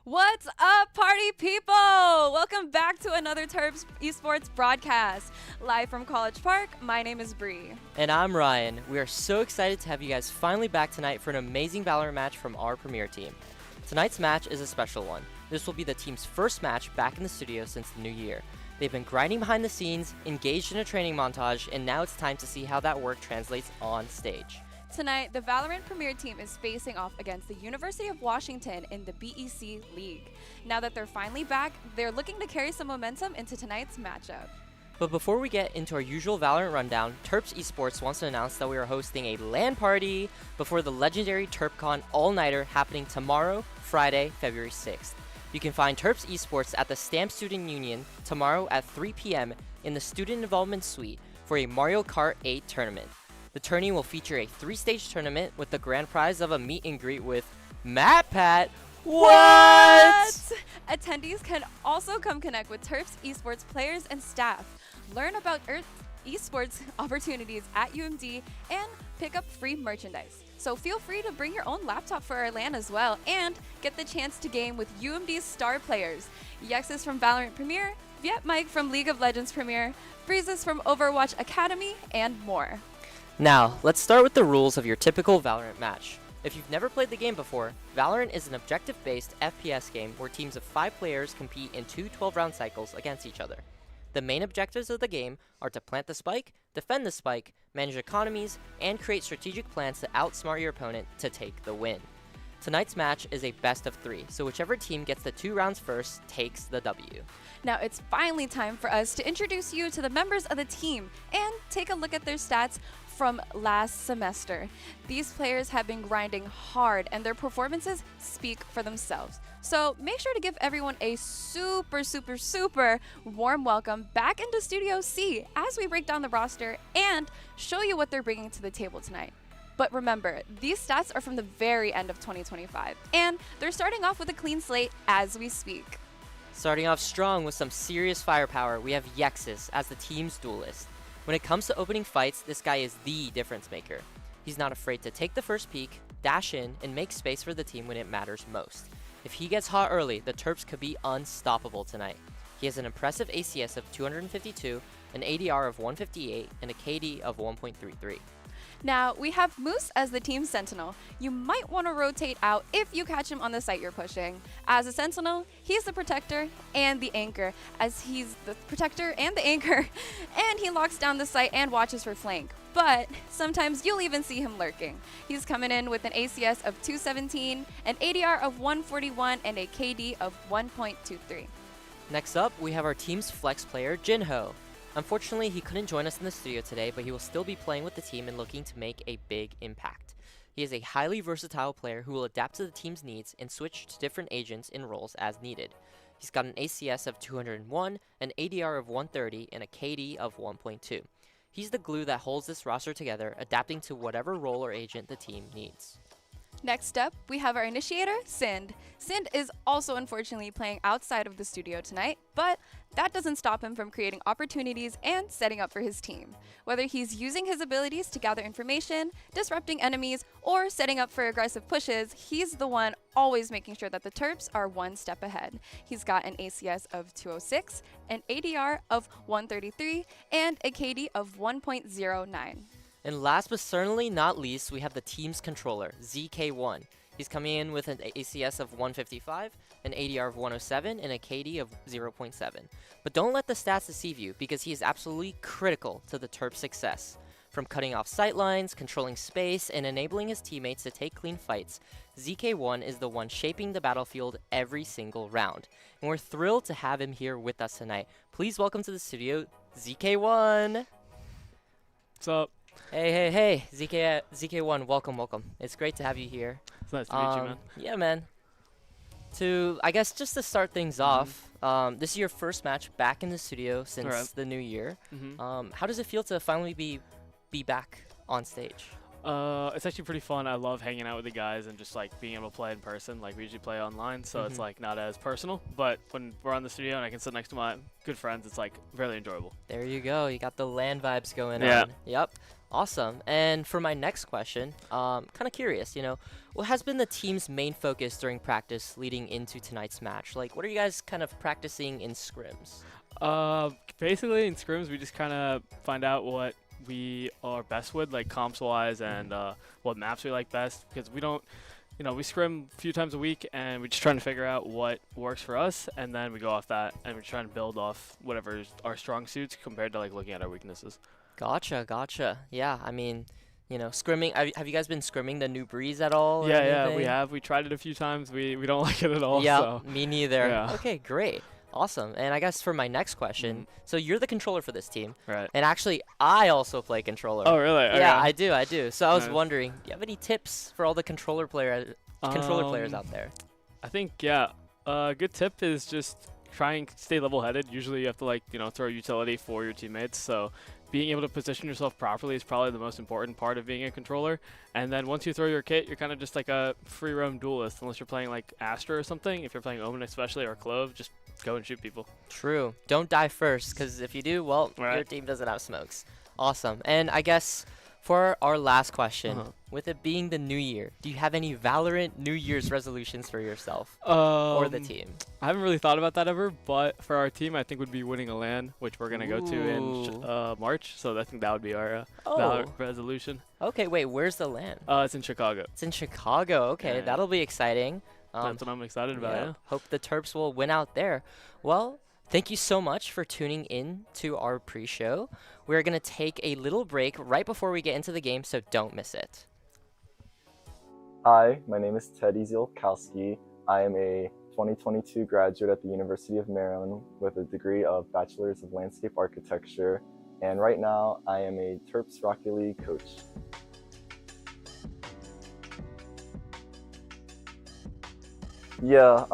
What's up, party people? Welcome back to another Terps Esports broadcast. Live from College Park, my name is Bree. And I'm Ryan. We are so excited to have you guys finally back tonight for an amazing Valorant match from our premier team. Tonight's match is a special one. This will be the team's first match back in the studio since the new year. They've been grinding behind the scenes, engaged in a training montage, and now it's time to see how that work translates on stage. Tonight, the Valorant Premier team is facing off against the University of Washington in the BEC League. Now that they're finally back, they're looking to carry some momentum into tonight's matchup. But before we get into our usual Valorant rundown, Terps Esports wants to announce that we are hosting a LAN party before the legendary TerpCon All-Nighter happening tomorrow, Friday, February 6th. You can find Terps Esports at the Stamp Student Union tomorrow at 3 p.m. in the Student Involvement Suite for a Mario Kart 8 tournament. The tourney will feature a 3-stage tournament with the grand prize of a meet and greet with MatPat. What? Attendees can also come connect with Terps Esports players and staff, learn about esports opportunities at UMD, and pick up free merchandise. So feel free to bring your own laptop for our LAN as well and get the chance to game with UMD's star players. Yexus from Valorant Premier, Viet Mike from League of Legends Premier, Breezes from Overwatch Academy, and more. Now, let's start with the rules of your typical Valorant match. If you've never played the game before, Valorant is an objective-based FPS game where teams of 5 players compete in 2 12-round cycles against each other. The main objectives of the game are to plant the spike, defend the spike, manage economies, and create strategic plans to outsmart your opponent to take the win. Tonight's match is a best of 3, so whichever team gets the 2 rounds first takes the W. Now it's finally time for us to introduce you to the members of the team and take a look at their stats from last semester. These players have been grinding hard and their performances speak for themselves. So make sure to give everyone a super warm welcome back into Studio C as we break down the roster and show you what they're bringing to the table tonight. But remember, these stats are from the very end of 2025, and they're starting off with a clean slate as we speak. Starting off strong with some serious firepower, we have Yexus as the team's duelist. When it comes to opening fights, this guy is the difference maker. He's not afraid to take the first peek, dash in, and make space for the team when it matters most. If he gets hot early, the Terps could be unstoppable tonight. He has an impressive ACS of 252, an ADR of 158, and a KD of 1.33. Now, we have Moose as the team sentinel. You might want to rotate out if you catch him on the site you're pushing. As a sentinel, he's the protector and the anchor, and he locks down the site and watches for flank. But sometimes you'll even see him lurking. He's coming in with an ACS of 217, an ADR of 141, and a KD of 1.23. Next up, we have our team's flex player, Jinho. Unfortunately, he couldn't join us in the studio today, but he will still be playing with the team and looking to make a big impact. He is a highly versatile player who will adapt to the team's needs and switch to different agents in roles as needed. He's got an ACS of 201, an ADR of 130, and a KD of 1.2. He's the glue that holds this roster together, adapting to whatever role or agent the team needs. Next up, we have our initiator, Sind. Sind is also unfortunately playing outside of the studio tonight, but that doesn't stop him from creating opportunities and setting up for his team. Whether he's using his abilities to gather information, disrupting enemies, or setting up for aggressive pushes, he's the one always making sure that the Terps are one step ahead. He's got an ACS of 206, an ADR of 133, and a KD of 1.09. And last but certainly not least, we have the team's controller, ZK1. He's coming in with an ACS of 155, an ADR of 107, and a KD of 0.7. But don't let the stats deceive you, because he is absolutely critical to the Terps' success. From cutting off sightlines, controlling space, and enabling his teammates to take clean fights, ZK1 is the one shaping the battlefield every single round. And we're thrilled to have him here with us tonight. Please welcome to the studio, ZK1! What's up? Hey, ZK1, welcome. It's great to have you here. It's nice to meet you, man. Yeah, man. I guess just to start things off, this is your first match back in the studio since the new year. How does it feel to finally be back on stage? It's actually pretty fun. I love hanging out with the guys and just like being able to play in person. Like we usually play online, so it's like not as personal. But when we're on the studio and I can sit next to my good friends, it's like really enjoyable. There you go. You got the LAN vibes going Yeah. on. Yep. Awesome. And for my next question, kind of curious, what has been the team's main focus during practice leading into tonight's match? Like, what are you guys kind of practicing in scrims? Basically in scrims, we just kind of find out what we are best with, like comps wise, and what maps we like best, because we don't, we scrim a few times a week and we're just trying to figure out what works for us, and then we go off that and we're trying to build off whatever our strong suits compared to like looking at our weaknesses. Gotcha. Yeah, I mean, scrimming. Have you guys been scrimming the new breeze at all? Or Yeah, we anything? have. We tried it a few times. We don't like it at all. Yeah, So. me neither. Yeah. Okay, great. Awesome. And I guess for my next question, so you're the controller for this team. Right. And actually, I also play controller. Oh, really? Yeah, Okay. I do. So I was Nice. wondering, do you have any tips for all the controller players out there? I think, yeah, a good tip is just try and stay level-headed. Usually you have to, like, throw a utility for your teammates. So being able to position yourself properly is probably the most important part of being a controller. And then once you throw your kit, you're kind of just like a free roam duelist, unless you're playing like Astra or something. If you're playing Omen especially, or Clove, just go and shoot people. True. Don't die first, because if you do, well, Right. your team doesn't have smokes. Awesome. And I guess for our last question, with it being the new year, do you have any Valorant New Year's resolutions for yourself or the team? I haven't really thought about that ever, but for our team, I think would be winning a LAN, which we're going to go to in March. So I think that would be our Valorant resolution. Okay, wait, where's the LAN? It's in Chicago. It's in Chicago. Okay, Yeah. that'll be exciting. That's what I'm excited about, yeah. Hope the Terps will win out there. Well, thank you so much for tuning in to our pre-show. We're going to take a little break right before we get into the game, so don't miss it. Hi, my name is Teddy Zielkowski. I am a 2022 graduate at the University of Maryland with a degree of Bachelor's of Landscape Architecture, and right now I am a Terps Rocket League coach. Yeah,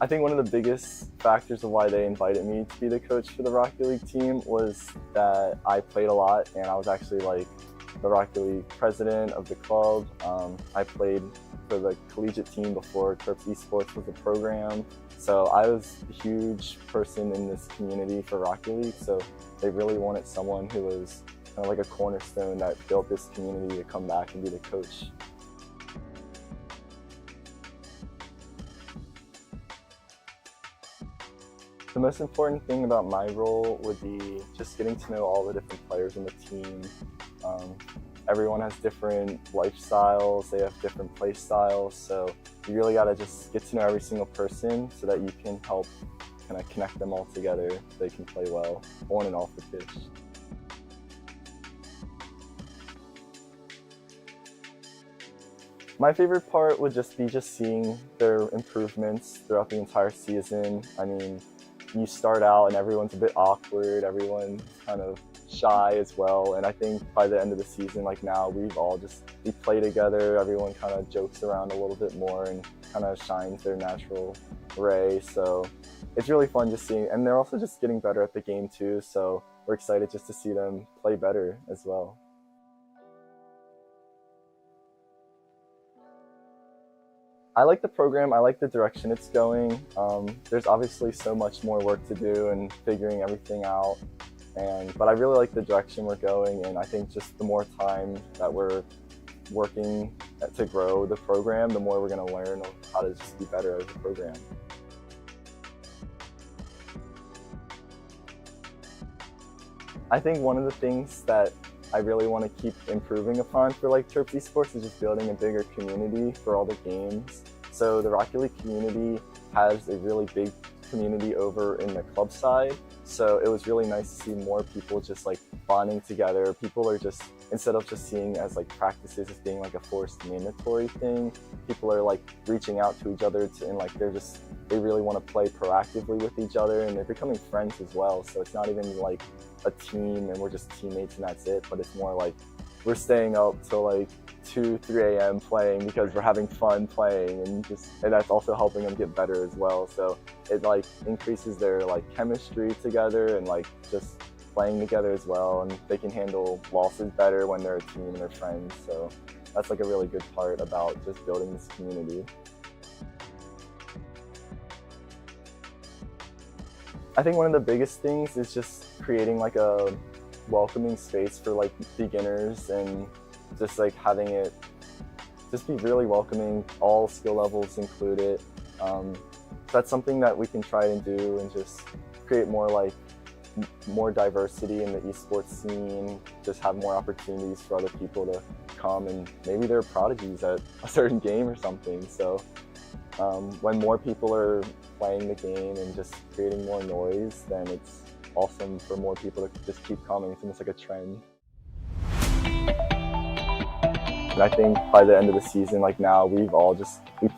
I think one of the biggest factors of why they invited me to be the coach for the Rocket League team was that I played a lot, and I was actually like the Rocket League president of the club. I played for the collegiate team before Terps Esports was a program. So I was a huge person in this community for Rocket League, so they really wanted someone who was kind of like a cornerstone that built this community to come back and be the coach. The most important thing about my role would be just getting to know all the different players on the team. Everyone has different lifestyles, they have different play styles, so you really gotta just get to know every single person so that you can help kind of connect them all together so they can play well on and off the pitch. My favorite part would just be seeing their improvements throughout the entire season. I mean, you start out and everyone's a bit awkward, everyone's kind of shy as well, and I think by the end of the season, like now, we play together, everyone kind of jokes around a little bit more and kind of shines their natural ray, so it's really fun just seeing, and they're also just getting better at the game too, so we're excited just to see them play better as well. I like the program, I like the direction it's going. There's obviously so much more work to do and figuring everything out, but I really like the direction we're going, and I think just the more time that we're working to grow the program, the more we're going to learn how to just be better as a program. I think one of the things that I really want to keep improving upon for like Terps Esports is just building a bigger community for all the games. So the Rocket League community has a really big community over in the club side. So it was really nice to see more people just like bonding together. People are just, instead of just seeing as like practices as being like a forced mandatory thing, people are like reaching out to each other and like they really want to play proactively with each other, and they're becoming friends as well. So it's not even like a team and we're just teammates and that's it, but it's more like we're staying up till like 2, 3 a.m. playing because we're having fun playing, and that's also helping them get better as well. So it like increases their like chemistry together and like just playing together as well, and they can handle losses better when they're a team and they're friends. So that's like a really good part about just building this community. I think one of the biggest things is just creating like a welcoming space for like beginners, and just like having it just be really welcoming, all skill levels included. So that's something that we can try and do, and just create more diversity in the esports scene, just have more opportunities for other people to come, and maybe they're prodigies at a certain game or something. So when more people are playing the game and just creating more noise, then it's awesome for more people to just keep coming. It's almost like a trend. And I think by the end of the season, like now, we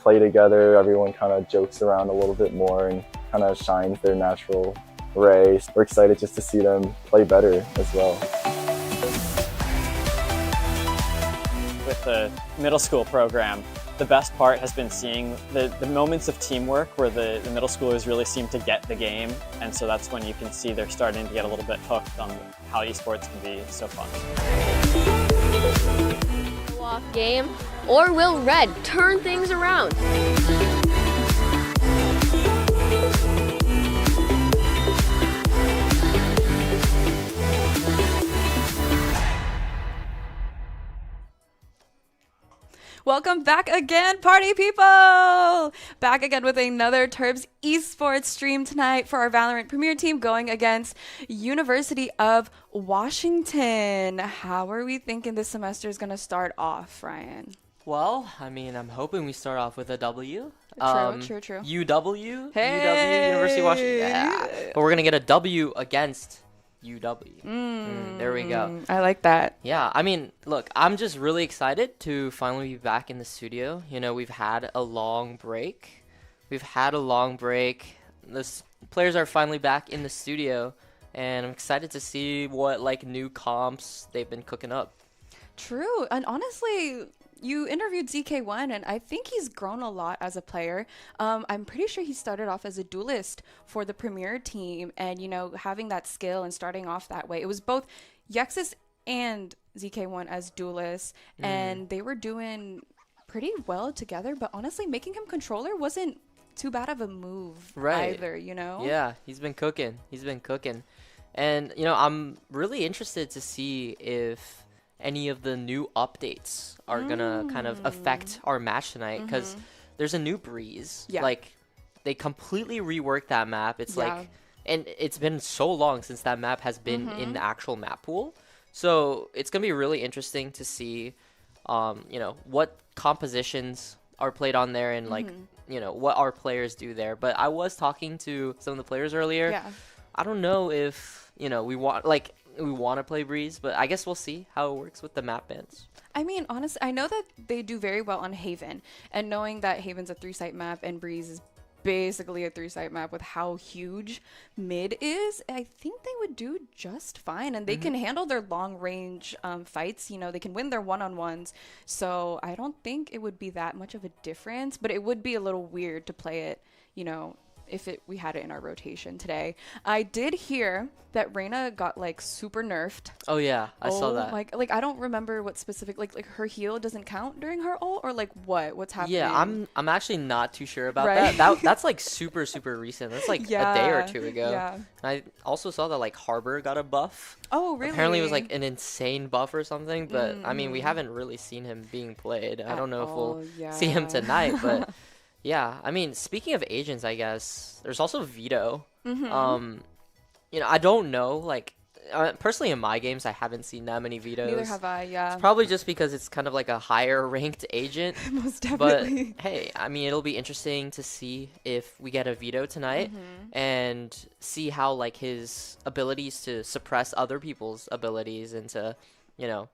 play together, everyone kind of jokes around a little bit more and kind of shines their natural ray. We're excited just to see them play better as well. With the middle school program, the best part has been seeing the moments of teamwork where the middle schoolers really seem to get the game, and so that's when you can see they're starting to get a little bit hooked on how esports can be so fun. Off game, or will Red turn things around? Welcome back again, party people! Back again with another Terps Esports stream tonight for our Valorant Premier team going against University of Washington. How are we thinking this semester is going to start off, Ryan? Well, I mean, I'm hoping we start off with a W. True. UW. Hey! UW, University of Washington. Yeah. But we're going to get a W against UW. There we go. I like that. Yeah, I mean, look, I'm just really excited to finally be back in the studio. You know, we've had a long break. The players are finally back in the studio, and I'm excited to see what, like, new comps they've been cooking up. True. And honestly, you interviewed ZK1, and I think he's grown a lot as a player. I'm pretty sure he started off as a duelist for the Premier team, and, you know, having that skill and starting off that way. It was both Yexus and ZK1 as duelists, and they were doing pretty well together, but honestly, making him controller wasn't too bad of a move either, you know? Yeah, he's been cooking. And, you know, I'm really interested to see if any of the new updates are gonna kind of affect our match tonight, because there's a new breeze. Yeah. Like, they completely reworked that map. It's like, and it's been so long since that map has been in the actual map pool. So it's gonna be really interesting to see, you know, what compositions are played on there, and like, you know, what our players do there. But I was talking to some of the players earlier. Yeah. I don't know if, you know, we want to play Breeze, but I guess we'll see how it works with the map bans. I mean, honestly, I know that they do very well on Haven, and knowing that Haven's a 3-site map and Breeze is basically a 3-site map with how huge mid is, I think they would do just fine, and they can handle their long range fights. You know, they can win their one-on-ones, so I don't think it would be that much of a difference, but it would be a little weird to play it, you know, if we had it in our rotation today. I did hear that Reyna got like super nerfed. Oh yeah, I saw that. Like I don't remember what specific, like her heal doesn't count during her ult, or like what's happening. Yeah, I'm actually not too sure about Right. that. That's like super recent. That's like a day or two ago. Yeah. And I also saw that like Harbor got a buff. Oh really? Apparently it was like an insane buff or something, but I mean, we haven't really seen him being played. I don't know if we'll see him tonight, but yeah, I mean, speaking of agents, I guess there's also Vito. You know, I don't know, like, personally in my games, I haven't seen that many Vitos. Neither have I. Yeah. It's probably just because it's kind of like a higher ranked agent. Most definitely. But hey, I mean, it'll be interesting to see if we get a Vito tonight and see how like his abilities to suppress other people's abilities and to, you know,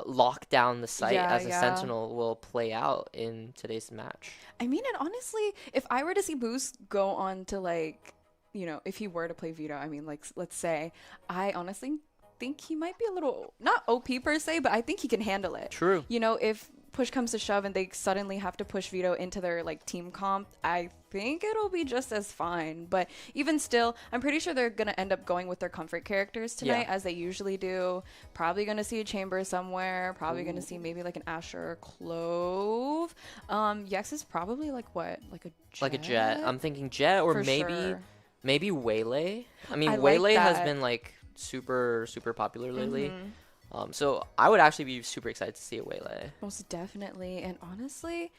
lock down the site as a sentinel will play out in today's match. I mean, and honestly, if I were to see Boost go on to like, you know, if he were to play Vito, I mean, like, let's say, I honestly think he might be a little, not OP per se, but I think he can handle it. True. You know, if push comes to shove and they suddenly have to push Vito into their like team comp, I think it'll be just as fine. But even still, I'm pretty sure they're gonna end up going with their comfort characters tonight, as they usually do. Probably gonna see a Chamber somewhere. Probably gonna see maybe like an Asher or Clove. Yex is probably like what, like a Jet? Like a Jet. I'm thinking Jet, or For maybe sure. maybe Waylay. I mean, I like Waylay has that. been like super popular lately. Mhm. So I would actually be super excited to see a Waylay. Most definitely. And honestly,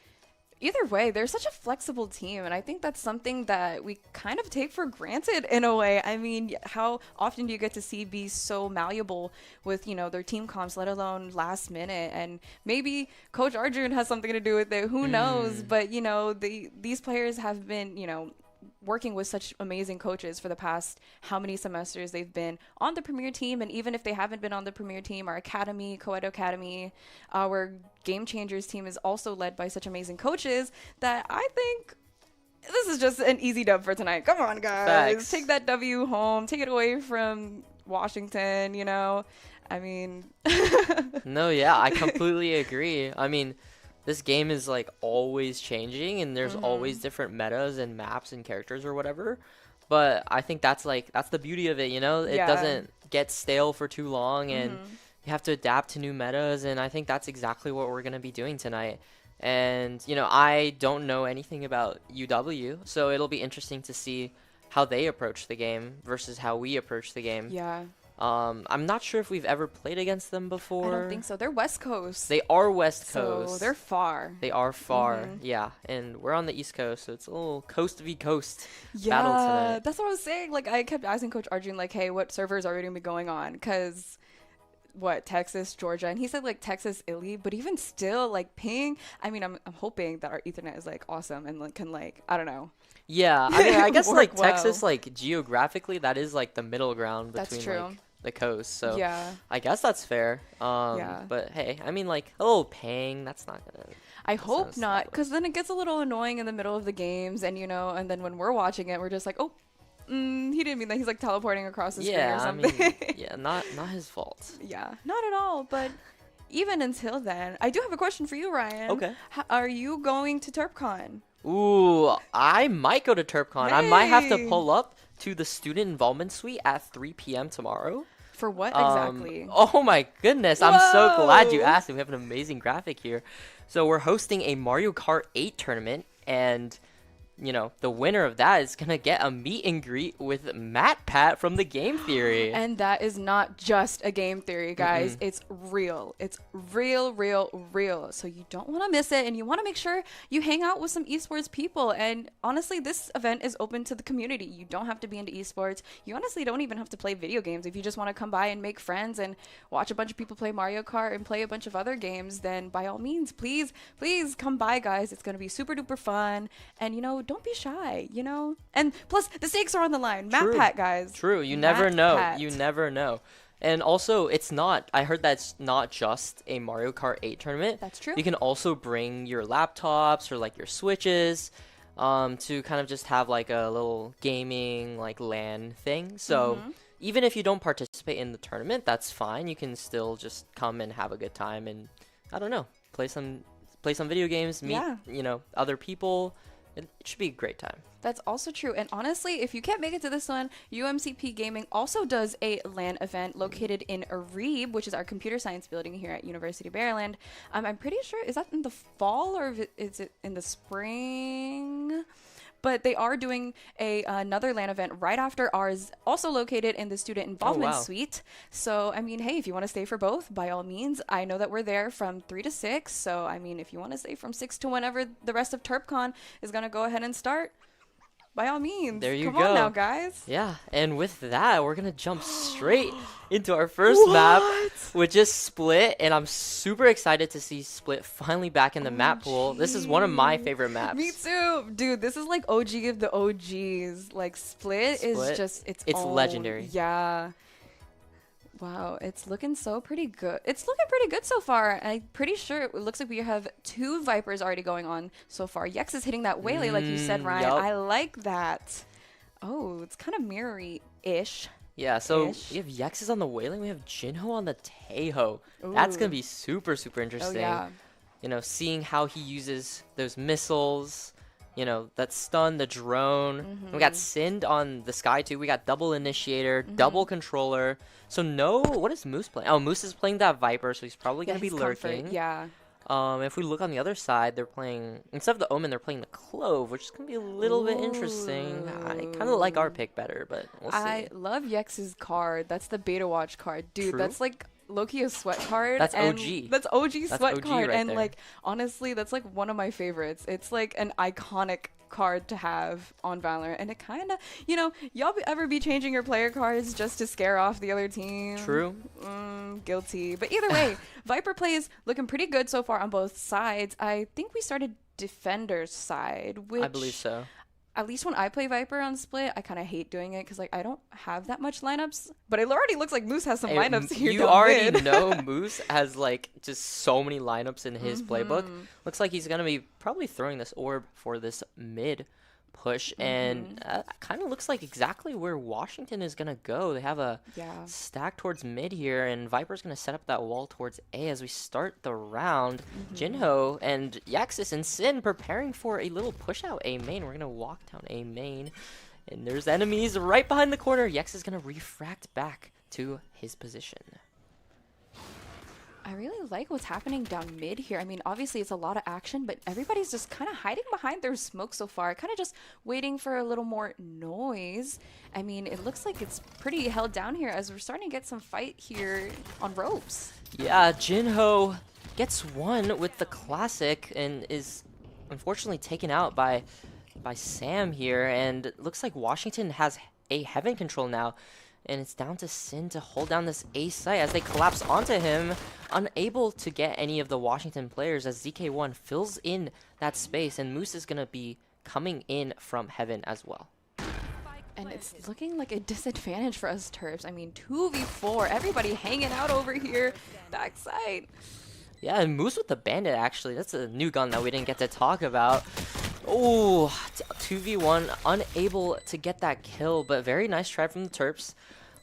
either way, they're such a flexible team. And I think that's something that we kind of take for granted in a way. I mean, how often do you get to see be so malleable with, you know, their team comps, let alone last minute? And maybe Coach Arjun has something to do with it. Who knows? But, you know, these players have been, you know, working with such amazing coaches for the past how many semesters they've been on the premier team. And even if they haven't been on the premier team, our academy, co-ed academy, our game changers team is also led by such amazing coaches that I think this is just an easy dub for tonight. Come on, guys. Facts. Take that W home. Take it away from Washington, you know. I mean, No, yeah, I completely agree. I mean, this game is like always changing, and there's always different metas and maps and characters or whatever. But I think that's the beauty of it, you know? It Yeah. doesn't get stale for too long, and you have to adapt to new metas, and I think that's exactly what we're going to be doing tonight. And, you know, I don't know anything about UW, so it'll be interesting to see how they approach the game versus how we approach the game. yeah, I'm not sure if we've ever played against them before. I don't think so. They're West Coast. They are West so Coast. they're far. They are far, yeah. And we're on the East Coast, so it's a little coast v coast battle Yeah, tonight. that's what I was saying. Like, I kept asking Coach Arjun, like, hey, what servers are we going to be going on? Because, what, Texas, Georgia? And he said, like, Texas, Illy. But even still, like, ping. I mean, I'm hoping that our Ethernet is, like, awesome and, like, can, like, I don't know. Yeah, I mean, I guess, Work like, well. Texas, like, geographically, that is, like, the middle ground That's between, true. like, the coast. So Yeah. I guess that's fair. Yeah. But, hey, I mean, like, a little ping, that's not going to... I hope sounds not, lovely. because then it gets a little annoying in the middle of the games, and, you know, and then when we're watching it, we're just like, oh, he didn't mean that. He's, like, teleporting across the screen or Yeah, I something. mean, yeah, not his fault. Yeah, not at all. But even until then, I do have a question for you, Ryan. Okay. Are you going to TerpCon? Ooh, I might go to TerpCon. I might have to Hey. pull up to the student involvement suite at 3 p.m. tomorrow. For what exactly? Oh my goodness, I'm so glad you Whoa. asked. We have an amazing graphic here. So we're hosting a Mario Kart 8 tournament, and you know, the winner of that is gonna get a meet and greet with Matt Pat from the Game Theory. And that is not just a game theory, guys. It's real. It's real, real, real. So you don't want to miss it, and you want to make sure you hang out with some esports people. And honestly, this event is open to the community. You don't have to be into esports. You honestly don't even have to play video games. If you just want to come by and make friends and watch a bunch of people play Mario Kart and play a bunch of other games, then by all means, please come by, guys. It's going to be super duper fun. And, you know, don't be shy, you know? And plus, the stakes are on the line. Matt True. Pat, guys. True, you Matt never know. Pat. You never know. And also, I heard that's not just a Mario Kart 8 tournament. That's true. You can also bring your laptops or like your Switches to kind of just have like a little gaming like LAN thing. So even if you don't participate in the tournament, that's fine. You can still just come and have a good time and, I don't know, play some video games, meet, Yeah. you know, other people. It should be a great time. That's also true. And honestly, if you can't make it to this one, UMCP Gaming also does a LAN event located in Arebe, which is our computer science building here at University of Maryland. I'm pretty sure, is that in the fall or is it in the spring? But they are doing another LAN event right after ours, also located in the student involvement wow. suite. So, I mean, hey, if you want to stay for both, by all means. I know that we're there from 3 to 6. So, I mean, if you want to stay from 6 to whenever the rest of TerpCon is going to go ahead and start, by all means. There you Come go. on now, guys. Yeah, and with that, we're gonna jump straight into our first map, which is Split, and I'm super excited to see Split finally back in the map pool. This is one of my favorite maps. Me too. Dude, this is like OG of the OGs. Like, Split is Split, just, it's own. legendary. Yeah. Wow, it's looking pretty good. It's looking pretty good so far. I'm pretty sure it looks like we have 2 Vipers already going on so far. Yex is hitting that Waylay, like you said, Ryan. yup. I like that. Oh, it's kind of mirrory-ish. Yeah, so Ish. we have Yexes on the Wailing, we have Jinho on the Teho. That's Ooh. gonna be super Oh, interesting. yeah. You know, seeing how he uses those missiles, you know, that stun, the drone. We got Sind on the sky too. We got double initiator, double controller. So no, what is Moose playing? Oh, Moose is playing that Viper, so he's probably Yeah, gonna be his comfort, lurking. yeah. If we look on the other side, they're playing, instead of the Omen, they're playing the Clove, which is gonna be a little bit interesting. I kind of like our pick better, but we'll see. I love Yex's card. That's the beta watch card. Dude, True. that's like Loki a sweat card. That's and OG. That's OG sweat OG card. right And there. like honestly, that's like one of my favorites. It's like an iconic card to have on Valorant, and it kind of, you know, y'all ever be changing your player cards just to scare off the other team? True. Guilty. But either way, Viper play is looking pretty good so far on both sides. I think we started defender's side, which I believe so. at least when I play Viper on Split, I kind of hate doing it because like I don't have that much lineups. But it already looks like Moose has some Hey, lineups here. You down already mid. know Moose has like just so many lineups in his playbook. Looks like he's gonna be probably throwing this orb for this mid push, and kind of looks like exactly where Washington is gonna go. They have a Yeah. stack towards mid here, and Viper's gonna set up that wall towards A as we start the round. Jinho and Yaxis and Sin preparing for a little push out A main. We're gonna walk down A main, and there's enemies right behind the corner. Yex is gonna refract back to his position. I really like what's happening down mid here. I mean, obviously it's a lot of action, but everybody's just kind of hiding behind their smoke so far, kind of just waiting for a little more noise. I mean, it looks like it's pretty held down here as we're starting to get some fight here on ropes. Yeah, Jinho gets one with the classic and is unfortunately taken out by Sam here, and it looks like Washington has a heaven control now, and it's down to Sin to hold down this A site as they collapse onto him, unable to get any of the Washington players as ZK1 fills in that space, and Moose is gonna be coming in from heaven as well. And it's looking like a disadvantage for us Terps. I mean, 2v4, everybody hanging out over here, backside. Yeah, and Moose with the Bandit, actually. That's a new gun that we didn't get to talk about. Oh, 2v1, unable to get that kill, but very nice try from the Terps.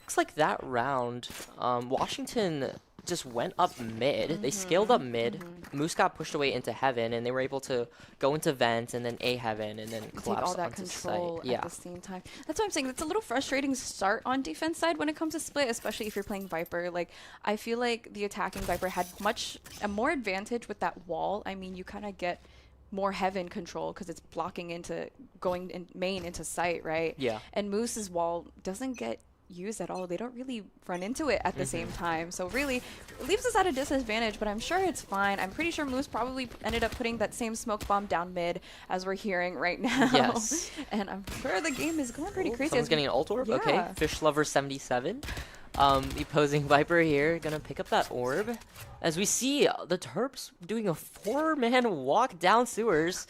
Looks like that round, Washington just went up mid. They scaled up mid. Moose got pushed away into heaven, and they were able to go into vent and then A heaven and then Take collapse all that onto control site. at the same time. That's what I'm saying. It's a little frustrating start on defense side when it comes to Split, especially if you're playing Viper. Like, I feel like the attacking Viper had a more advantage with that wall. I mean, you kind of get more heaven control because it's blocking into going in main into site, right? Yeah. And Moose's wall doesn't get used at all. They don't really run into it at the same time. So really, it leaves us at a disadvantage, but I'm sure it's fine. I'm pretty sure Moose probably ended up putting that same smoke bomb down mid as we're hearing right now. Yes. And I'm sure the game is going pretty crazy. Someone's getting an ult orb? Okay, Yeah. Fish Lover 77. The opposing Viper here, gonna pick up that orb. As we see the Terps doing a 4-man walk down sewers.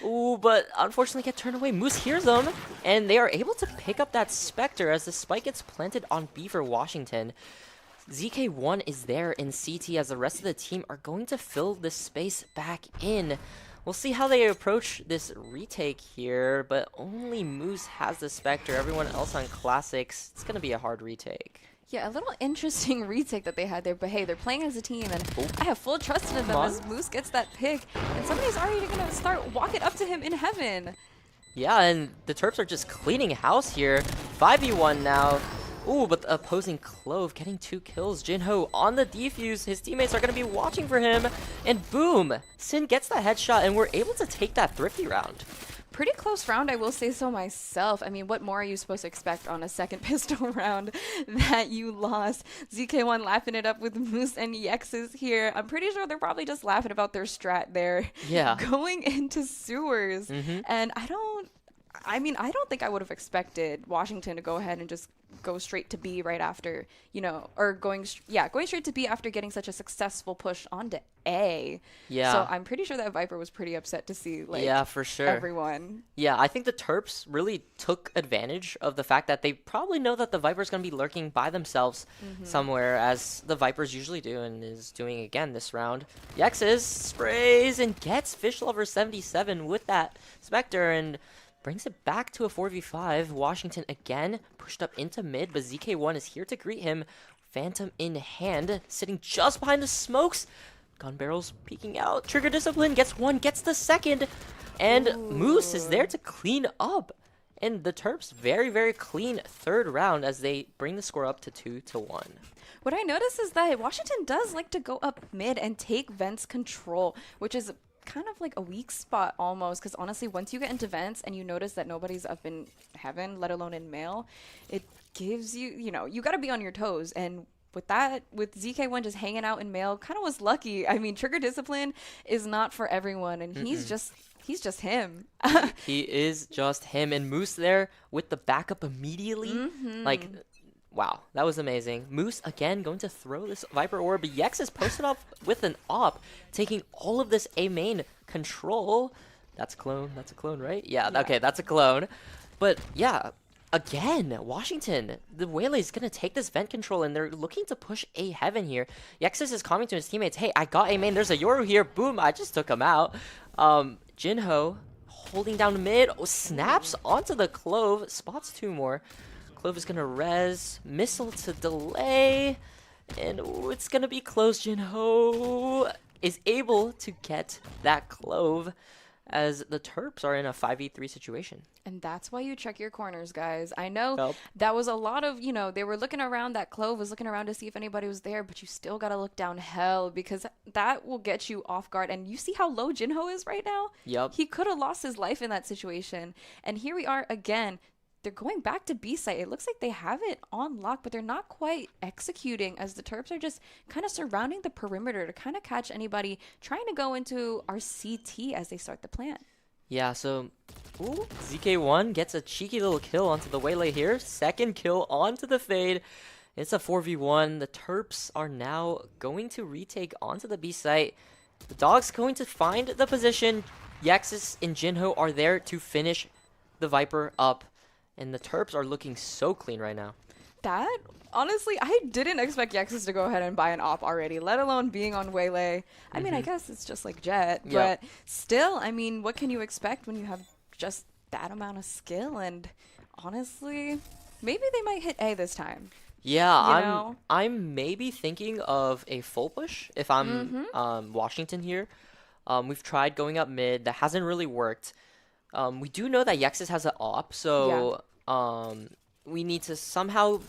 Ooh, but unfortunately get turned away. Moose hears them, and they are able to pick up that Spectre as the spike gets planted on B for Washington. ZK1 is there in CT as the rest of the team are going to fill this space back in. We'll see how they approach this retake here, but only Moose has the Spectre. Everyone else on Classics, it's gonna be a hard retake. Yeah, a little interesting retake that they had there, but hey, they're playing as a team, and I have full trust in them as Moose gets that pick, and somebody's already going to start walking up to him in heaven. Yeah, and the Terps are just cleaning house here. 5v1 now. Ooh, but the opposing Clove getting 2 kills. Jinho on the defuse. His teammates are going to be watching for him. And boom, Sin gets that headshot, and we're able to take that thrifty round. Pretty close round, I will say so myself. I mean, what more are you supposed to expect on a second pistol round that you lost? ZK1 laughing it up with Moose and Yexes here. I'm pretty sure they're probably just laughing about their strat there. Yeah. Going into sewers. And I don't think I would have expected Washington to go ahead and just go straight to B right after, you know, or going straight to B after getting such a successful push onto A. Yeah. So I'm pretty sure that Viper was pretty upset to see, like, Yeah, for sure. everyone. Yeah, I think the Terps really took advantage of the fact that they probably know that the Viper's going to be lurking by themselves somewhere, as the Vipers usually do, and is doing again this round. Yexes sprays and gets Fish Lover 77 with that Spectre, and brings it back to a 4v5. Washington again pushed up into mid, but ZK1 is here to greet him. Phantom in hand, sitting just behind the smokes. Gun barrels peeking out. Trigger discipline gets one, gets the second. And Moose is there to clean up. And the Terps very, very clean third round as they bring the score up to 2-1. What I notice is that Washington does like to go up mid and take Vent's control, which is kind of like a weak spot almost, because honestly, once you get into Vents and you notice that nobody's up in heaven, let alone in male, it gives you, you got to be on your toes. And with that, with ZK1 just hanging out in male, kind of was lucky. I mean, trigger discipline is not for everyone, and he's just him. He is just him. And Moose there with the backup immediately. Like, wow, that was amazing. Moose, again, going to throw this Viper Orb. Yex is posted up with an op, taking all of this A main control. That's a clone. That's a clone, right? Yeah, okay, that's a clone. But, yeah, again, Washington, the Waylay's going to take this vent control, and they're looking to push A heaven here. Yexus is coming to his teammates. Hey, I got A main. There's a Yoru here. Boom, I just took him out. Jinho holding down mid. Oh, snaps onto the Clove. Spots two more. Clove is going to res. Missile to delay. And it's going to be close. Jinho is able to get that Clove as the Terps are in a 5v3 situation. And that's why you check your corners, guys. I know that was a lot of, they were looking around, that Clove was looking around to see if anybody was there, but you still got to look down hell, because that will get you off guard. And you see how low Jinho is right now? Yep. He could have lost his life in that situation. And here we are again. They're going back to B site. It looks like they have it on lock, but they're not quite executing, as the Terps are just kind of surrounding the perimeter to kind of catch anybody trying to go into our CT as they start the plant. Yeah, so ZK1 gets a cheeky little kill onto the Waylay here. Second kill onto the Fade. It's a 4v1. The Terps are now going to retake onto the B site. The Dog's going to find the position. Yaxis and Jinho are there to finish the Viper up. And the Terps are looking so clean right now. That, honestly, I didn't expect Yaxis to go ahead and buy an op already, let alone being on Waylay. I mean, I guess it's just like Jet, but still, I mean, what can you expect when you have just that amount of skill? And honestly, maybe they might hit A this time. Yeah, I'm maybe thinking of a full push if I'm Washington here. We've tried going up mid. That hasn't really worked. We do know that Yaxis has an op, so we need to somehow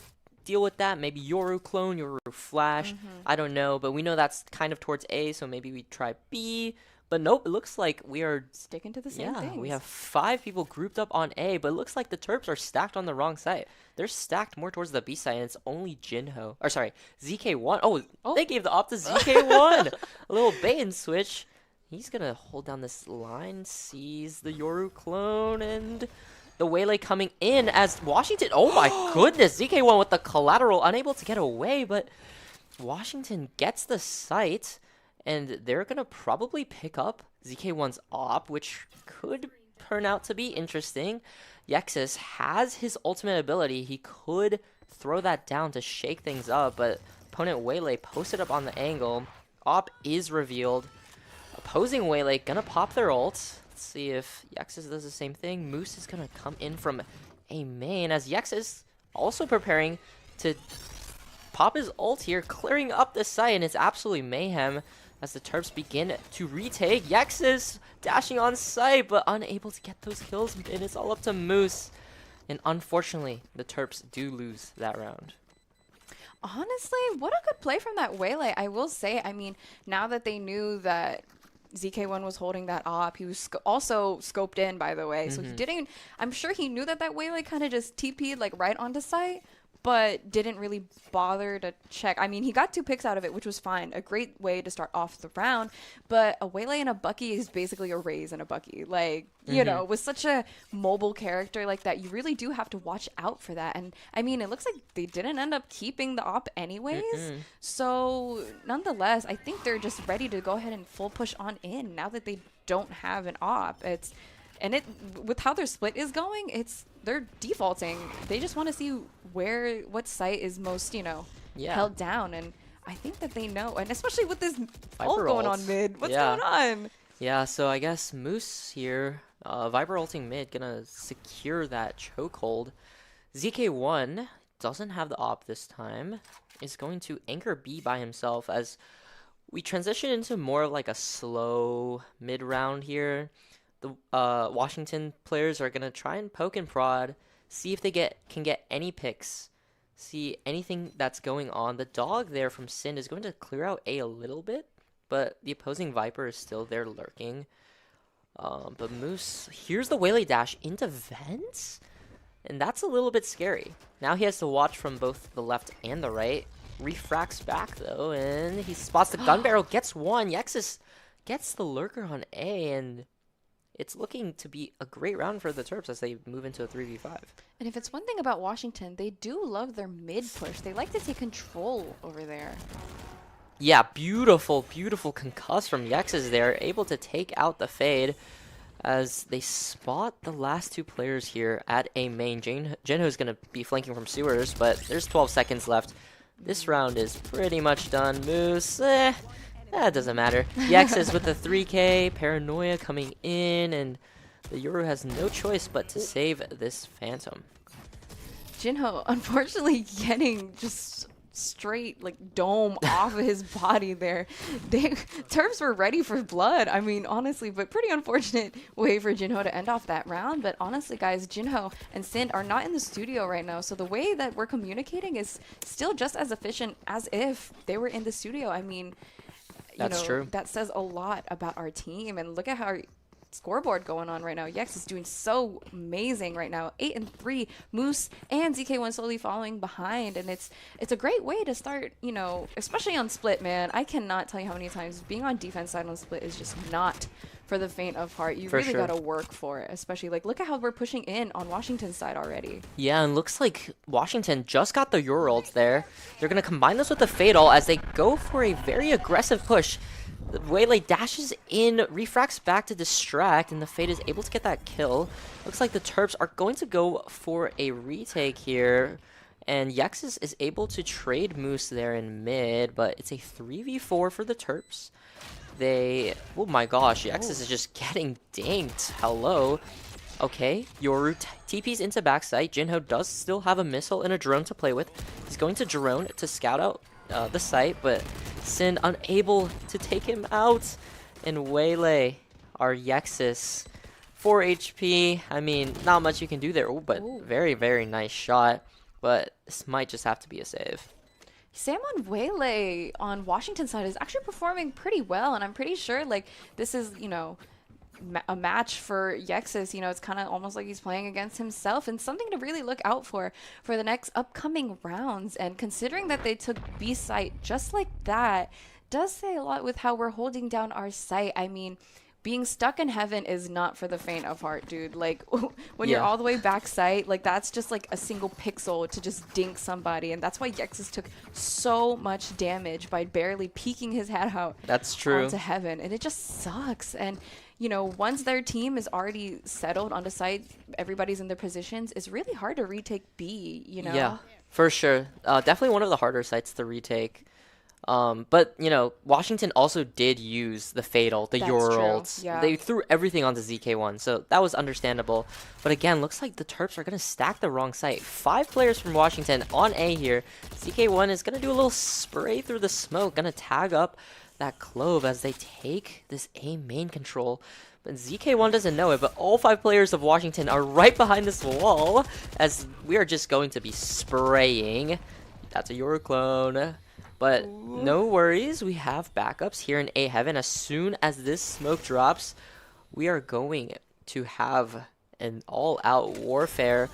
deal with that. Maybe Yoru clone, Yoru flash. I don't know, but we know that's kind of towards A, so maybe we try B. But nope, it looks like we are sticking to the same things. We have 5 people grouped up on A, but it looks like the Terps are stacked on the wrong side. They're stacked more towards the B side, and it's only Jinho. Or sorry, ZK1. Oh, they gave the op to ZK1. A little bait and switch. He's going to hold down this line, sees the Yoru clone, and the Waylay coming in as Washington. Oh my goodness, ZK1 with the collateral, unable to get away, but Washington gets the site, and they're going to probably pick up ZK1's op, which could turn out to be interesting. Yexus has his ultimate ability. He could throw that down to shake things up, but opponent Waylay posted up on the angle. Op is revealed. Opposing Waylay gonna pop their ult. Let's see if Yexus does the same thing. Moose is gonna come in from a main as Yexus also preparing to pop his ult here, clearing up the site, and it's absolutely mayhem as the Terps begin to retake. Yexus dashing on site, but unable to get those kills, and it's all up to Moose. And unfortunately, the Terps do lose that round. Honestly, what a good play from that Waylay. I will say, I mean, now that they knew that ZK1 was holding that op, he was also scoped in, by the way. So he didn't, I'm sure he knew that Waylay kind of just TP'd like right onto site, but didn't really bother to check. I mean, he got 2 picks out of it, which was fine. A great way to start off the round. But a Waylay and a Bucky is basically a Raze and a Bucky. Like, you know, with such a mobile character like that, you really do have to watch out for that. And, I mean, it looks like they didn't end up keeping the op anyways. So, nonetheless, I think they're just ready to go ahead and full push on in now that they don't have an op. And with how their split is going, they're defaulting. They just want to see what site is most, held down. And I think that they know. And especially with this ult going on mid. What's going on? Yeah, so I guess Moose here, Viper ulting mid, gonna secure that chokehold. ZK1 doesn't have the op this time. Is going to anchor B by himself as we transition into more of like a slow mid-round here. The Washington players are going to try and poke and prod, see if they can get any picks, see anything that's going on. The dog there from Sin is going to clear out A little bit, but the opposing Viper is still there lurking. But Moose, here's the Waylay dash into Vents, and that's a little bit scary. Now he has to watch from both the left and the right. Refracts back though, and he spots the gun barrel, gets one. Yexus gets the lurker on A, and it's looking to be a great round for the Terps as they move into a 3v5. And if it's one thing about Washington, they do love their mid push. They like to take control over there. Yeah, beautiful, beautiful concuss from Yexus there, able to take out the fade as they spot the last two players here at A main. Jinho's going to be flanking from sewers, but there's 12 seconds left. This round is pretty much done. Moose, that doesn't matter. Yexus with the 3K, Paranoia coming in, and the Yoru has no choice but to save this Phantom. Jinho, unfortunately, getting just straight like dome off of his body there. Terps were ready for blood. I mean, honestly, but pretty unfortunate way for Jinho to end off that round. But honestly, guys, Jinho and Sin are not in the studio right now, so the way that we're communicating is still just as efficient as if they were in the studio. I mean, That's true. That says a lot about our team, and look at how our scoreboard going on right now. Yex is doing so amazing right now. 8 and 3. Moose and ZK1 slowly following behind, and it's a great way to start, you know, especially on split, man. I cannot tell you how many times being on defense side on split is just not for the faint of heart. You really got to work for it, especially like look at how we're pushing in on Washington's side already. Yeah, and looks like Washington just got the Euro ult there. They're going to combine this with the Fatal as they go for a very aggressive push. The Waylay dashes in, refracts back to distract, and the Fade is able to get that kill. Looks like the Terps are going to go for a retake here, and Yexus is able to trade Moose there in mid, but it's a 3v4 for the Terps. Oh my gosh, Yexus is just getting dinked. Hello. Okay, Yoru TP's into backside. Jinho does still have a missile and a drone to play with. He's going to drone to scout out the site, but Sin unable to take him out. And Waylay, our Yexus, 4 HP. I mean, not much you can do there. Oh, but very, very nice shot. But this might just have to be a save. Samon Waylay on Washington's side is actually performing pretty well, and I'm pretty sure like this is, you know, a match for Yexus. You know, it's kind of almost like he's playing against himself, and something to really look out for the next upcoming rounds. And considering that they took B site just like that does say a lot with how we're holding down our site. I mean, being stuck in heaven is not for the faint of heart, dude. Like, when you're all the way back site, like, that's just, like, a single pixel to just dink somebody. And that's why Yexus took so much damage by barely peeking his head out. That's true. Onto heaven. And it just sucks. And, you know, once their team is already settled on the site, everybody's in their positions, it's really hard to retake B, you know? Yeah, for sure. Definitely one of the harder sites to retake. But, you know, Washington also did use the Fatal, the Euro ults. Yeah. They threw everything onto ZK1, so that was understandable. But again, looks like the Terps are going to stack the wrong site. 5 players from Washington on A here. ZK1 is going to do a little spray through the smoke, going to tag up that Clove as they take this A main control. But ZK1 doesn't know it, but all 5 players of Washington are right behind this wall as we are just going to be spraying. That's a Euro clone. But no worries, we have backups here in A Heaven. As soon as this smoke drops, we are going to have an all-out warfare.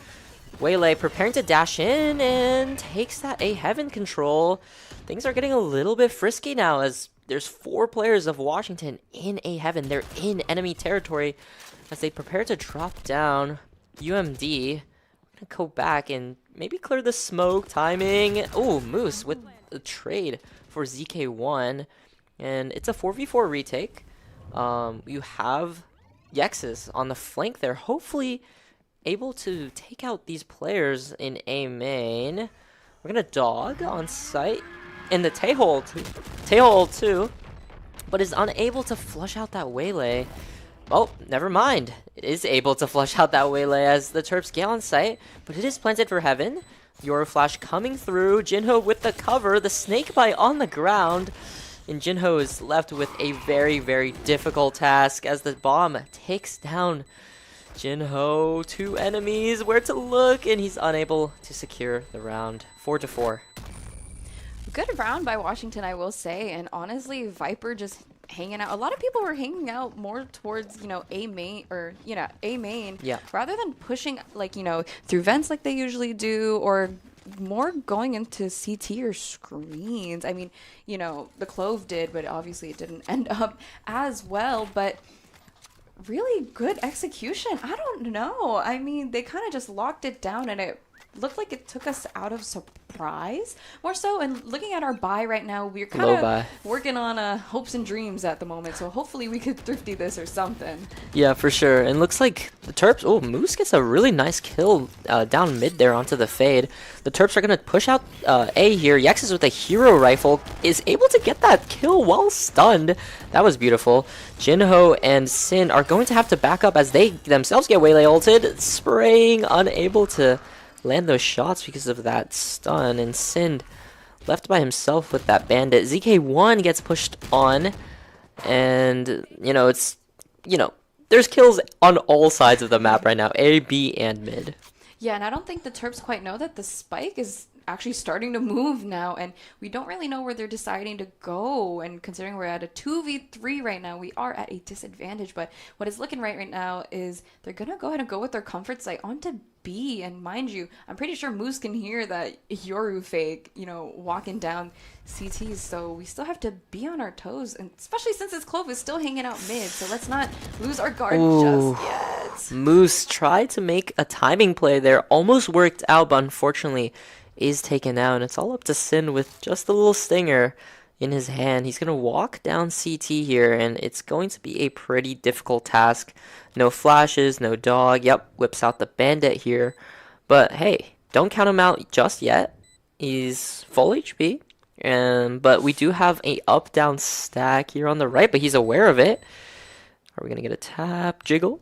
Waylay preparing to dash in and takes that A Heaven control. Things are getting a little bit frisky now as there's 4 players of Washington in A Heaven. They're in enemy territory as they prepare to drop down. UMD, I'm gonna go back and maybe clear the smoke. Timing. Oh, Moose with a trade for ZK1, and it's a 4v4 retake. You have Yexus on the flank there, hopefully able to take out these players in A main. We're gonna dog on site in the Taehole too, but is unable to flush out that Waylay. Oh, never mind. It is able to flush out that Waylay as the Terps get on site, but it is planted for Heaven. Euro Flash coming through. Jinho with the cover. The snake bite on the ground. And Jinho is left with a very, very difficult task as the bomb takes down Jinho. 2 enemies, where to look, and he's unable to secure the round. 4-4. Good round by Washington, I will say. And honestly, Viper just hanging out. A lot of people were hanging out more towards, A main A main. Yeah. Rather than pushing through vents like they usually do, or more going into CT or screens. I mean, the Clove did, but obviously it didn't end up as well. But really good execution. I don't know. I mean, they kind of just locked it down, and it looked like it took us out of surprise more so. And looking at our buy right now, we're kind of working on hopes and dreams at the moment. So hopefully we could thrifty this or something. Yeah, for sure. And looks like the Terps, Moose gets a really nice kill down mid there onto the fade. The Terps are going to push out A here. Yexus with a hero rifle is able to get that kill while stunned. That was beautiful. Jinho and Sin are going to have to back up as they themselves get waylay ulted, spraying, unable to land those shots because of that stun, and Sind left by himself with that bandit. ZK1 gets pushed on, and there's kills on all sides of the map right now, A, B, and mid. Yeah, and I don't think the Terps quite know that the spike is actually starting to move now, and we don't really know where they're deciding to go. And considering we're at a 2v3 right now, we are at a disadvantage. But what is looking right now is they're going to go ahead and go with their comfort site onto B. And mind you, I'm pretty sure Moose can hear that Yoru fake, walking down CTs. So we still have to be on our toes, and especially since this Clove is still hanging out mid. So let's not lose our guard just yet. Moose tried to make a timing play there, almost worked out, but unfortunately is taken out. And it's all up to Sin with just a little stinger in his hand. He's going to walk down CT here, and it's going to be a pretty difficult task. No flashes, no dog. Yep, whips out the bandit here. But hey, don't count him out just yet. He's full HP. But we do have a up-down stack here on the right, but he's aware of it. Are we going to get a tap? Jiggle.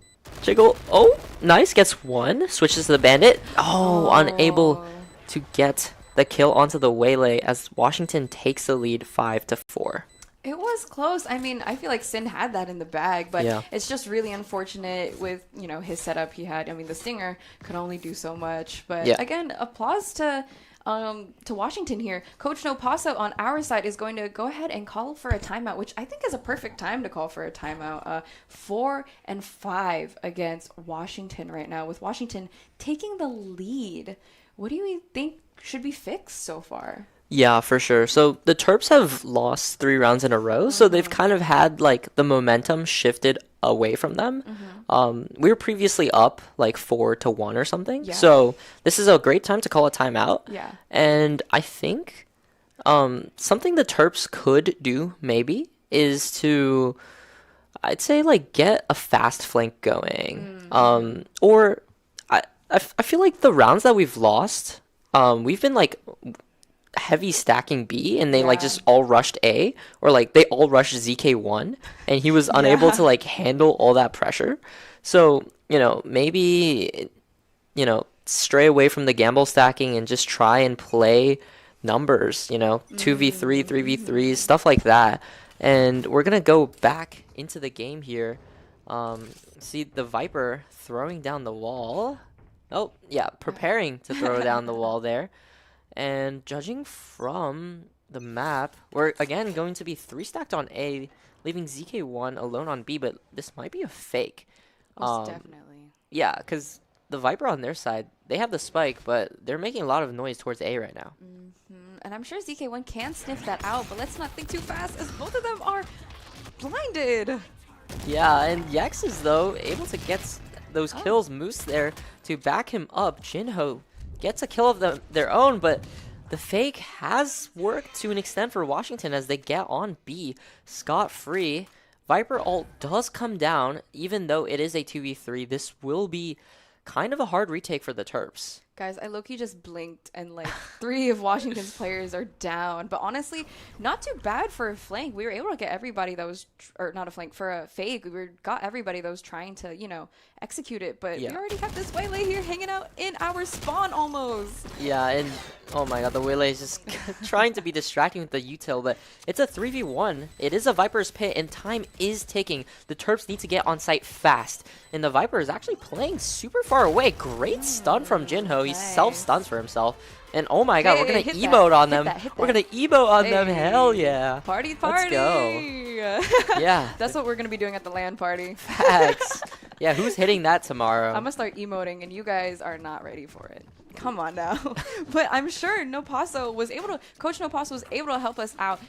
Oh, nice. Gets one. Switches to the bandit. Oh, unable to get the kill onto the waylay as Washington takes the lead 5-4. It was close. I mean, I feel like Sin had that in the bag, but yeah, it's just really unfortunate with, his setup he had. I mean, the Stinger could only do so much. But again, applause to Washington here. Coach No Paso on our side is going to go ahead and call for a timeout, which I think is a perfect time to call for a timeout. 4-5 against Washington right now, with Washington taking the lead. What do you think should be fixed so far? Yeah, for sure. So the Terps have lost 3 rounds in a row, so they've kind of had the momentum shifted away from them. We were previously up 4-1 or something. Yeah. So this is a great time to call a timeout. Yeah. And I think something the Terps could do maybe is to, I'd say, get a fast flank going. Or I feel like the rounds that we've lost, we've been heavy stacking B, and they just all rushed A, or they all rushed ZK1, and he was unable to handle all that pressure. So maybe stray away from the gamble stacking and just try and play numbers, 2v3, 3v3, stuff like that. And we're gonna go back into the game here. See the Viper throwing down the wall. Oh, yeah, preparing to throw down the wall there. And judging from the map, we're again going to be 3-stacked on A, leaving ZK1 alone on B, but this might be a fake. Most definitely. Yeah, because the Viper on their side, they have the spike, but they're making a lot of noise towards A right now. And I'm sure ZK1 can sniff that out, but let's not think too fast, as both of them are blinded. Yeah, and Yexus, though, able to get those kills. Moose there to back him up. Jinho gets a kill of their own, but the fake has worked to an extent for Washington as they get on B scot-free. Viper ult does come down, even though it is a 2v3. This will be kind of a hard retake for the Terps. Guys, I low-key just blinked and like 3 of Washington's players are down. But honestly, not too bad for a flank. We were able to get everybody that was, or not a flank, for a fake. Got everybody that was trying to, you know, execute it. But we already have this Waylay here hanging out in our spawn almost. Yeah, and oh my god, the Waylay is just trying to be distracting with the util, but it's a 3v1. It is a Viper's pit, and time is ticking. The Terps need to get on site fast, and the Viper is actually playing super far away. Great stun from Jinho. He self-stuns for himself. And oh my god, we're going to emote on them. We're going to emote on them. Hell yeah. Party. Let's go. Yeah. That's what we're going to be doing at the LAN party. Facts. Yeah, who's hitting that tomorrow? I'm going to start emoting, and you guys are not ready for it. Come on now. But I'm sure Coach Nopasso was able to help us out,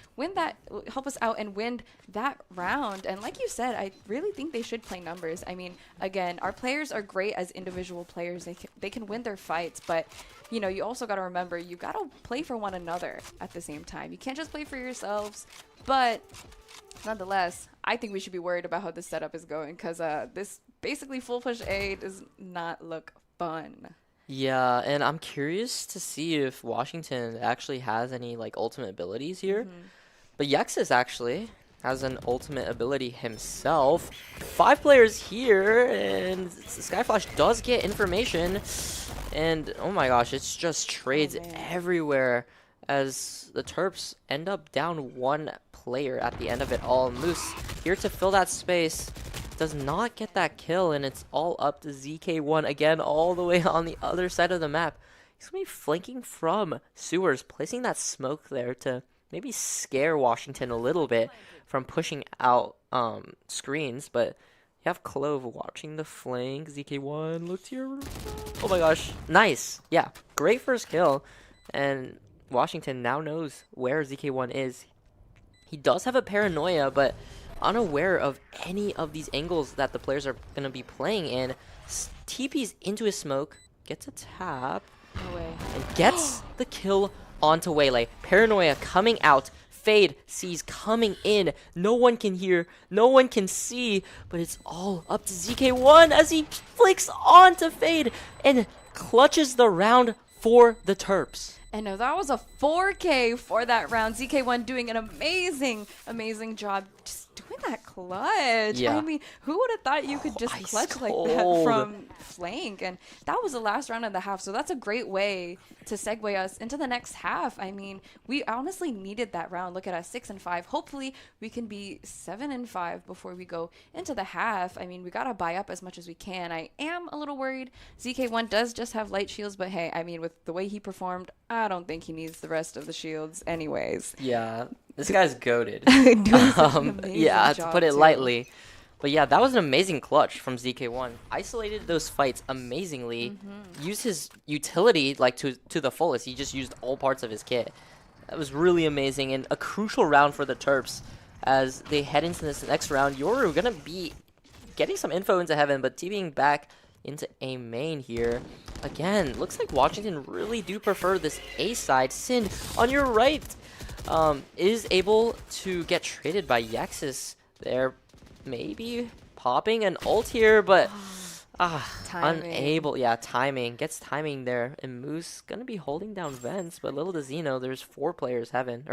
and win that round. And like you said, I really think they should play numbers. I mean, again, our players are great as individual players. They can win their fights, but you know, you also got to remember, you got to play for one another at the same time. You can't just play for yourselves. But nonetheless, I think we should be worried about how this setup is going, because this basically full push A does not look fun. Yeah, and I'm curious to see if Washington actually has any like ultimate abilities here. But Yexus actually has an ultimate ability himself. 5 players here, and Skyflash does get information. And oh my gosh, it's just trades everywhere as the Terps end up down 1 player at the end of it all. Moose here to fill that space. Does not get that kill, and it's all up to ZK1 again, all the way on the other side of the map. He's going to be flanking from sewers, placing that smoke there to maybe scare Washington a little bit from pushing out screens. But you have Clove watching the flank. ZK1, look to your... Oh my gosh. Nice. Yeah, great first kill. And Washington now knows where ZK1 is. He does have a paranoia, but unaware of any of these angles that the players are going to be playing in. TP's into his smoke, gets a tap, and gets the kill onto Waylay. Paranoia coming out. Fade sees coming in. No one can hear, no one can see, but it's all up to ZK1 as he flicks onto Fade and clutches the round for the Terps. And that was a 4K for that round. ZK1 doing an amazing job just doing that clutch. Yeah. I mean, who would have thought you could just clutch like that from flank? And that was the last round of the half, so that's a great way to segue us into the next half. I mean, we honestly needed that round. Look at us, 6-5. Hopefully, we can be 7-5 before we go into the half. I mean, we got to buy up as much as we can. I am a little worried. ZK1 does just have light shields, but hey, I mean, with the way he performed, I don't think he needs the rest of the shields anyways. Yeah, this guy's goated. Yeah, to put it lightly. But yeah, that was an amazing clutch from ZK1. Isolated those fights amazingly. Used his utility like to the fullest. He just used all parts of his kit. That was really amazing and a crucial round for the Terps as they head into this next round. Yoru gonna be getting some info into Heaven, but TVing back into A main here. Again, looks like Washington really do prefer this A side. Sin on your right is able to get traded by Yexus there. Maybe popping an ult here, but unable. Yeah, timing. Gets timing there. And Moose gonna be holding down vents, but little does he know there's 3 players Heaven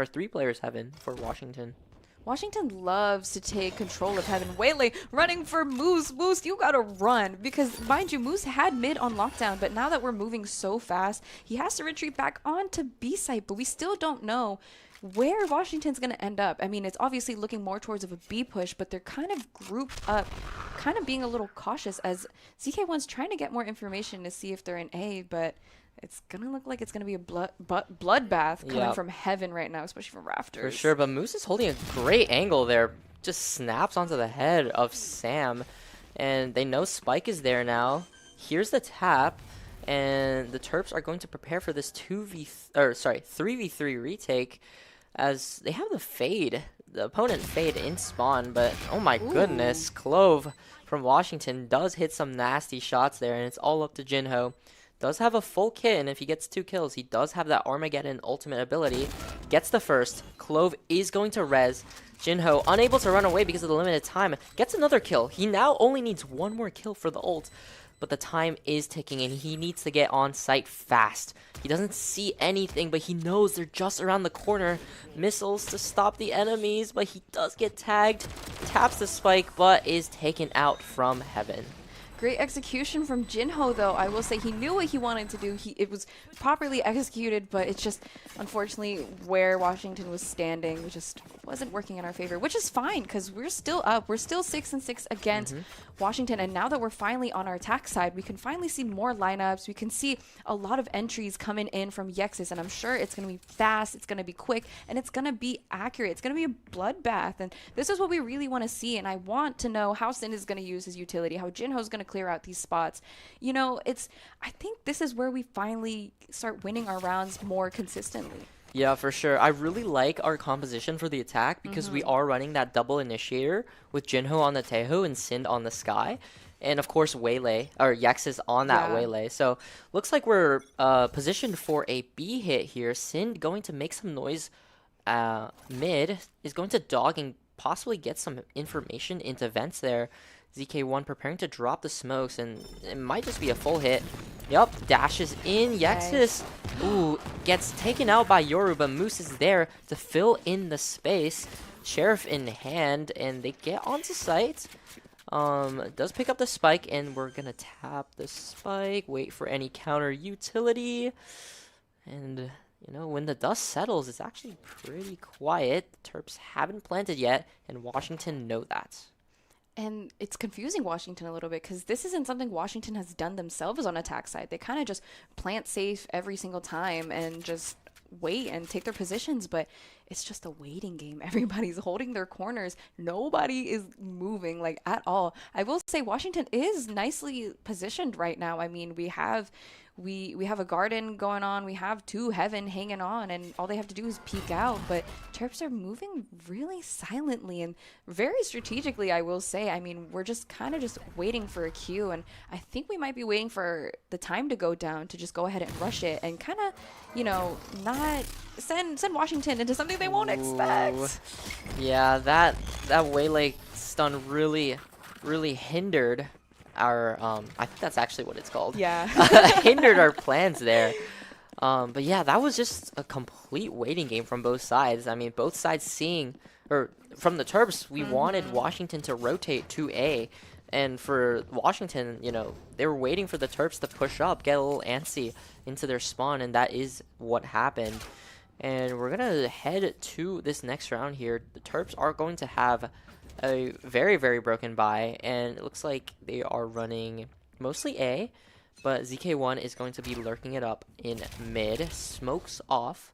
for Washington. Washington loves to take control of Heaven. Waylay running for Moose. Moose, you gotta run. Because, mind you, Moose had mid on lockdown, but now that we're moving so fast, he has to retreat back onto B site, but we still don't know where Washington's going to end up. I mean, it's obviously looking more towards of a B push, but they're kind of grouped up, kind of being a little cautious as ZK1's trying to get more information to see if they're in A, but it's going to look like it's going to be a bloodbath coming from Heaven right now, especially from Rafters. For sure, but Moose is holding a great angle there. Just snaps onto the head of Sam, and they know Spike is there now. Here's the tap, and the Terps are going to prepare for this 3v3 retake, as they have the fade, the opponent fade in spawn, but oh my goodness, Clove from Washington does hit some nasty shots there, and it's all up to Jinho. Does have a full kit, and if he gets 2 kills, he does have that Armageddon ultimate ability. Gets the first. Clove is going to res. Jinho, unable to run away because of the limited time, gets another kill. He now only needs 1 more kill for the ult. but the time is ticking and he needs to get on site fast. He doesn't see anything, but he knows they're just around the corner. Missiles to stop the enemies, but he does get tagged. Taps the spike, but is taken out from heaven. Great execution from Jinho, though. I will say he knew what he wanted to do. It was properly executed, but it's just, unfortunately, where Washington was standing, it just wasn't working in our favor, which is fine because we're still up. We're still 6-6 against Washington, and now that we're finally on our attack side, we can finally see more lineups. We can see a lot of entries coming in from Yexus, and I'm sure it's going to be fast, it's going to be quick, and it's going to be accurate. It's going to be a bloodbath, and this is what we really want to see, and I want to know how Sin is going to use his utility, how Jinho's going to clear out these spots. You know, I think this is where we finally start winning our rounds more consistently. Yeah, for sure. I really like our composition for the attack because we are running that double initiator with Jinho on the Teho and Sind on the Sky. And of course, Waylay, or Yex is on that Waylay. So looks like we're positioned for a B hit here. Sind going to make some noise mid, is going to dog and possibly get some information into vents there. ZK1 preparing to drop the smokes, and it might just be a full hit. Yup, dashes in. Yexus, ooh, gets taken out by Yoru, but Moose is there to fill in the space. Sheriff in hand, and they get onto site. Does pick up the spike, and we're gonna tap the spike, wait for any counter utility. And, you know, when the dust settles, it's actually pretty quiet. The Terps haven't planted yet, and Washington know that. And it's confusing Washington a little bit because this isn't something Washington has done themselves on attack side. They kind of just plant safe every single time and just wait and take their positions, but it's just a waiting game. Everybody's holding their corners. Nobody is moving like at all. I will say Washington is nicely positioned right now. I mean, we have a garden going on, we have two heaven hanging on, and all they have to do is peek out. But Terps are moving really silently and very strategically, I will say. I mean, we're just kind of just waiting for a cue, and I think we might be waiting for the time to go down to just go ahead and rush it and kind of, you know, not send Washington into something they won't expect. Yeah, that Waylay stun really hindered our I think that's actually what it's called. Yeah. Hindered our plans there. But yeah, that was just a complete waiting game from both sides. I mean, both sides seeing, or from the Terps, we wanted Washington to rotate to A. And for Washington, you know, they were waiting for the Terps to push up, get a little antsy into their spawn, and that is what happened. And we're going to head to this next round here. The Terps are going to have a very broken buy, and it looks like they are running mostly A, but ZK1 is going to be lurking it up in mid, smokes off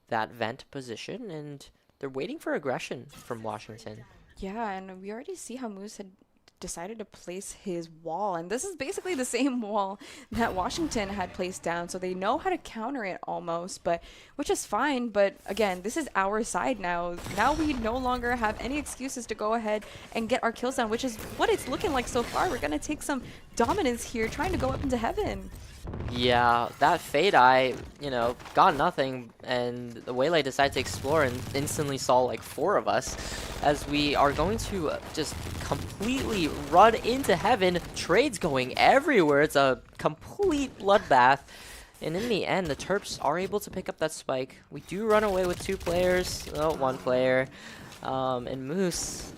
that vent position, and they're waiting for aggression from Washington. Yeah, and we already see how Moose had decided to place his wall, and this is basically the same wall that Washington had placed down, so they know how to counter it almost, but which is fine. But again, this is our side now. Now we no longer have any excuses to go ahead and get our kills down, which is what it's looking like so far. We're gonna take some dominance here, trying to go up into heaven. Yeah, that Fade Eye, you know, got nothing, and the Waylay decided to explore and instantly saw like 4 of us, as we are going to just completely run into heaven. Trades going everywhere. It's a complete bloodbath. And in the end, the Terps are able to pick up that spike. We do run away with 2 players, oh, 1 player, and Moose,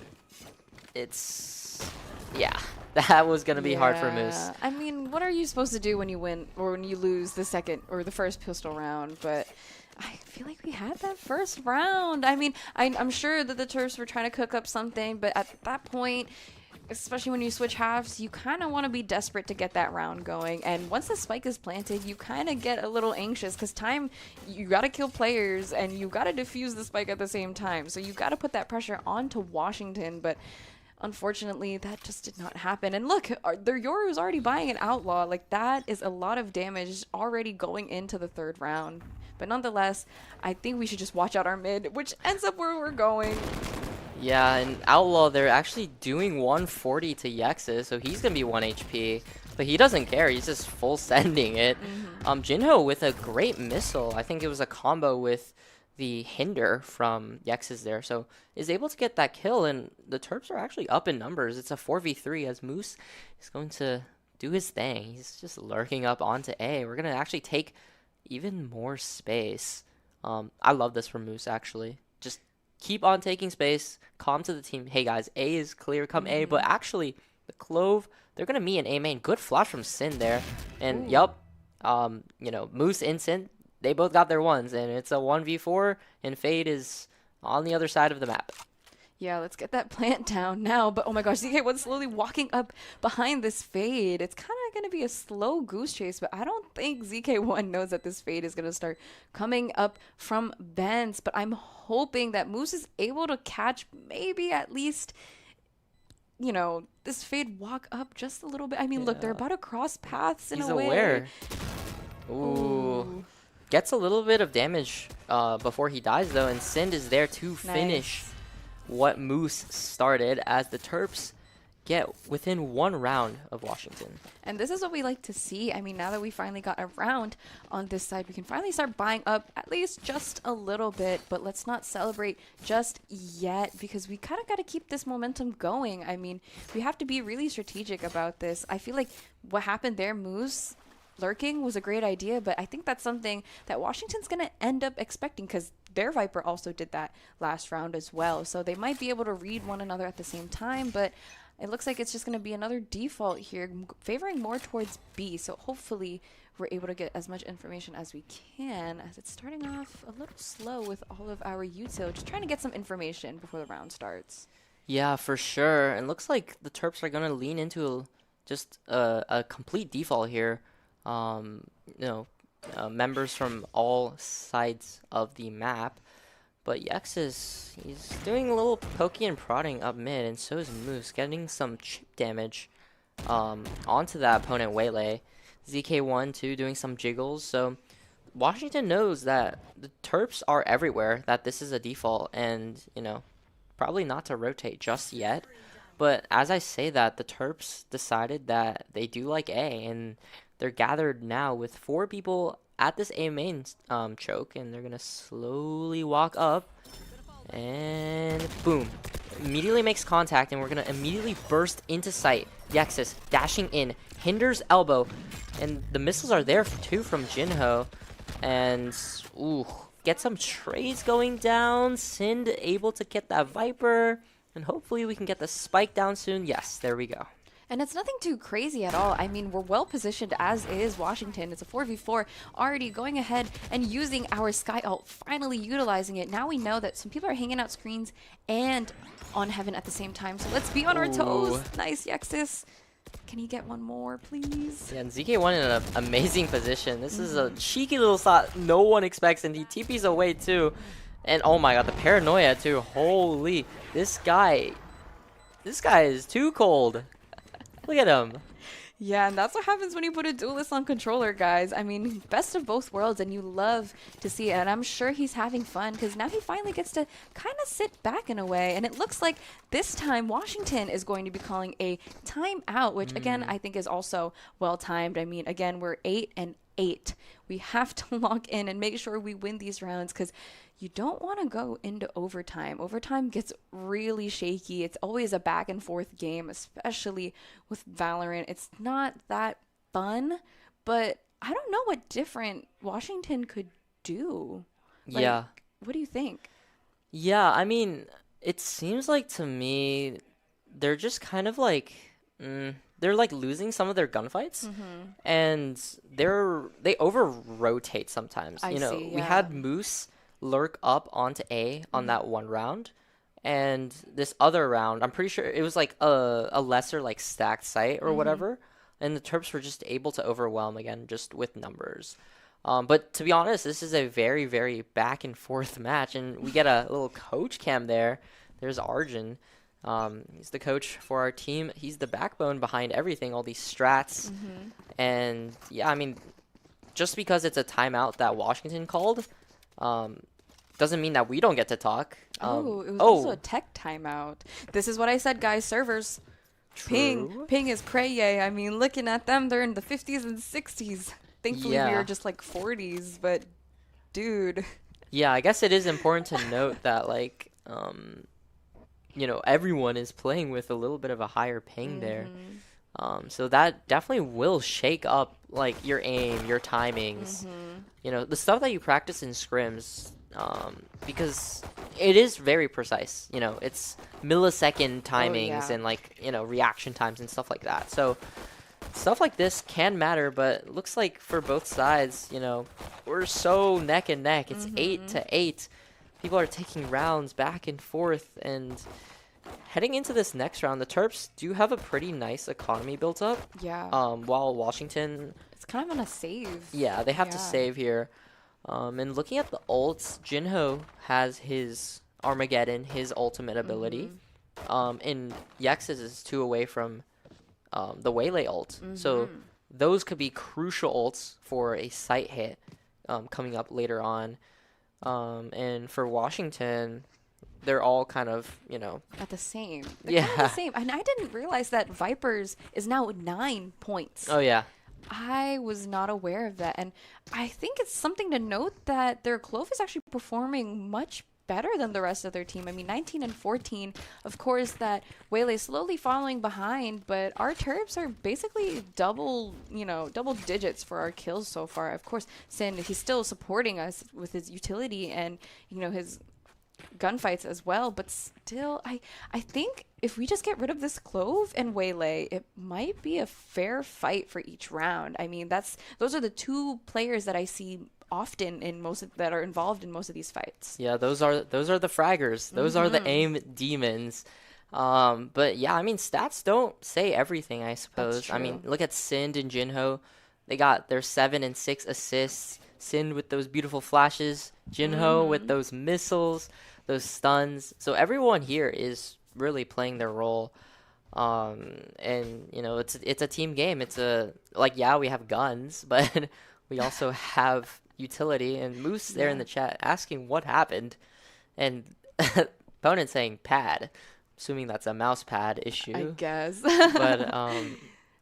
yeah. That was going to be hard for Moose. I mean, what are you supposed to do when you win or when you lose the second or the first pistol round? But I feel like we had that first round. I mean, I'm sure that the Terps were trying to cook up something, but at that point, especially when you switch halves, you kind of want to be desperate to get that round going. And once the spike is planted, you kind of get a little anxious because you got to kill players and you got to defuse the spike at the same time. So you got to put that pressure onto Washington, but unfortunately, that just did not happen. And look, their Yoru is already buying an Outlaw. Like, that is a lot of damage already going into the 3rd round. But nonetheless, I think we should just watch out our mid, which ends up where we're going. Yeah, and Outlaw, they're actually doing 140 to Yexus, so he's going to be 1 HP. But he doesn't care. He's just full sending it. Jinho with a great missile. I think it was a combo with the hinder from Yexus there, so is able to get that kill, and the Terps are actually up in numbers. It's a 4v3 as Moose is going to do his thing. He's just lurking up onto A. We're going to actually take even more space. I love this from Moose, actually. Just keep on taking space. Calm to the team. Hey, guys, A is clear. Come A. But actually, the Clove, they're going to meet an A main. Good flash from Sin there. And, yup, Moose and Sin, they both got their ones. And it's a 1v4, and Fade is on the other side of the map. Yeah, let's get that plant down now. But oh my gosh, ZK1 slowly walking up behind this Fade. It's kind of going to be a slow goose chase, but I don't think ZK1 knows that this Fade is going to start coming up from Benz. But I'm hoping that Moose is able to catch maybe at least, this Fade walk up just a little bit. I mean, look, they're about to cross paths in a way. He's aware. Ooh. Gets a little bit of damage before he dies, though, and Sind is there to finish what Moose started, as the Terps get within 1 round of Washington. And this is what we like to see. I mean, now that we finally got a round on this side, we can finally start buying up at least just a little bit. But let's not celebrate just yet, because we kind of got to keep this momentum going. I mean, we have to be really strategic about this. I feel like what happened there, Moose lurking, was a great idea, but I think that's something that Washington's going to end up expecting, because their Viper also did that last round as well. So they might be able to read one another at the same time, but it looks like it's just going to be another default here, favoring more towards B. So hopefully we're able to get as much information as we can, as it's starting off a little slow with all of our util, just trying to get some information before the round starts. Yeah, for sure. And looks like the Terps are going to lean into just a complete default here. Members from all sides of the map. But Yexus, he's doing a little pokey and prodding up mid, and so is Moose, getting some chip damage onto that opponent Waylay. ZK1 too, doing some jiggles. So Washington knows that the Terps are everywhere, that this is a default, and, probably not to rotate just yet. But as I say that, the Terps decided that they do like A, and they're gathered now with 4 people at this A main choke, and they're going to slowly walk up, and boom. Immediately makes contact, and we're going to immediately burst into sight. Yexus dashing in, hinders elbow, and the missiles are there too from Jinho, and get some trades going down. Sind able to get that Viper, and hopefully we can get the spike down soon. Yes, there we go. And it's nothing too crazy at all. I mean, we're well positioned, as is Washington. It's a 4v4, already going ahead and using our Sky Ult, finally utilizing it. Now we know that some people are hanging out screens and on Heaven at the same time. So let's be on our toes. Nice, Yexus. Can he get one more, please? Yeah, and ZK1 in an amazing position. This is a cheeky little shot no one expects, and he TP's away too. And oh my god, the paranoia too. Holy, this guy is too cold. Look at him. Yeah, and that's what happens when you put a duelist on controller, guys. I mean, best of both worlds, and you love to see it. And I'm sure he's having fun, because now he finally gets to kind of sit back in a way. And it looks like this time Washington is going to be calling a timeout, which, again, I think is also well-timed. I mean, again, we're 8-8. We have to lock in and make sure we win these rounds, because you don't want to go into overtime. Overtime gets really shaky. It's always a back and forth game, especially with Valorant. It's not that fun, but I don't know what different Washington could do. Yeah. What do you think? Yeah, I mean, it seems like to me they're just kind of like they're like losing some of their gunfights, and they over rotate sometimes. We had Moose lurk up onto A on that one round, and this other round, I'm pretty sure it was like a lesser like stacked site or whatever, and the Terps were just able to overwhelm again just with numbers. But to be honest, this is a very, very back and forth match, and we get a little coach cam there. There's Arjun. He's the coach for our team. He's the backbone behind everything, all these strats. And yeah, I mean, just because it's a timeout that Washington called, doesn't mean that we don't get to talk. It was also a tech timeout. This is what I said, guys. Servers. True. Ping is crazy. I mean, looking at them, they're in the 50s and 60s. Thankfully, we were just like 40s, but dude. Yeah, I guess it is important to note that, like, everyone is playing with a little bit of a higher ping there. So that definitely will shake up like your aim, your timings, you know, the stuff that you practice in scrims, because it is very precise. You know, it's millisecond timings yeah. and like, you know, reaction times and stuff like that. So stuff like this can matter, but it looks like for both sides, you know, we're so neck and neck. It's 8-8. People are taking rounds back and forth, and heading into this next round, the Terps do have a pretty nice economy built up. Yeah. While Washington, It's kind of on a save. yeah, they have to Yeah. save here. And looking at the ults, Jinho has his Armageddon, his ultimate ability. And Yex's is 2 away from the Waylay ult. So those could be crucial ults for a site hit coming up later on. And for Washington, they're all kind of, you know, At the same. They're kind of yeah. the same. And I didn't realize that Vipers is now 9 points. Oh, yeah. I was not aware of that. And I think it's something to note that their Clove is actually performing much better than the rest of their team. I mean, 19 and 14. Of course, that Waylay slowly following behind, but our Terps are basically double digits for our kills so far. Of course, Sin, he's still supporting us with his utility and, you know, his gunfights as well, but still, I think if we just get rid of this Clove and Waylay, it might be a fair fight for each round. I mean, those are the 2 players that I see often in that are involved in most of these fights. Yeah, those are the fraggers. Those are the aim demons. But yeah, I mean, stats don't say everything, I suppose. I mean, true. look at Sind and Jinho. They got their 7 and 6 assists. Sind with those beautiful flashes. Jinho with those missiles, those stuns. So everyone here is really playing their role. And you know, it's a team game. It's yeah, we have guns, but we also have utility. And Moose there in the chat asking what happened, and opponent saying pad, assuming that's a mouse pad issue. I guess. But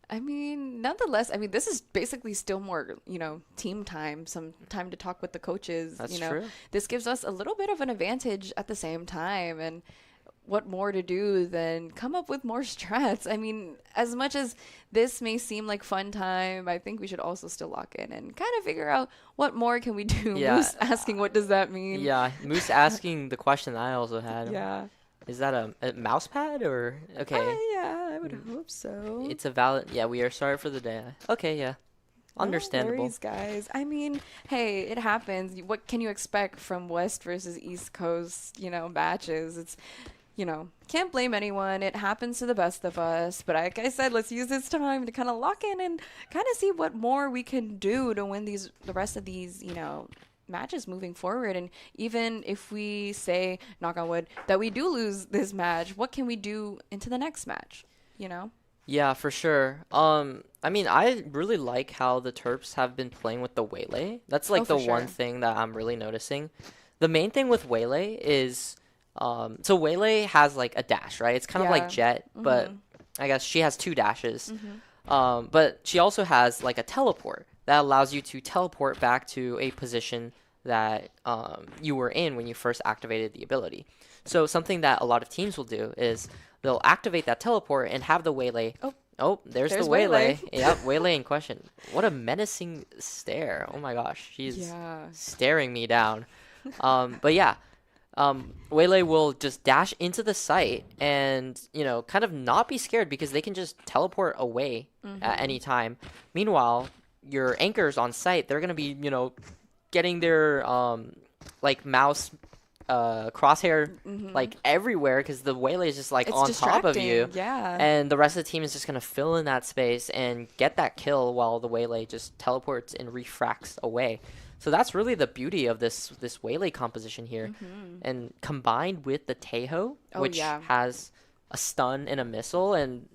I mean, nonetheless, I mean, this is basically still more, you know, team time, some time to talk with the coaches. That's you know, true. This gives us a little bit of an advantage at the same time. And what more to do than come up with more strats? I mean, as much as this may seem like fun time, I think we should also still lock in and kind of figure out what more can we do. Yeah. Moose asking, what does that mean? yeah, Moose asking the question that I also had. Yeah. Is that a mouse pad or okay? Yeah, I would hope so. It's a valid. Yeah, we are sorry for the day. Okay, yeah, understandable. No worries, guys. I mean, hey, it happens. What can you expect from West versus East Coast, you know, matches? It's, you know, can't blame anyone. It happens to the best of us. But like I said, let's use this time to kind of lock in and kind of see what more we can do to win the rest of these, you know, matches moving forward. And even if we say, knock on wood, that we do lose this match, what can we do into the next match, you know? Yeah, for sure. I mean, I really like how the Terps have been playing with the Waylay. That's like for the one sure. thing that I'm really noticing. The main thing with Waylay is, so Waylay has like a dash, right? It's kind of like Yeah. Jet, but I guess she has 2 dashes. But she also has like a teleport that allows you to teleport back to a position that you were in when you first activated the ability. So something that a lot of teams will do is they'll activate that teleport and have the Waylay. Oh, there's the Waylay. Yep, Waylay in question. What a menacing stare. Oh my gosh, she's staring me down. But yeah, Waylay will just dash into the site and, you know, kind of not be scared because they can just teleport away at any time. Meanwhile, your anchors on site, they're going to be, you know, getting their like mouse crosshair like everywhere because the Waylay is just like It's on top of you. Yeah. And the rest of the team is just going to fill in that space and get that kill while the Waylay just teleports and refracts away. So that's really the beauty of this Waylay composition here. And combined with the Tejo, which has a stun and a missile, and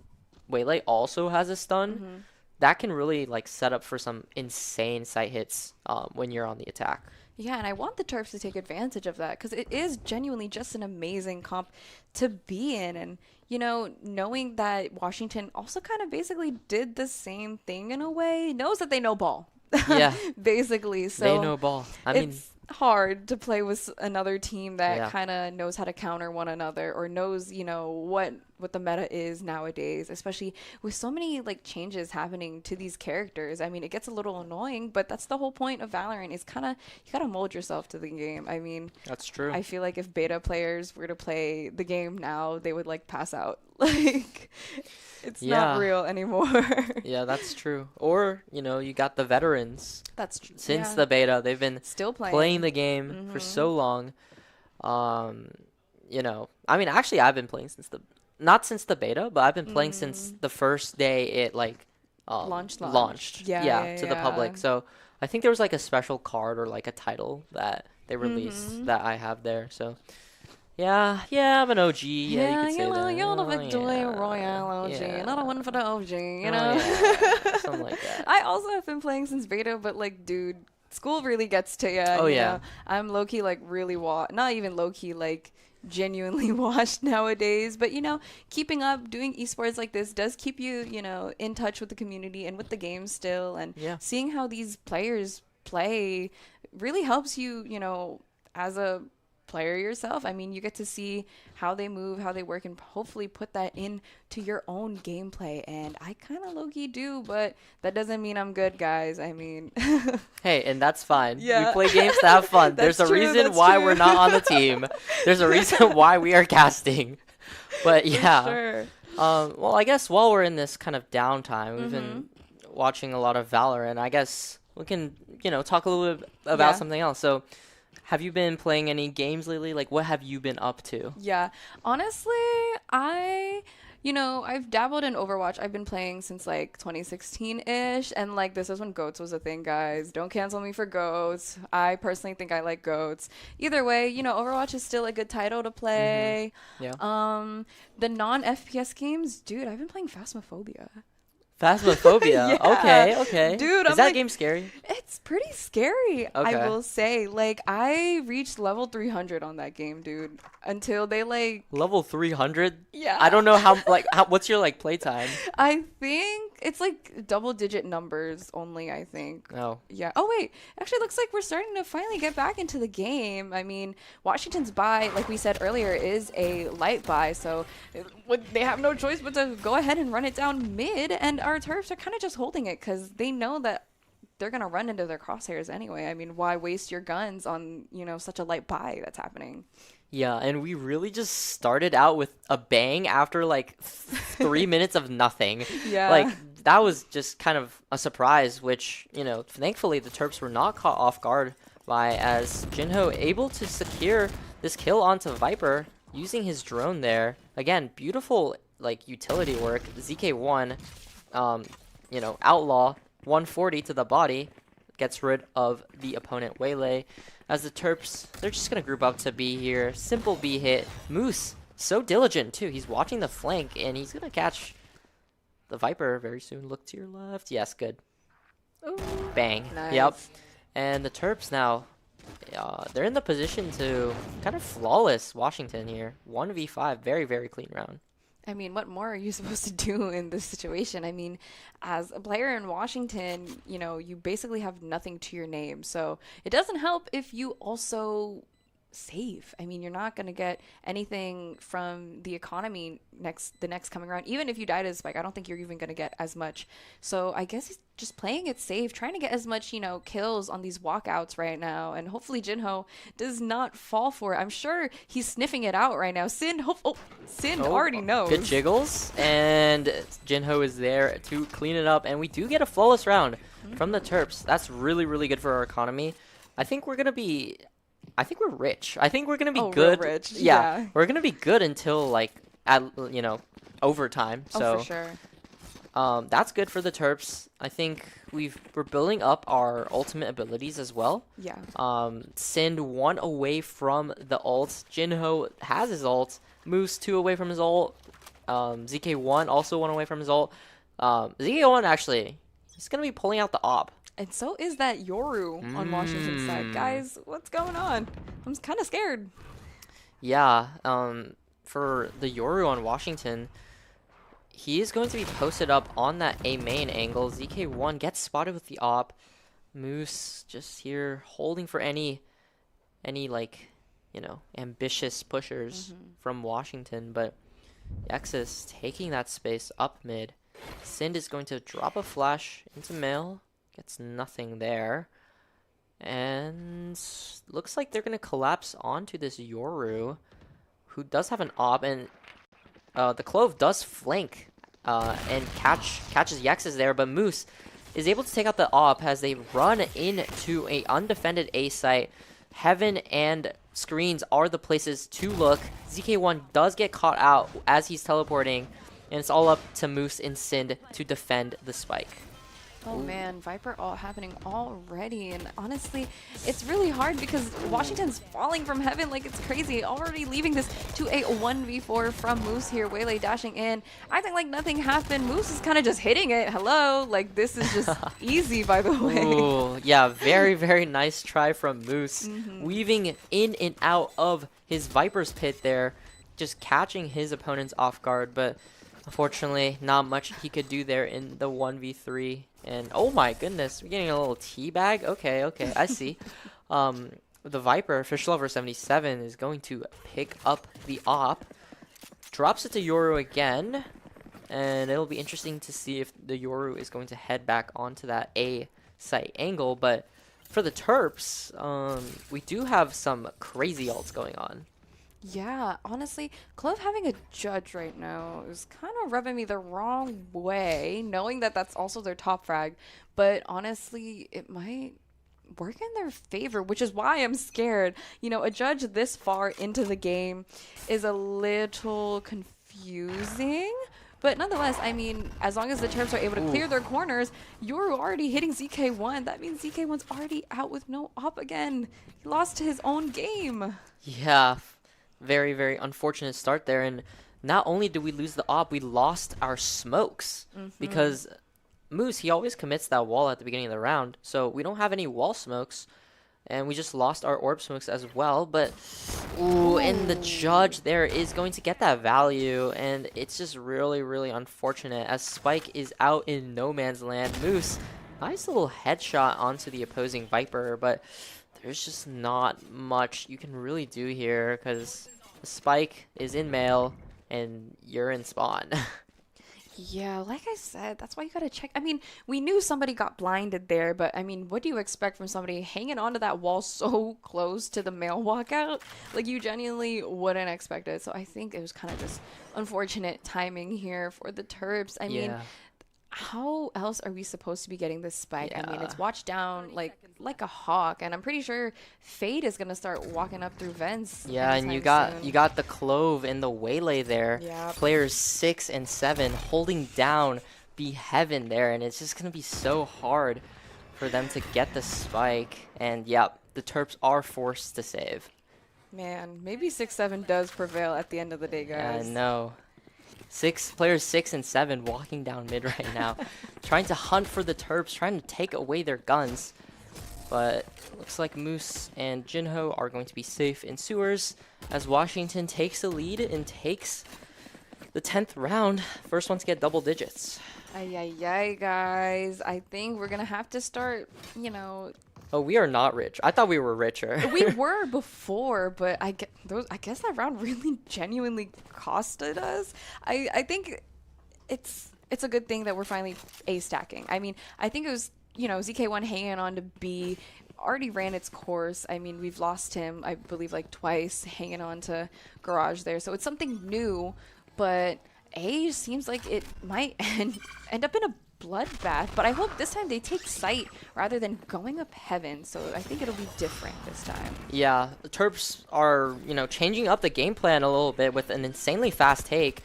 Waylay also has a stun, that can really like set up for some insane site hits when you're on the attack. Yeah, and I want the Terps to take advantage of that because it is genuinely just an amazing comp to be in. And, you know, knowing that Washington also kind of basically did the same thing in a way, knows that they know ball. Yeah. Basically. So They know ball. I mean, hard to play with another team that Yeah. kind of knows how to counter one another or knows, what the meta is nowadays, especially with so many like changes happening to these characters. I mean, it gets a little annoying, but that's the whole point of Valorant is kind of you got to mold yourself to the game. I mean, That's true. I feel like if beta players were to play the game now, they would like pass out. Like it's not Yeah. real anymore. Yeah, that's true. Or, you got the veterans. That's true. Since the beta, they've been still playing the game for so long. I mean, actually, I've been playing not since the beta, but I've been playing since the first day it like launched. Yeah, to the public. yeah. So I think there was like a special card or like a title that they released that I have there. So yeah, I'm an OG. Yeah, you could say that. you're the Oh, victory yeah, royale OG. yeah. Another one for the OG, you Oh, know? yeah, something like that. I also have been playing since beta, but like, dude, school really gets to you. Oh, yeah. I'm low-key like really not even low-key, like genuinely washed nowadays. But keeping up, doing esports like this does keep you, in touch with the community and with the game still. And Yeah. seeing how these players play really helps you, as a player yourself. I mean, you get to see how they move, how they work, and hopefully put that into your own gameplay. And I kind of low-key do, but that doesn't mean I'm good, guys. I mean, Hey, and that's fine. Yeah. We play games to have fun. That's There's a true, reason that's why true. we're not on the team. There's a reason why we are casting. But for yeah. sure. Well, I guess while we're in this kind of downtime, we've Mm-hmm. been watching a lot of Valorant. I guess we can, talk a little bit about Yeah. something else. So, have you been playing any games lately? Like, what have you been up to? Yeah, honestly, I've dabbled in Overwatch. I've been playing since like 2016-ish, and like this is when GOATs was a thing, guys. Don't cancel me for GOATs. I personally think I like GOATs. Either way, Overwatch is still a good title to play. Yeah. The non-FPS games, dude, I've been playing Phasmophobia. Phasmophobia. Yeah. Okay. Dude, Is I'm that like- game scary? It's pretty scary, Okay. I will say. Like, I reached level 300 on that game, dude, until they like, Level 300? yeah. I don't know what's your like playtime? I think it's like double-digit numbers only, I think. Oh. Yeah. Oh, wait. Actually, it looks like we're starting to finally get back into the game. I mean, Washington's buy, like we said earlier, is a light buy, so they have no choice but to go ahead and run it down mid, and our Terps are kind of just holding it because they know that they're going to run into their crosshairs anyway. I mean, why waste your guns on, such a light buy that's happening? Yeah, and we really just started out with a bang after like 3 minutes of nothing. Yeah. Like, that was just kind of a surprise, which, thankfully the Terps were not caught off guard by, as Jinho able to secure this kill onto Viper using his drone there. Again, beautiful like utility work. ZK1, Outlaw 140 to the body, gets rid of the opponent Waylay. As the Terps, they're just going to group up to B here. Simple B hit. Moose, so diligent too. He's watching the flank, and he's going to catch the Viper very soon. Look to your left. Yes, good. Ooh. Bang. Nice. Yep. And the Terps now, they're in the position to kind of flawless Washington here. 1v5, very, very clean round. I mean, what more are you supposed to do in this situation? I mean, as a player in Washington, you basically have nothing to your name. So it doesn't help if you also save. I mean, you're not going to get anything from the economy the next coming round. Even if you die to the spike, I don't think you're even going to get as much. So I guess he's just playing it safe, trying to get as much, kills on these walkouts right now. And hopefully Jinho does not fall for it. I'm sure he's sniffing it out right now. Sin already knows. Good jiggles, and Jinho is there to clean it up, and we do get a flawless round from the Terps. That's really, really good for our economy. I think we're rich. I think we're gonna be Oh, real good. rich, Yeah, yeah. we're gonna be good until like at overtime. Oh, So for sure. that's good for the Terps. I think we're building up our ultimate abilities as well. Yeah. Send 1 away from the ult. Jinho has his ult. Moose 2 away from his ult. ZK1 also 1 away from his ult. ZK1 actually, he's gonna be pulling out the op. And so is that Yoru on Washington's side. Guys, what's going on? I'm kind of scared. Yeah, for the Yoru on Washington, he is going to be posted up on that A main angle. ZK1 gets spotted with the op. Moose just here holding for any any like, ambitious pushers from Washington, but Yexus taking that space up mid. Sind is going to drop a flash into Mail, gets nothing there. And looks like they're going to collapse onto this Yoru, who does have an op, and the Clove does flank and catches Yexus there, but Moose is able to take out the op as they run into a undefended A site. Heaven and screens are the places to look. ZK1 does get caught out as he's teleporting, and it's all up to Moose and Sind to defend the spike. Oh man, Viper all happening already, and honestly, it's really hard because Washington's falling from heaven like it's crazy. Already leaving this to a 1v4 from Moose here. Waylay dashing in, acting like nothing happened. Moose is kind of just hitting it. Hello, like this is just easy, by the way. Ooh, yeah, very, very nice try from Moose. Weaving in and out of his Viper's pit there, just catching his opponents off guard, but unfortunately, not much he could do there in the 1v3. And oh my goodness, we're getting a little teabag. Okay, I see. The Viper, Fish Lover 77, is going to pick up the op. Drops it to Yoru again. And it'll be interesting to see if the Yoru is going to head back onto that A site angle. But for the Terps, we do have some crazy ults going on. Yeah, honestly, Clove having a judge right now is kind of rubbing me the wrong way, knowing that that's also their top frag. But honestly, it might work in their favor, which is why I'm scared. A judge this far into the game is a little confusing. But nonetheless, I mean, as long as the Terps are able to clear their corners, you're already hitting ZK1. That means ZK1's already out with no op again. He lost to his own game. Yeah. Very, very unfortunate start there, and not only did we lose the op, we lost our smokes because Moose, he always commits that wall at the beginning of the round, so we don't have any wall smokes, and we just lost our orb smokes as well. But and the judge there is going to get that value, and it's just really, really unfortunate as Spike is out in no man's land. Moose, nice little headshot onto the opposing Viper, but there's just not much you can really do here because the Spike is in Mail and you're in spawn. Yeah, like I said, that's why you gotta check. I mean, we knew somebody got blinded there, but I mean, what do you expect from somebody hanging onto that wall so close to the Mail walkout? Like, you genuinely wouldn't expect it. So I think it was kind of just unfortunate timing here for the Terps. I mean, how else are we supposed to be getting this spike? I mean, it's watched down like a hawk, and I'm pretty sure Fade is gonna start walking up through vents. Yeah, and you got the Clove and the Waylay there. Yep. Players 6 and 7 holding down the Heaven there, and it's just gonna be so hard for them to get the spike. And yeah, the Terps are forced to save. Man, maybe 6-7 does prevail at the end of the day, guys. Yeah, no. Players 6 and 7 walking down mid right now, trying to hunt for the Terps, trying to take away their guns. But looks like Moose and Jinho are going to be safe in sewers as Washington takes the lead and takes the 10th round. First one to get double digits. Ay, guys. I think we're going to have to start, Oh, we are not rich. I thought we were richer. We were before, but I guess that round really genuinely costed us. I think it's a good thing that we're finally A stacking. I mean, I think it was, ZK1 hanging on to B already ran its course. I mean, we've lost him, I believe, like twice, hanging on to Garage there. So it's something new, but A seems like it might end up in a bloodbath, but I hope this time they take sight rather than going up Heaven, so I think it'll be different this time. Yeah, the Terps are, changing up the game plan a little bit with an insanely fast take.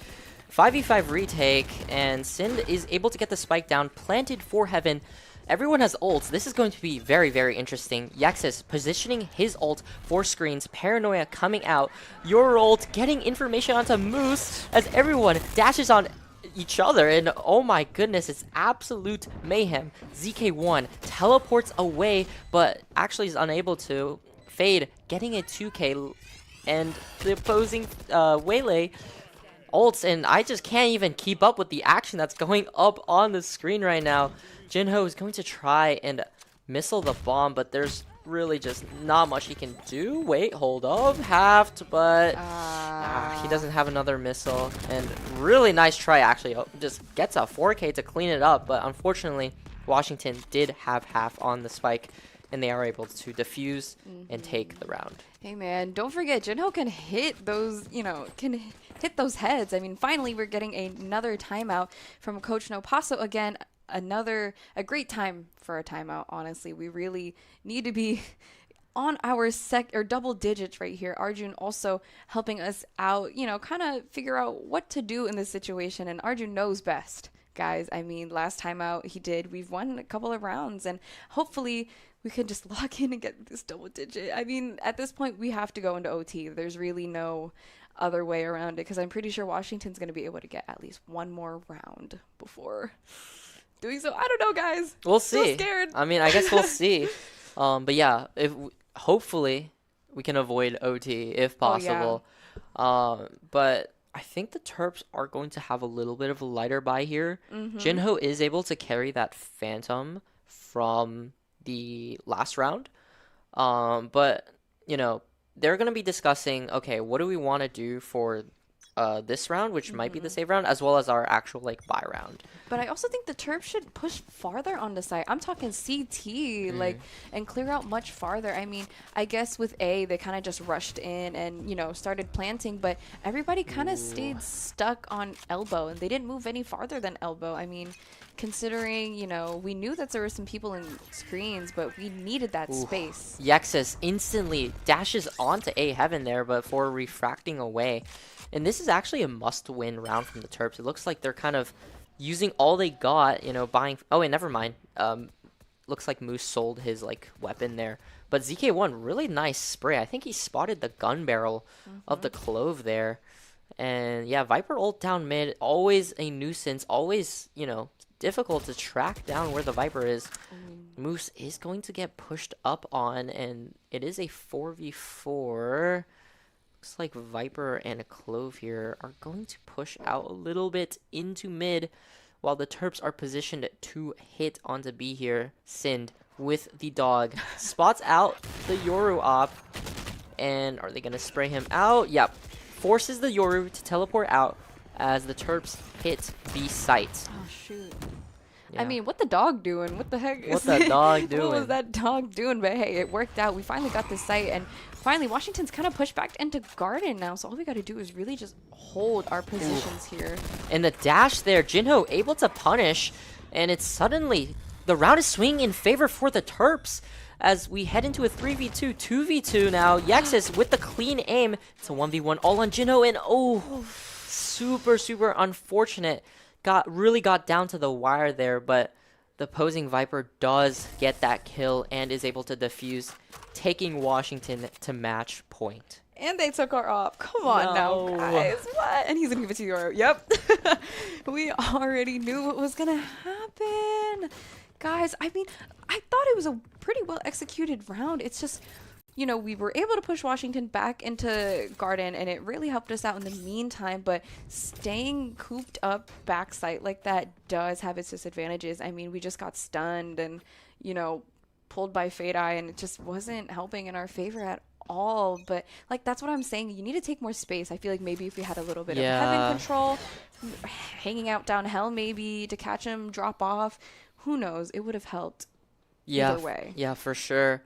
5v5 retake, and Sind is able to get the spike down, planted for Heaven. Everyone has ults. This is going to be very, very interesting. Yexus positioning his ult for screens. Paranoia coming out. Your ult getting information onto Moose as everyone dashes on each other, and oh my goodness, it's absolute mayhem. ZK1 teleports away, but actually is unable to. Fade getting a 2k, and the opposing Waylay ults, and I just can't even keep up with the action that's going up on the screen right now. Jinho is going to try and missile the bomb, but there's really just not much he can do. Wait, hold up, halved, but he doesn't have another missile. And really nice try, actually. Just gets a 4K to clean it up, but unfortunately, Washington did have half on the spike, and they are able to defuse and take the round. Hey man, don't forget, Jinho can hit those, can hit those heads. I mean, finally we're getting another timeout from Coach Nopasso again. A great time for a timeout, honestly. We really need to be on our double digits right here. Arjun also helping us out, kind of figure out what to do in this situation, and Arjun knows best. Guys, I mean, last time out we've won a couple of rounds, and hopefully we can just lock in and get this double digit. I mean, at this point we have to go into OT. There's really no other way around it, because I'm pretty sure Washington's going to be able to get at least one more round before doing so. I don't know, guys. We'll see. I'm scared. I mean, I guess we'll see. But yeah, hopefully we can avoid OT if possible. But I think the Terps are going to have a little bit of a lighter buy here. Jinho is able to carry that Phantom from the last round. But, they're going to be discussing, okay, what do we want to do for this round, which might be the save round, as well as our actual buy round. But I also think the Terps should push farther on the site. I'm talking CT, and clear out much farther. I mean, I guess with A, they kind of just rushed in and, started planting, but everybody kind of stayed stuck on elbow, and they didn't move any farther than elbow. I mean, considering, we knew that there were some people in screens, but we needed that space. Yexus instantly dashes onto A heaven there, but for refracting away. And this is actually a must-win round from the Terps. It looks like they're kind of using all they got, buying... Oh, wait, never mind. Looks like Moose sold his, weapon there. But ZK1, really nice spray. I think he spotted the gun barrel of the Clove there. And, yeah, Viper ult down mid, always a nuisance. Always, difficult to track down where the Viper is. Moose is going to get pushed up on, and it is a 4v4. Looks like Viper and Clove here are going to push out a little bit into mid, while the Terps are positioned to hit onto B here. Sind with the dog spots out the Yoru op, and are they going to spray him out? Yep. Forces the Yoru to teleport out as the Terps hit B site. Oh, shoot. Yeah. I mean, what the dog doing? What the heck? What's that dog doing? What was that dog doing? But hey, it worked out. We finally got this site, and finally Washington's kind of pushed back into Garden now. So all we got to do is really just hold our positions here. And the dash there, Jinho able to punish, and it's suddenly the round is swinging in favor for the Terps as we head into a 3v2, 2v2 now. Yexus with the clean aim. It's a 1v1 all on Jinho, and super unfortunate. Really got down to the wire there, but the opposing Viper does get that kill and is able to defuse, taking Washington to match point. And they took our op. Come on now, guys. What? And he's going to give it to Euro. Yep. We already knew what was going to happen. Guys, I mean, I thought it was a pretty well executed round. It's just, we were able to push Washington back into Garden, and it really helped us out in the meantime, but staying cooped up backside like that does have its disadvantages. I mean, we just got stunned and, pulled by Fade Eye, and it just wasn't helping in our favor at all. But, that's what I'm saying. You need to take more space. I feel like maybe if we had a little bit of heaven control, hanging out down hell maybe to catch him, drop off, who knows? It would have helped either way. Yeah, for sure.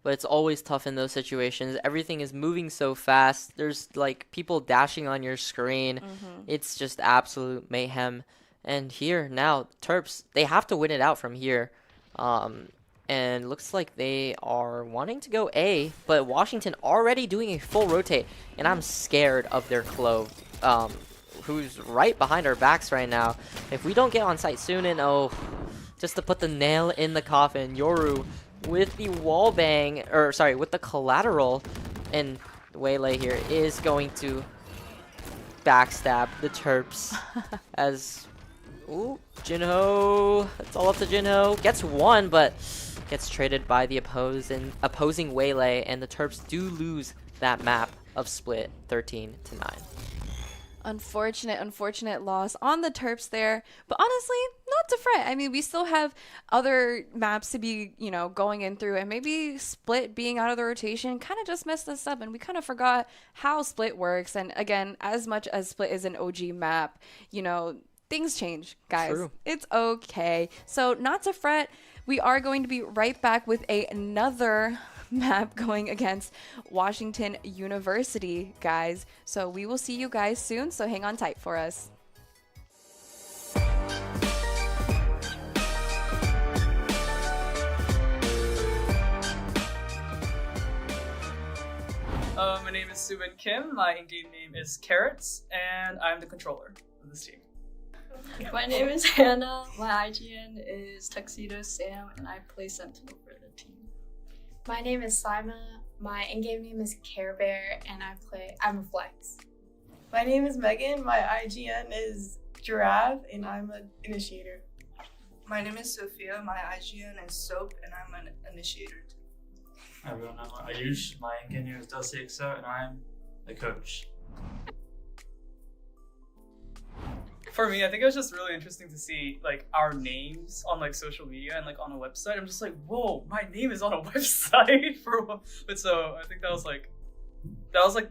But it's always tough in those situations. Everything is moving so fast. There's people dashing on your screen. It's just absolute mayhem. And here now, Terps, they have to win it out from here. And looks like they are wanting to go A, but Washington already doing a full rotate. And I'm scared of their Clove, who's right behind our backs right now. If we don't get on site soon, and just to put the nail in the coffin, Yoru with the wall bang, with the collateral, and Waylay here is going to backstab the Terps as Jinho, it's all up to Jinho, gets one, but gets traded by the opposing Waylay, and the Terps do lose that map of split 13-9. Unfortunate Unfortunate loss on the Terps there. But honestly, not to fret. I mean, we still have other maps to be, you know, going in through, and maybe Split being out of the rotation kind of just messed us up, and we kind of forgot how Split works. And again, as much as Split is an OG map, you know, things change, guys. True. It's okay. So not to fret. We are going to be right back with another map going against Washington University, guys. So we will see you guys soon. So hang on tight for us. My name is Subin Kim, my in-game name is Carrots, and I'm the controller of this team. My name is Hannah, my IGN is Tuxedo Sam, and I play Sentinel for the team. My name is Sima, my in-game name is Care Bear, and I'm a flex. My name is Megan, my IGN is Giraffe, and I'm an initiator. My name is Sophia, my IGN is Soap, and I'm an initiator. Hi everyone, I'm Ayush, my in-game name is Dusty Exo, and I'm the coach. For me, I think it was just really interesting to see like our names on like social media and like on a website. I'm just like, whoa, my name is on a website but so I think that was like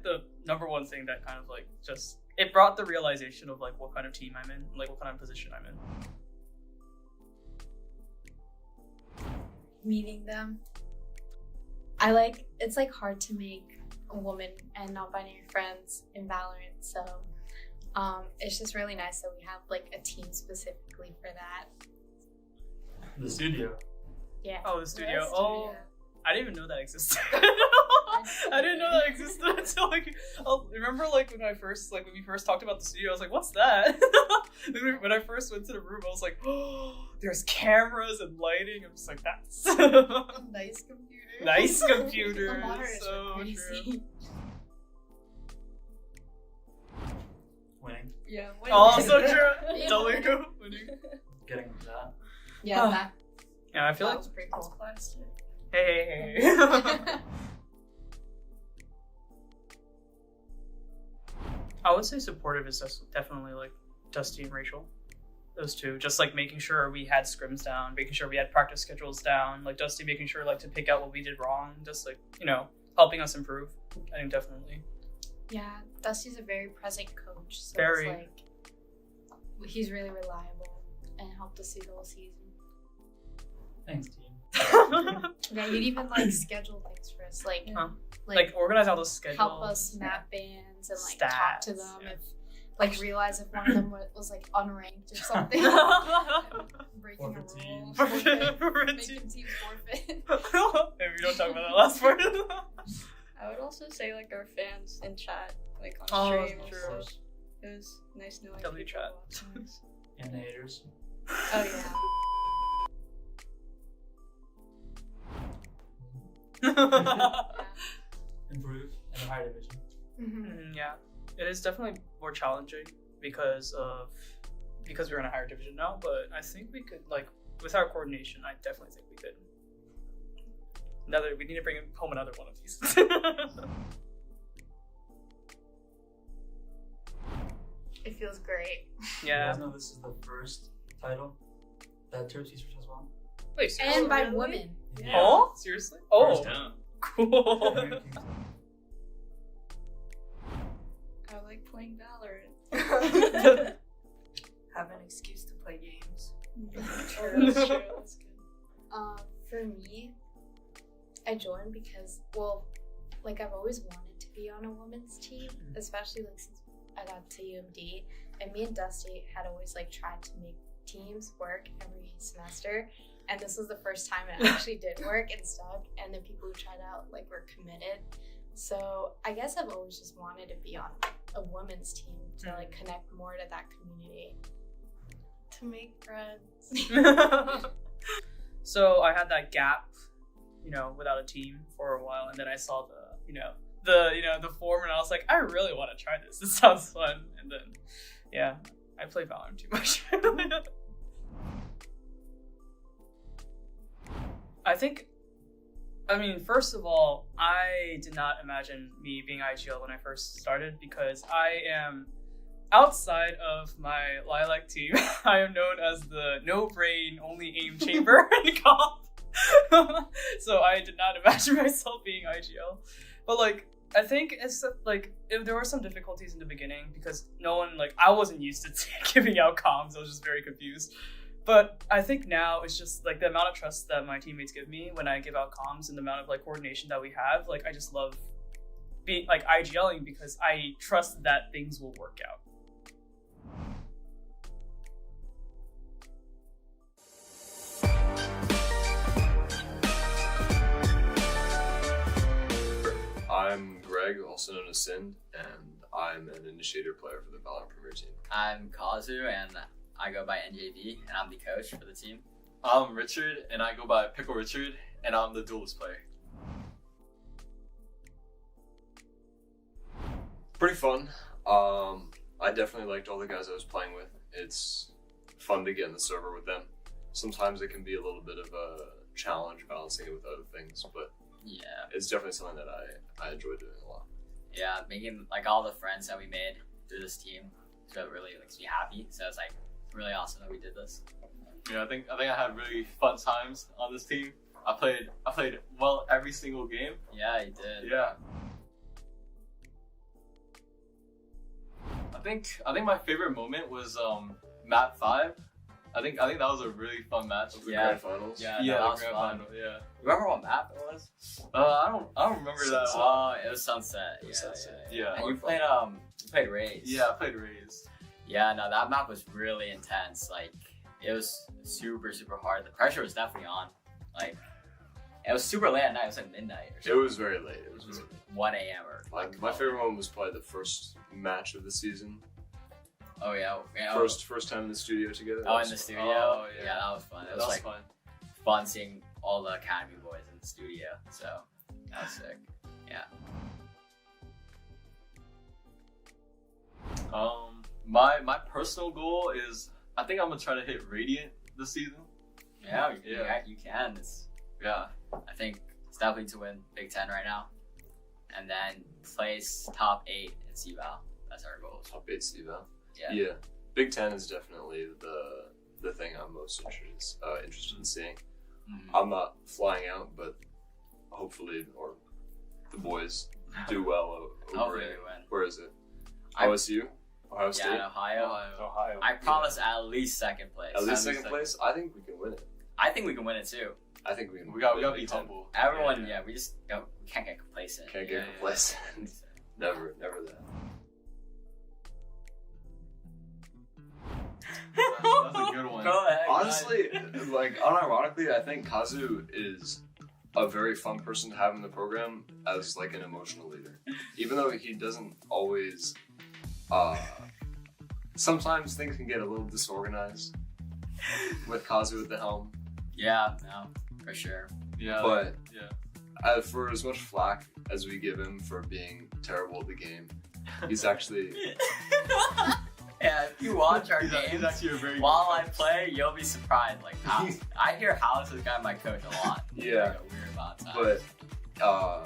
the number one thing that kind of like just it brought the realization of like what kind of team I'm in, like what kind of position I'm in. Meeting them. It's like hard to make a woman and non-binary friends in Valorant, so it's just really nice that we have like a team specifically for that. The studio. Yeah. Oh, the studio. The Oh, studio. I didn't even know that existed. I didn't know that existed until like remember like when we first talked about the studio, I was like, what's that? When I first went to the room, I was like, oh, there's cameras and lighting. I'm just like, that's A nice computer. Nice computer. The monitors So are crazy. true. Winning. Yeah. Oh, so true. Yeah. Totally winning. Getting into that. Yeah, that Yeah, I feel like was pretty cool. hey. I would say supportive is definitely like Dusty and Rachel. Those two, just like making sure we had scrims down, making sure we had practice schedules down, like Dusty making sure like to pick out what we did wrong, just like, you know, helping us improve. I think definitely. Yeah, Dusty's a very present coach, so Very. it's like he's really reliable and helped us through the whole season. Thanks, team. Yeah, he'd even like schedule things for us, Like organize all the schedules. help us map bands and like talk to Stats, them yeah. if like realize if one of them was like unranked or something. Breaking a Forfeit rule, teams. making teams forfeit. Maybe we don't talk about that last part. I would also say like our fans in chat, like on Oh, stream. true. Also. It was nice knowing W people chat. watching us. And the haters. Oh yeah. Improve in the higher division. Yeah, it is definitely more challenging because we're in a higher division now. But I think we could, like, with our coordination, I definitely think we could. We need to bring home another one of these. It feels great. You Yeah. guys know this is the first title that Terps Esports has won. Wait, seriously? And by really? women. Oh, seriously? Oh, First down. cool. I like playing Valorant. Have an excuse to play games. That's true. That's good. For me, I joined because, well, like I've always wanted to be on a women's team, especially like since I got to UMD, and me and Dusty had always like tried to make teams work every semester, and this was the first time it actually did work and stuck, and the people who tried out like were committed. So I guess I've always just wanted to be on a women's team to like connect more to that community. To make friends. So I had that gap, you know, without a team for a while, and then I saw the form, and I was like, I really want to try this. This sounds fun. And then, yeah, I play Valorant too much. I mean, first of all, I did not imagine me being IGL when I first started because I outside of my Lilac team, I am known as the no brain, only aim chamber in comp. So I did not imagine myself being IGL. But like, I think it's like, if there were some difficulties in the beginning because no one, like, I wasn't used to giving out comms. I was just very confused. But I think now it's just like the amount of trust that my teammates give me when I give out comms and the amount of like coordination that we have. Like, I just love being like IGLing because I trust that things will work out. I'm Greg, also known as Sind, and I'm an initiator player for the VAL Premier Team. I'm Kazu, and I go by NJV, and I'm the coach for the team. I'm Richard, and I go by Pickle Richard, and I'm the duelist player. Pretty fun. I definitely liked all the guys I was playing with. It's fun to get in the server with them. Sometimes it can be a little bit of a challenge balancing it with other things, but yeah, it's definitely something that I enjoy doing a lot. Yeah, making like all the friends that we made through this team, so it really makes me happy. So it's like really awesome that we did this. Yeah, I think I had really fun times on this team. I played well every single game. Yeah, you did. Yeah. I think my favorite moment was map 5. I think that was a really fun match. The grand finals. Yeah, Yeah, that the was grand fun. final. Yeah. Remember what map it was? I don't remember that. Oh, it was Sunset. Yeah, Sunset. Yeah. And you played Rays. Yeah, I played Rays. Yeah, no, that map was really intense. Like, it was super, super hard. The pressure was definitely on. Like, it was super late at night. It was like midnight or It something. was very late. It was really late. 1 a.m. or Like, my favorite one was probably the first match of the season. Oh yeah. First time in the studio together. Oh, in the studio. Oh, yeah. Yeah, that was fun. It That was was like fun. fun seeing all the Academy boys in the studio. So that was sick. Yeah. My personal goal is I think I'm gonna try to hit Radiant this season. Yeah, Yeah. you can. It's, Yeah. I think it's definitely to win Big Ten right now, and then place top 8 in CVAL. That's our goal. Top 8 CVAL. Yeah. Yeah. Big Ten is definitely the thing I'm most interested in seeing. Mhm. I'm not flying out, but hopefully, or the boys do well I'll over really it. win. Where is it? I- OSU? Ohio State? Yeah, in Ohio. Ohio. I promise at least second place. At least second place? I think we can win it. I think we can win it too. I think we can. We gotta win be Big Ten. humble. Everyone, yeah, we just don't. We can't get complacent. Can't get Yeah, complacent. Never that. That's a good one. Go ahead. Honestly, like unironically, I think Kazu is a very fun person to have in the program as like an emotional leader. Even though he doesn't always, sometimes things can get a little disorganized with Kazu at the helm. Yeah, no, for sure. Yeah. But yeah. For as much flack as we give him for being terrible at the game, he's actually Yeah, if you watch our He's games actually a very while I play, you'll be surprised. Like, I hear House is the guy my coach a lot. Yeah. Like a weird amount of time. But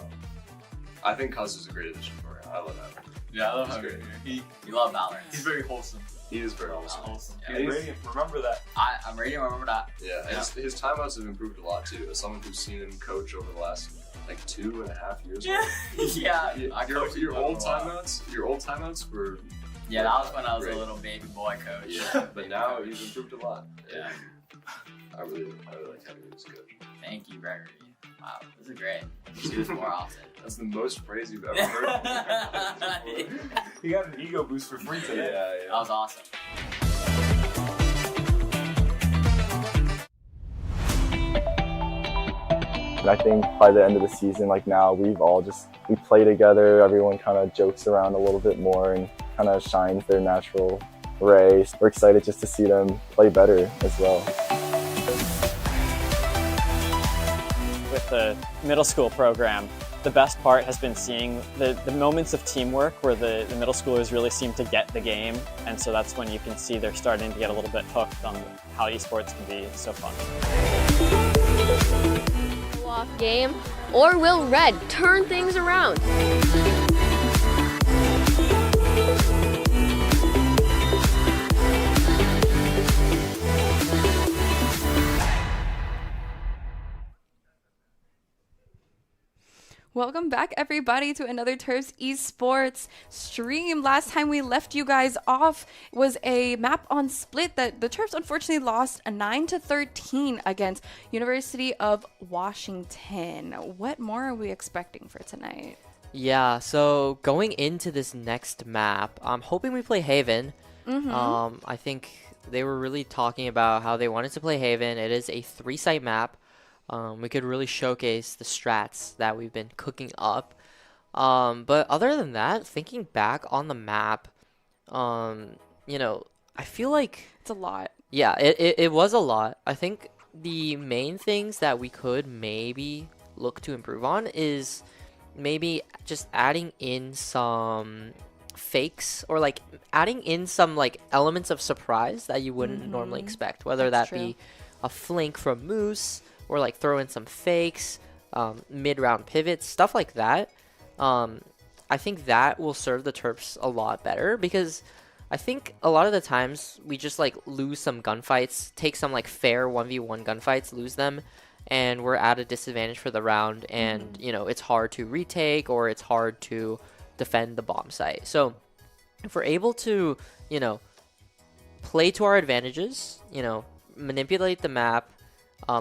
I think Kazu's a great addition for him. I love that. Yeah, I love He's him. great. You love Valorant. He's very wholesome. He is very awesome. Yeah. And Radiant, remember that. I'm reading. Remember that. Yeah, his timeouts have improved a lot too. As someone who's seen him coach over the last like 2.5 years. Yeah. I coached Your him old for a while. timeouts were. Yeah, that was when I was great. a little baby boy coach. Yeah, but now he's improved a lot. Yeah. I really like having him as a coach. Thank you, Gregory. Wow, this is great. Do this more often. That's the most praise you've ever heard. He got an ego boost for free today. That was awesome. And I think by the end of the season, like now, we play together. Everyone kind of jokes around a little bit more and kind of shines their natural ray. We're excited just to see them play better as well. With the middle school program, the best part has been seeing the moments of teamwork where the middle schoolers really seem to get the game. And so that's when you can see they're starting to get a little bit hooked on how esports can be so fun. Off game, or will Red turn things around? Welcome back, everybody, to another Terps Esports stream. Last time we left you guys off was a map on Split that the Terps unfortunately lost 9-13 against University of Washington. What more are we expecting for tonight? Yeah, so going into this next map, I'm hoping we play Haven. I think they were really talking about how they wanted to play Haven. It is a 3-site map. We could really showcase the strats that we've been cooking up. But other than that, thinking back on the map, you know, I feel like it's a lot. Yeah, it was a lot. I think the main things that we could maybe look to improve on is maybe just adding in some fakes, or like adding in some like elements of surprise that you wouldn't normally expect, whether That's that be a flank from Moose, or like throw in some fakes, mid-round pivots, stuff like that. I think that will serve the Terps a lot better, because I think a lot of the times we just like lose some gunfights, take some like fair 1v1 gunfights, lose them, and we're at a disadvantage for the round, and you know, it's hard to retake, or it's hard to defend the bomb site. So if we're able to, you know, play to our advantages, you know, manipulate the map,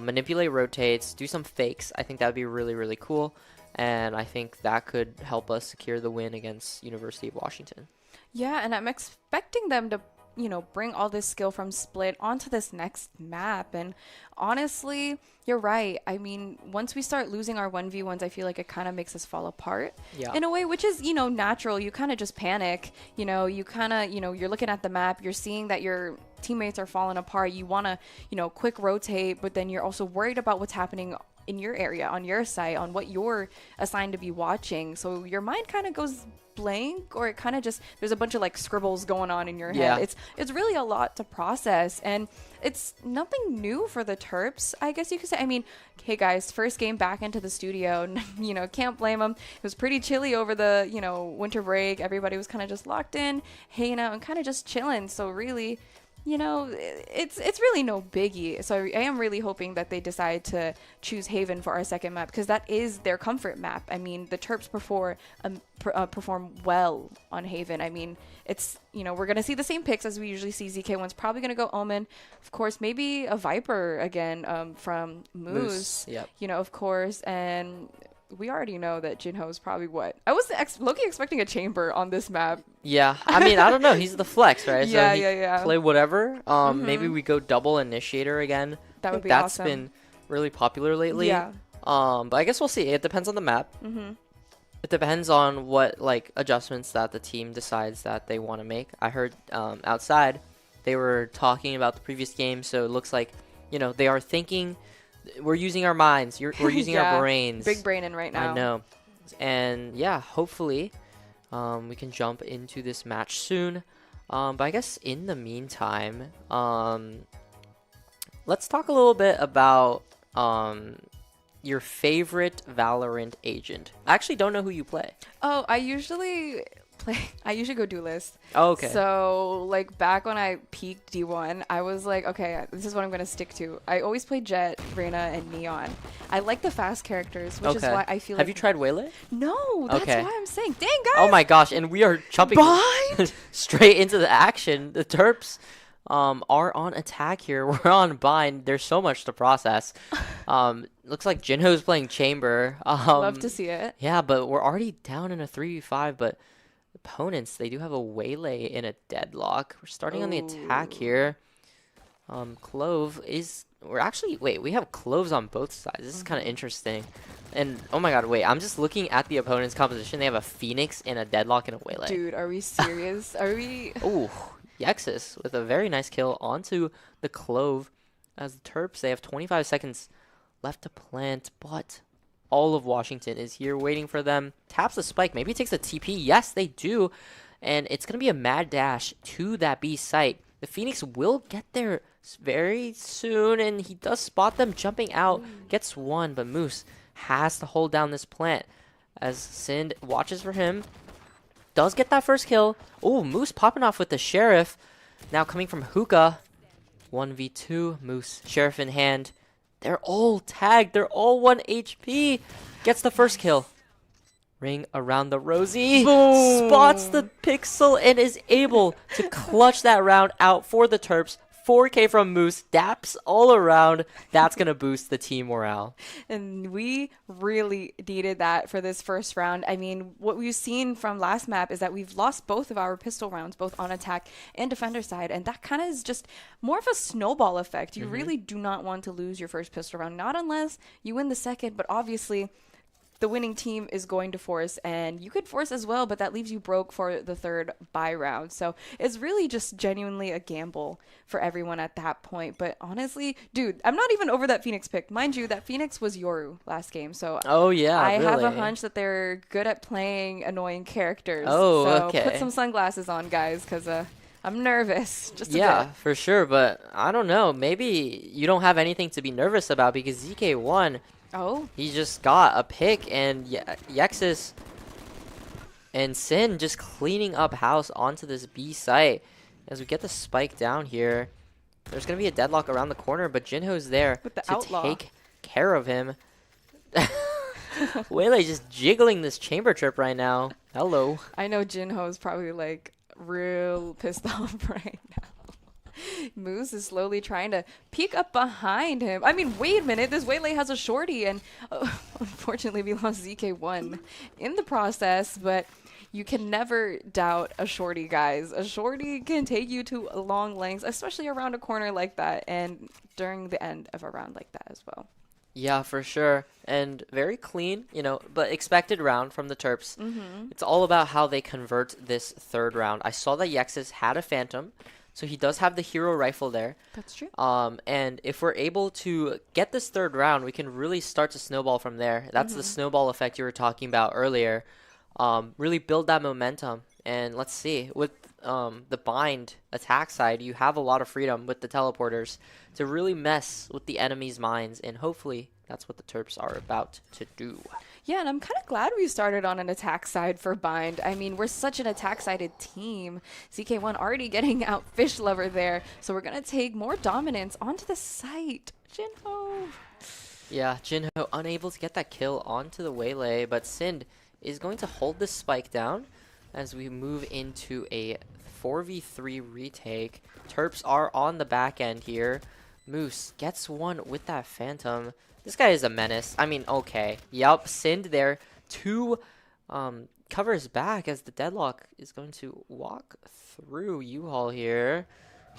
manipulate rotates, do some fakes, I think that would be really, really cool. And I think that could help us secure the win against University of Washington. Yeah, and I'm expecting them to, you know, bring all this skill from Split onto this next map. And honestly, you're right. I mean, once we start losing our 1v1s, I feel like it kind of makes us fall apart in a way, which is, you know, natural. You kind of just panic, you know, you kind of, you know, you're looking at the map, you're seeing that your teammates are falling apart. You want to, you know, quick rotate, but then you're also worried about what's happening in your area, on your site, on what you're assigned to be watching. So your mind kind of goes blank, or it kind of just, there's a bunch of like scribbles going on in your head. It's really a lot to process, and it's nothing new for the Terps, I guess you could say. I mean, hey guys, first game back into the studio, you know, can't blame them. It was pretty chilly over the, you know, winter break. Everybody was kind of just locked in, hanging out, and kind of just chilling. So really, you know, it's really no biggie. So I am really hoping that they decide to choose Haven for our second map, because that is their comfort map. I mean, the Terps perform well on Haven. I mean, it's, you know, we're going to see the same picks as we usually see. ZK1's probably going to go Omen. Of course, maybe a Viper again from Moose. You know, of course. And we already know that Jinho is probably what? I was low-key expecting a chamber on this map. Yeah, I mean, I don't know. He's the flex, right? Yeah, so yeah. Play whatever. Maybe we go double initiator again. That would be that's awesome. Been really popular lately. Yeah. But I guess we'll see. It depends on the map. It depends on what like adjustments that the team decides that they want to make. I heard outside they were talking about the previous game, so it looks like, you know, they are thinking. We're using our minds. We're using our brains. Big braining right now. I know. And yeah, hopefully we can jump into this match soon. But I guess in the meantime, let's talk a little bit about your favorite Valorant agent. I actually don't know who you play. Oh, I usually go duelist. Oh, okay. So like back when I peaked D1, I was like, okay, this is what I'm gonna stick to. I always play Jet, Reyna, and Neon. I like the fast characters, which is why I feel like. Have you tried Waylay? No, that's why I'm saying. Dang, guys. Oh my gosh, and we are jumping straight into the action. The Terps are on attack here. We're on bind. There's so much to process. Looks like Jinho's playing Chamber. Love to see it. Yeah, but we're already down in a 3v5, but opponents, they do have a Waylay in a deadlock. We're starting on the attack here. Clove is, we have Cloves on both sides. This is kind of interesting. And oh my god, wait, I'm just looking at the opponent's composition. They have a Phoenix in a deadlock and a Waylay. Dude, are we serious? Are we? Ooh, Yexus with a very nice kill onto the Clove. As the Terps, they have 25 seconds left to plant, but all of Washington is here waiting for them. Taps the spike. Maybe takes a TP. Yes, they do. And it's going to be a mad dash to that B site. The Phoenix will get there very soon, and he does spot them jumping out. Gets one, but Moose has to hold down this plant as Sind watches for him. Does get that first kill. Oh, Moose popping off with the Sheriff. Now coming from Hookah. 1v2. Moose, Sheriff in hand. They're all tagged. They're all 1 HP. Gets the first kill. Ring around the Rosie. Boom. Spots the pixel and is able to clutch that round out for the Terps. 4K from Moose. Daps all around. That's going to boost the team morale. And we really needed that for this first round. I mean, what we've seen from last map is that we've lost both of our pistol rounds, both on attack and defender side. And that kind of is just more of a snowball effect. You really do not want to lose your first pistol round, not unless you win the second, but obviously the winning team is going to force, and you could force as well, but that leaves you broke for the third buy round. So it's really just genuinely a gamble for everyone at that point. But honestly, dude, I'm not even over that Phoenix pick. Mind you, that Phoenix was Yoru last game. So oh yeah, I have a really? hunch that they're good at playing annoying characters. Oh, so okay. put some sunglasses on, guys, because I'm nervous. Just a yeah, bit. for sure. But I don't know. Maybe you don't have anything to be nervous about because ZK1... Oh. He just got a pick, and Yexus and Sin just cleaning up house onto this B site. As we get the spike down here, there's going to be a deadlock around the corner, but Jinho's there With the to outlaw. take care of him. Waylay just jiggling this chamber trip right now. Hello. I know Jinho's probably like real pissed off right now. Moose is slowly trying to peek up behind him. I mean, wait a minute. This Waylay has a shorty, and unfortunately, we lost ZK1 in the process, but you can never doubt a shorty, guys. A shorty can take you to long lengths, especially around a corner like that, and during the end of a round like that as well. Yeah, for sure. And very clean, but expected round from the Terps. It's all about how they convert this third round. I saw that Yexus had a Phantom. So he does have the hero rifle there. That's true. And if we're able to get this third round, we can really start to snowball from there. That's the snowball effect you were talking about earlier. Really build that momentum. And let's see, with the bind attack side, you have a lot of freedom with the teleporters to really mess with the enemy's minds. And hopefully that's what the Terps are about to do. Yeah, and I'm kind of glad we started on an attack side for Bind. I mean, we're such an attack-sided team. ZK1 already getting out Fish Lover there, so we're going to take more dominance onto the site. Jinho. Yeah, Jinho unable to get that kill onto the Waylay, but Sind is going to hold this spike down as we move into a 4v3 retake. Terps are on the back end here. Moose gets one with that Phantom. This guy is a menace. I mean, okay. Yup, Sind there to cover his back as the deadlock is going to walk through U-Haul here.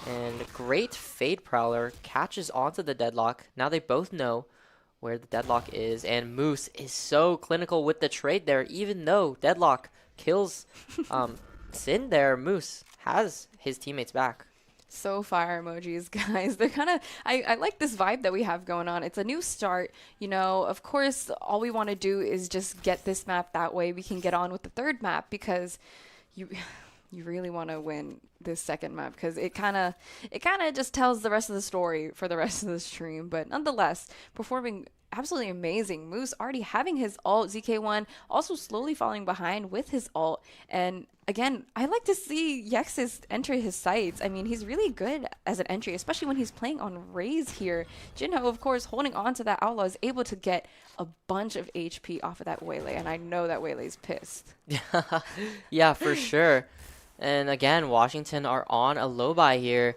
And great Fade Prowler catches onto the deadlock. Now they both know where the deadlock is. And Moose is so clinical with the trade there. Even though deadlock kills Sind there, Moose has his teammates back. So fire emojis, guys. They're kind of, I like this vibe that we have going on. It's a new start. Of course, all we want to do is just get this map. That way we can get on with the third map, because you really want to win this second map, because it kind of just tells the rest of the story for the rest of the stream. But nonetheless, performing absolutely amazing. Moose already having his ult. ZK1 also slowly falling behind with his ult. And again, I like to see Yexus enter his sights. I mean, he's really good as an entry, especially when he's playing on Raze here. Jinho, of course, holding on to that Outlaw, is able to get a bunch of HP off of that Waylay. And I know that Waylay's pissed. Yeah, for sure. And again, Washington are on a low buy here.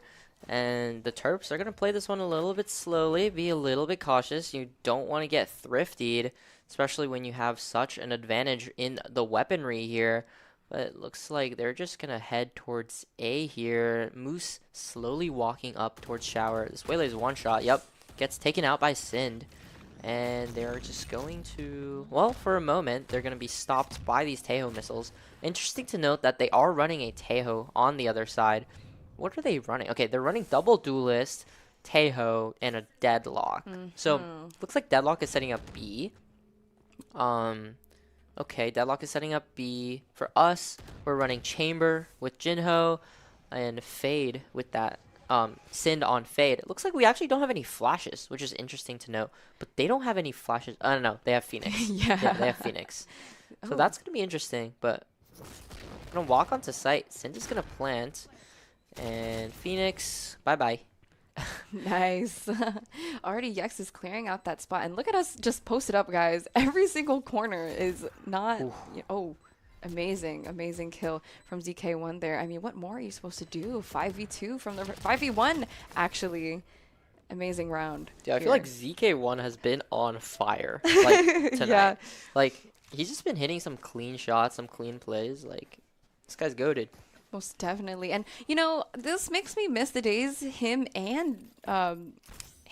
And the Terps are going to play this one a little bit slowly, be a little bit cautious. You don't want to get thriftied, especially when you have such an advantage in the weaponry here. But it looks like they're just going to head towards A here. Moose slowly walking up towards Shower. This Waylay's one shot. Yep, gets taken out by Sind. And they're just going to, well, for a moment, they're going to be stopped by these Teho missiles. Interesting to note that they are running a Teho on the other side. What are they running? Okay, they're running double duelist, Teho, and a deadlock. So looks like deadlock is setting up B. Okay, deadlock is setting up B. For us, we're running chamber with Jinho and Fade with that Sind on Fade. It looks like we actually don't have any flashes, which is interesting to note. But they don't have any flashes. I don't know. They have Phoenix. Yeah, they have Phoenix. So that's gonna be interesting. But I'm gonna walk onto site. Sind is gonna plant. And Phoenix, bye-bye. Nice. Already Yex is clearing out that spot. And look at us just posted up, guys. Every single corner is not... Oh, amazing. Amazing kill from ZK1 there. I mean, what more are you supposed to do? 5v2 from the... 5v1, actually. Amazing round. Yeah, I feel like ZK1 has been on fire like tonight. Yeah. Like, he's just been hitting some clean shots, some clean plays. Like, this guy's goated. Most definitely. And, you know, this makes me miss the days him and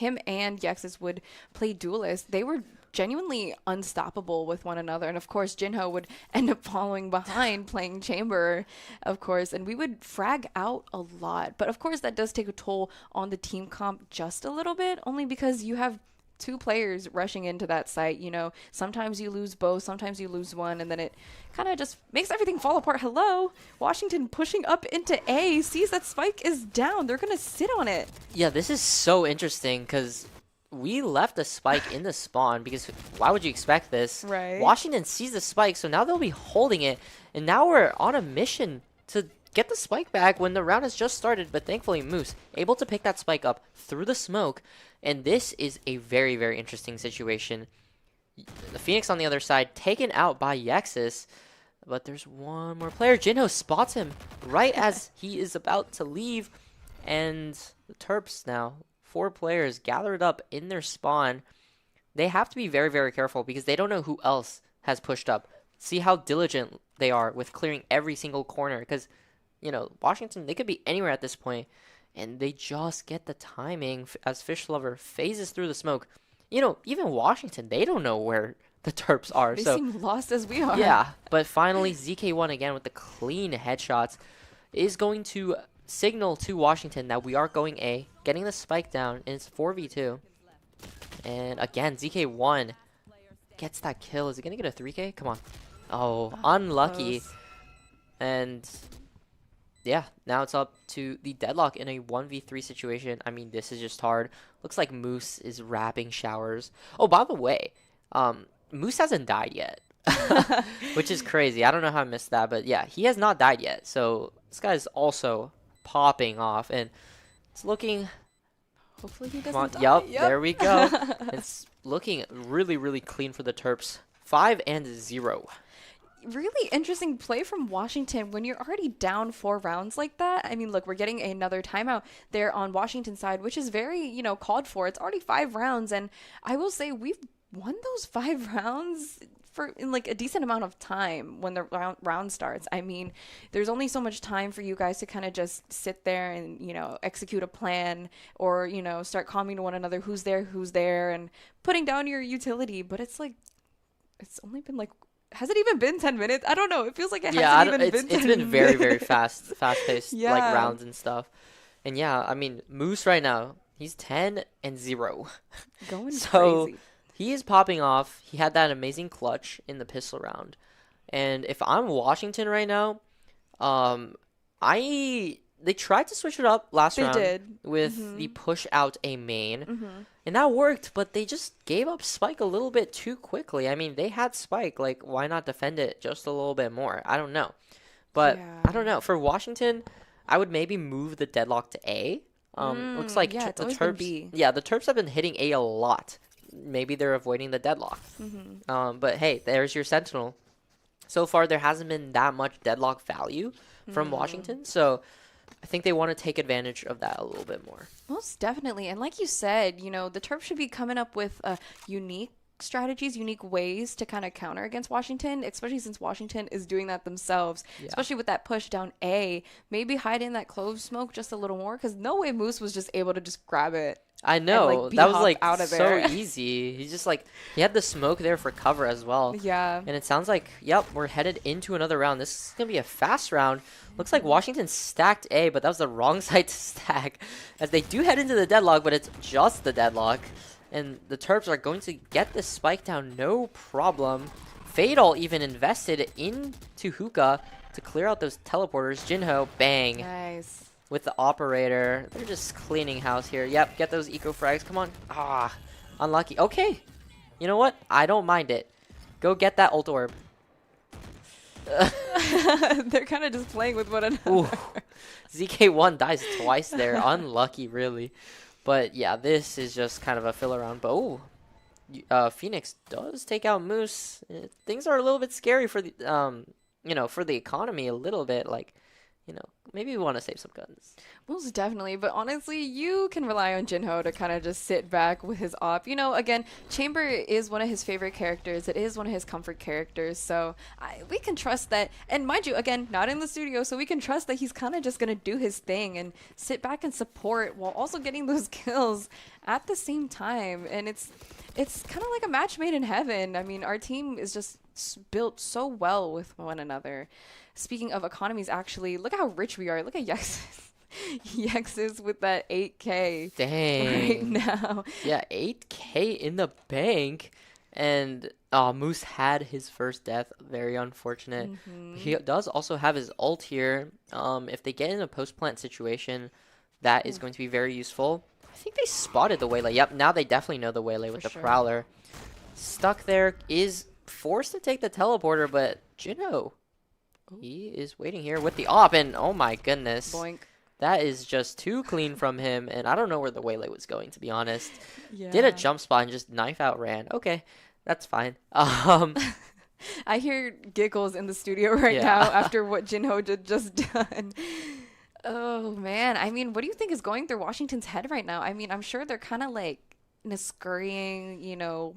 Yexus would play duelist. They were genuinely unstoppable with one another. And, of course, Jinho would end up following behind playing Chamber, of course. And we would frag out a lot. But, of course, that does take a toll on the team comp just a little bit, only because you have two players rushing into that site. You know, sometimes you lose both, sometimes you lose one, and then it kind of just makes everything fall apart. Hello, Washington pushing up into A, sees that spike is down. They're gonna sit on it. Yeah, this is so interesting because we left the spike in the spawn because why would you expect this? Right. Washington sees the spike, so now they'll be holding it, and now we're on a mission to get the spike back when the round has just started. But thankfully, Moose able to pick that spike up through the smoke. And this is a very, very interesting situation. The Phoenix on the other side taken out by Yexus. But there's one more player. Jinho spots him right as he is about to leave. And the Terps now, 4 players gathered up in their spawn. They have to be very, very careful because they don't know who else has pushed up. See how diligent they are with clearing every single corner. Because, you know, Washington, they could be anywhere at this point. And they just get the timing as Fish Lover phases through the smoke. You know, even Washington, they don't know where the Terps are. They so seem lost as we are. Yeah, but finally ZK1 again with the clean headshots is going to signal to Washington that we are going A, getting the spike down, and it's 4v2. And again, ZK1 gets that kill. Is he going to get a 3K? Come on. Oh, unlucky. Close. And yeah, now it's up to the Deadlock in a 1v3 situation. I mean, this is just hard. Looks like Moose is wrapping showers. Oh, by the way, Moose hasn't died yet, which is crazy. I don't know how I missed that, but yeah, he has not died yet. So this guy's also popping off, and it's looking... Hopefully he doesn't die. Yep, there we go. It's looking really, really clean for the Terps. 5-0. Really interesting play from Washington when you're already down 4 rounds like that. I mean, look, we're getting another timeout there on Washington's side, which is very, you know, called for. It's already 5 rounds, and I will say we've won those 5 rounds in like a decent amount of time when the round starts. I mean, there's only so much time for you guys to kind of just sit there and, you know, execute a plan or, you know, start calming to one another who's there, and putting down your utility. But it's like, it's only been like, has it even been 10 minutes? I don't know. It feels like it hasn't even been 10 minutes. It's been very, very fast-paced, like, rounds and stuff. And yeah, I mean, Moose right now, he's 10-0. Going so crazy. He is popping off. He had that amazing clutch in the pistol round. And if I'm Washington right now, they tried to switch it up last round with the push out a main. And that worked, but they just gave up Spike a little bit too quickly. I mean, they had Spike. Like, why not defend it just a little bit more? I don't know. But, I don't know. For Washington, I would maybe move the Deadlock to A. Looks like the Terps... Yeah, the Terps have been hitting A a lot. Maybe they're avoiding the Deadlock. But, hey, there's your Sentinel. So far, there hasn't been that much Deadlock value from Washington. So... I think they want to take advantage of that a little bit more. Most definitely. And like you said, you know, the Terps should be coming up with unique strategies, unique ways to kind of counter against Washington, especially since Washington is doing that themselves, especially with that push down A. Maybe hide in that clove smoke just a little more, because no way Moose was just able to just grab it. I know. And, like, that was like out of so there. easy. He just like, he had the smoke there for cover as well. Yeah. And it sounds like, yep, we're headed into another round. This is going to be a fast round. Looks like Washington stacked A, but that was the wrong side to stack, as they do head into the Deadlock, but it's just the Deadlock. And the Terps are going to get this spike down, no problem. Fatal even invested into Hookah to clear out those teleporters. Jinho, bang. Nice. With the operator. They're just cleaning house here. Yep, get those eco frags. Come on. Ah, unlucky. Okay. You know what? I don't mind it. Go get that ult orb. They're kind of just playing with one another. Ooh. ZK1 dies twice there. Unlucky, really. But yeah, this is just kind of a fill around. But Phoenix does take out Moose. Things are a little bit scary for the for the economy a little bit. Like, maybe we want to save some guns. Most definitely, but honestly, you can rely on Jinho to kind of just sit back with his op. Again, Chamber is one of his favorite characters. It is one of his comfort characters, so we can trust that. And mind you, again, not in the studio, so we can trust that he's kind of just going to do his thing and sit back and support while also getting those kills at the same time. And it's kind of like a match made in heaven. I mean, our team is just built so well with one another. Speaking of economies, actually, look how rich we are. Look at Yexus. Yexus with that 8K. Dang. Right now. Yeah, 8K in the bank. And Moose had his first death. Very unfortunate. He does also have his ult here. If they get in a post-plant situation, that is going to be very useful. I think they spotted the Waylay. Yep, now they definitely know the Waylay with the Prowler. Stuck there, is forced to take the teleporter, but Jinho, he is waiting here with the op, and oh my goodness. Boink. That is just too clean from him, and I don't know where the Waylay was going, to be honest. Yeah. Did a jump spot and just knife out ran. Okay, that's fine. I hear giggles in the studio right now after what Jinho did just done. Oh, man. I mean, what do you think is going through Washington's head right now? I mean, I'm sure they're kind of like in a scurrying,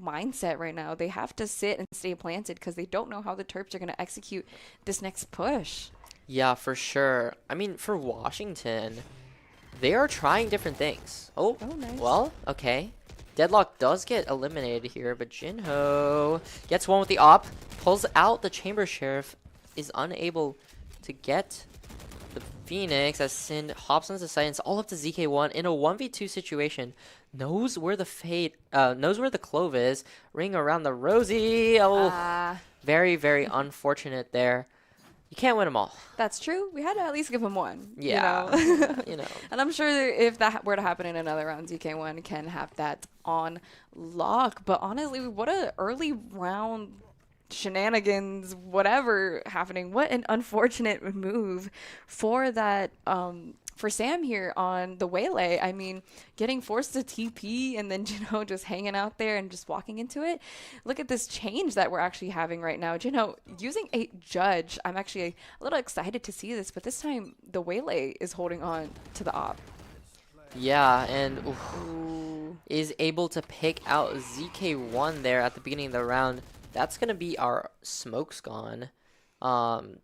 mindset right now. They have to sit and stay planted because they don't know how the Terps are going to execute this next push. Yeah, for sure. I mean, for Washington, they are trying different things. Oh, nice. Well, okay. Deadlock does get eliminated here, but Jinho gets one with the op, pulls out the Chamber Sheriff, is unable to get the Phoenix as Sin hops onto the site. It's all up to ZK1 in a 1v2 situation. Knows where the Clove is. Ring around the Rosie. Oh, very, very unfortunate there. You can't win them all. That's true. We had to at least give him one. Yeah. And I'm sure if that were to happen in another round, ZK1 can have that on lock. But honestly, what a early round shenanigans, whatever happening. What an unfortunate move for that for Sam here on the Waylay. I mean, getting forced to TP and then Jinho just hanging out there and just walking into it. Look at this change that we're actually having right now. Jinho using a judge. I'm actually a little excited to see this, but this time the Waylay is holding on to the op. Yeah, and is able to pick out ZK1 there at the beginning of the round. That's going to be our smokes gone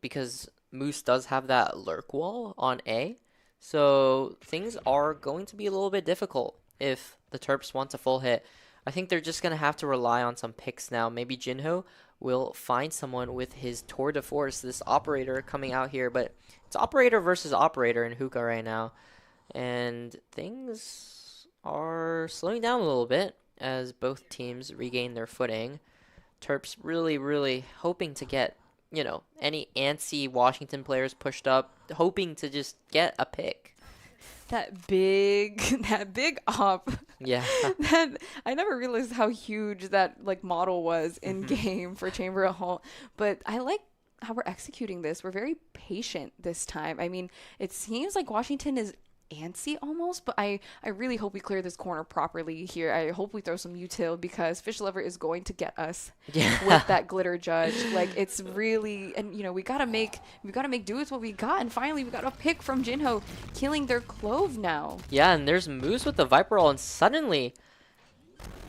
because Moose does have that lurk wall on A. So things are going to be a little bit difficult if the Terps want a full hit. I think they're just going to have to rely on some picks now. Maybe Jinho will find someone with his tour de force, this operator coming out here. But it's operator versus operator in Hookah right now. And things are slowing down a little bit as both teams regain their footing. Terps really, really hoping to get, any antsy Washington players pushed up, hoping to just get a pick. That big op. Yeah. I never realized how huge that model was in game for Chamber at Hall. But I like how we're executing this. We're very patient this time. I mean, it seems like Washington is antsy almost, but I really hope we clear this corner properly here. I hope we throw some util because Fish Lover is going to get us with that glitter judge. It's really, and we gotta make do with what we got, and finally we got a pick from Jinho killing their Clove now. Yeah, and there's Moose with the Viper Roll, and suddenly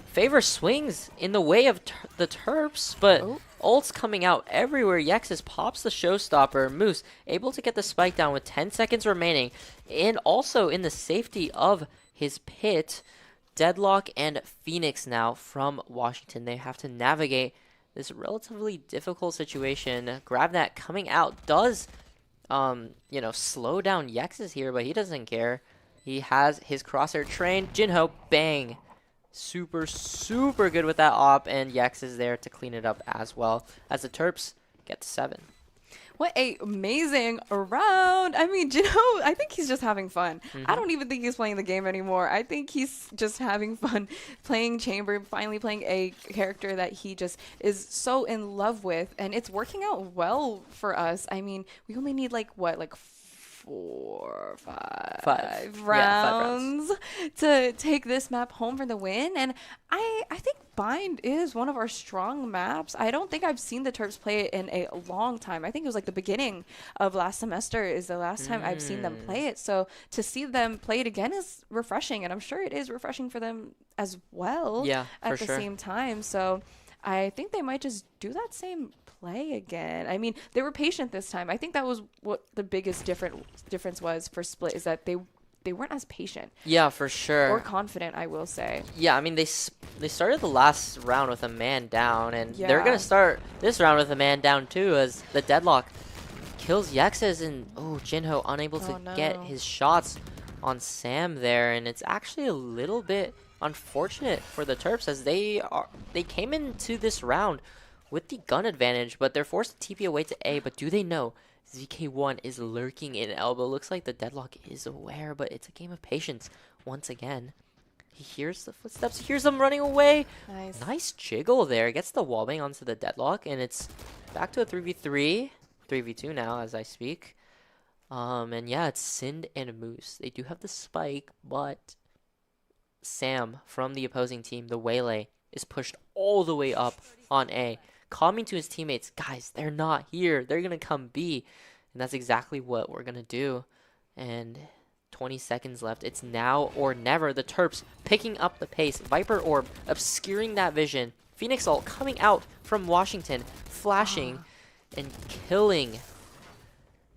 Favor swings in the way of the Terps, but ults coming out everywhere. Yexus pops the showstopper. Moose able to get the spike down with 10 seconds remaining, and also in the safety of his pit. Deadlock and Phoenix now from Washington. They have to navigate this relatively difficult situation. Grab that coming out does, slow down Yexus here, but he doesn't care. He has his crosshair trained. Jinho, bang. Super, super good with that op, and Yex is there to clean it up as well as the Terps get to 7. What a amazing round. I mean, Jinho, I think he's just having fun. I don't even think he's playing the game anymore. I think he's just having fun playing Chamber, finally playing a character that he just is so in love with, and it's working out well for us. I mean, we only need 4 or 5 rounds to take this map home for the win. And I think Bind is one of our strong maps. I don't think I've seen the Terps play it in a long time. I think it was like the beginning of last semester is the last time I've seen them play it. So to see them play it again is refreshing, and I'm sure it is refreshing for them as well at the same time. So I think they might just do that same play again. I mean, they were patient this time. I think that was what the biggest difference was for Split, is that they weren't as patient. Yeah, for sure. Or confident, I will say. Yeah, I mean, they started the last round with a man down, and they're going to start this round with a man down too, as the deadlock kills Yexes, and Jinho unable to get his shots on Sam there, and it's actually a little bit unfortunate for the Terps, as they came into this round with the gun advantage, but they're forced to TP away to A. But do they know ZK1 is lurking in elbow? Looks like the deadlock is aware, but it's a game of patience once again. He hears the footsteps, he hears them running away. Nice jiggle there. Gets the wallbang onto the deadlock, and it's back to a 3v3. 3v2 now as I speak. And yeah, it's Sind and Moose. They do have the spike, but Sam from the opposing team, the Waylay, is pushed all the way up on A, calming to his teammates, guys, they're not here, they're gonna come B. And that's exactly what we're gonna do. And 20 seconds left. It's now or never. The Terps picking up the pace. Viper Orb obscuring that vision. Phoenix Ult coming out from Washington, flashing and killing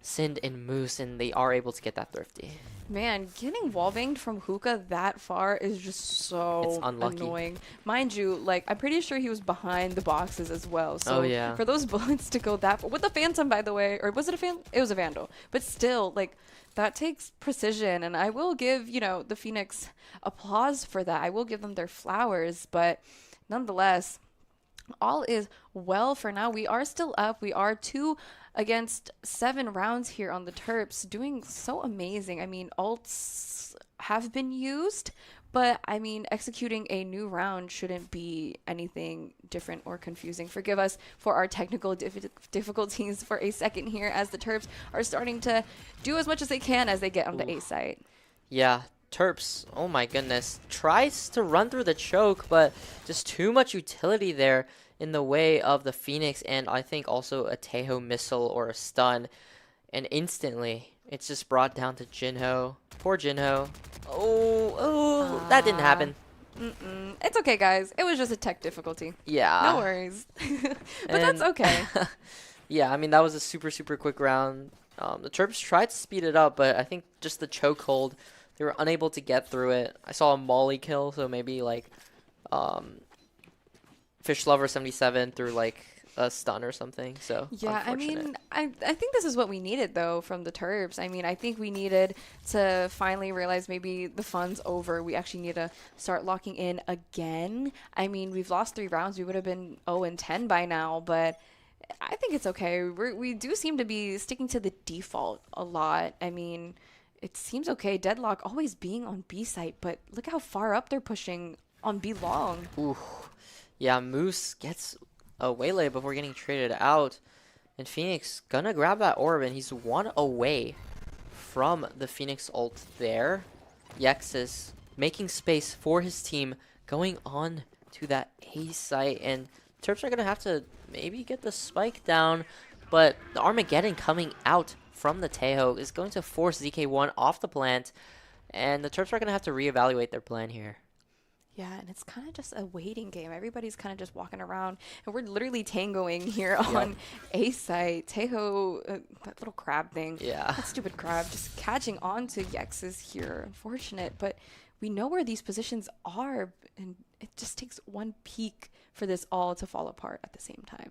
Sind and Moose, and they are able to get that thrifty. Man, getting wallbanged from Hookah that far is just so annoying. Mind you, like, I'm pretty sure he was behind the boxes as well. So for those bullets to go that far, with the Phantom, by the way, or was it a Phantom? It was a Vandal. But still, like, that takes precision, and I will give, you know, the Phoenix applause for that. I will give them their flowers, but nonetheless, all is well for now. We are still up. We are 2 against 7 rounds here on the Terps, doing so amazing. I mean, ults have been used, but I mean, executing a new round shouldn't be anything different or confusing. Forgive us for our technical difficulties for a second here, as the Terps are starting to do as much as they can as they get on the A site. Yeah, Terps, oh my goodness, tries to run through the choke, but just too much utility there in the way of the Phoenix, and I think also a Taeho missile or a stun, and instantly it's just brought down to Jinho. Poor Jinho. That didn't happen. It's okay, guys. It was just a tech difficulty. Yeah. No worries. But that's okay. Yeah, I mean, that was a super quick round. The Terps tried to speed it up, but I think just the chokehold, they were unable to get through it. I saw a Molly kill, so maybe like Fish Lover 77 through like a stun or something. So yeah, I mean, I think this is what we needed though from the Terps. I mean, I think we needed to finally realize maybe the fun's over. We actually need to start locking in again. I mean, we've lost 3 rounds. We would have been 0-10 by now, but I think it's okay. We do seem to be sticking to the default a lot. I mean, it seems okay. Deadlock always being on B site, but look how far up they're pushing on B long. Ooh. Yeah, Moose gets a Waylay before getting traded out. And Phoenix gonna grab that orb, and he's 1 away from the Phoenix ult there. Yexus making space for his team, going on to that A site. And Terps are gonna have to maybe get the spike down, but the Armageddon coming out from the Taeho is going to force ZK1 off the plant, and the Terps are gonna have to reevaluate their plan here. Yeah, and it's kind of just a waiting game. Everybody's kind of just walking around, and we're literally tangoing here on A site. Taeho, that little crab thing. Yeah. That stupid crab just catching on to Yexus here. Unfortunate, but we know where these positions are, and it just takes one peek for this all to fall apart at the same time.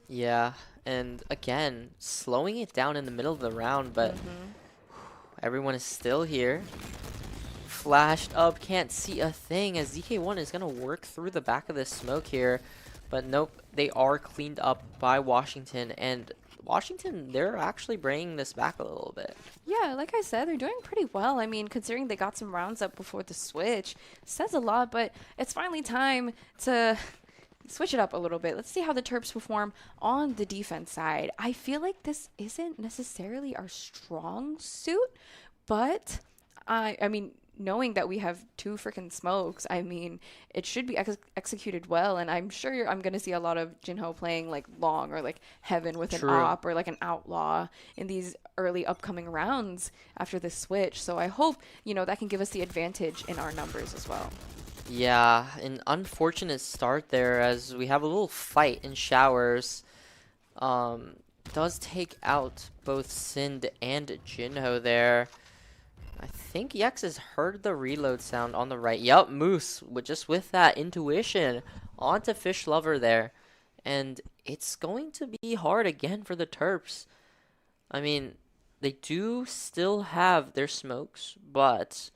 Yeah, and again, slowing it down in the middle of the round, but everyone is still here. Flashed up, can't see a thing, as ZK1 is going to work through the back of this smoke here. But nope, they are cleaned up by Washington, and Washington, they're actually bringing this back a little bit. Yeah, like I said, they're doing pretty well. I mean, considering they got some rounds up before the switch, says a lot, but it's finally time to switch it up a little bit. Let's see how the Terps perform on the defense side. I feel like this isn't necessarily our strong suit, but I mean, knowing that we have 2 freaking smokes, I mean, it should be executed well. And I'm sure I'm going to see a lot of Jinho playing like long or like heaven with an op or like an outlaw in these early upcoming rounds after this switch. So I hope, you know, that can give us the advantage in our numbers as well. Yeah, an unfortunate start there as we have a little fight in showers. Does take out both Sind and Jinho there. I think Yex has heard the reload sound on the right. Yup, Moose, with that intuition onto Fish Lover there. And it's going to be hard again for the Terps. I mean, they do still have their smokes, but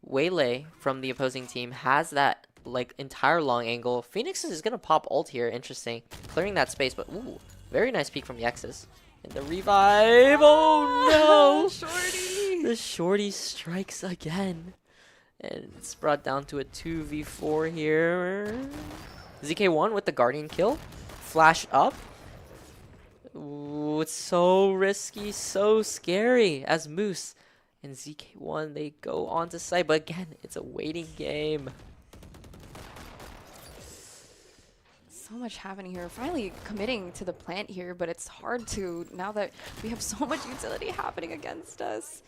Waylay from the opposing team has that like entire long angle. Phoenix is going to pop ult here. Interesting. Clearing that space, but ooh, very nice peek from Yexus. And the revive. Oh no! Shorty! The Shorty strikes again. And it's brought down to a 2v4 here. ZK1 with the Guardian kill. Flash up. Ooh, it's so risky, so scary as Moose and ZK1, they go onto site. But again, it's a waiting game. So much happening here. Finally committing to the plant here, but it's hard to now that we have so much utility happening against us.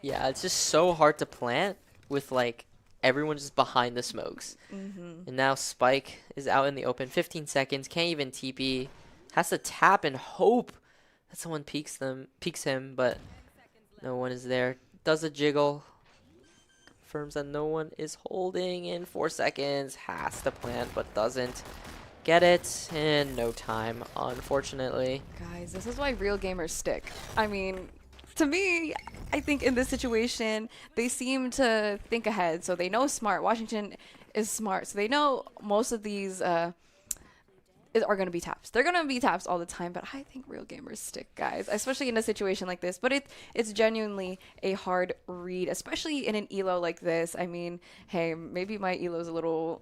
Yeah, it's just so hard to plant with like everyone just behind the smokes. Mm-hmm. And now Spike is out in the open. 15 seconds, can't even TP. Has to tap and hope that someone peeks him, but no one is there. Does a jiggle. Confirms that no one is holding in 4 seconds. Has to plant, but doesn't get it in no time, unfortunately. Guys, this is why real gamers stick. I mean, to me, I think in this situation, they seem to think ahead. So they know smart. Washington is smart. So they know most of these are going to be taps. They're going to be taps all the time, but I think real gamers stick, guys, especially in a situation like this. But it's genuinely a hard read, especially in an elo like this. I mean, hey, maybe my elo's a little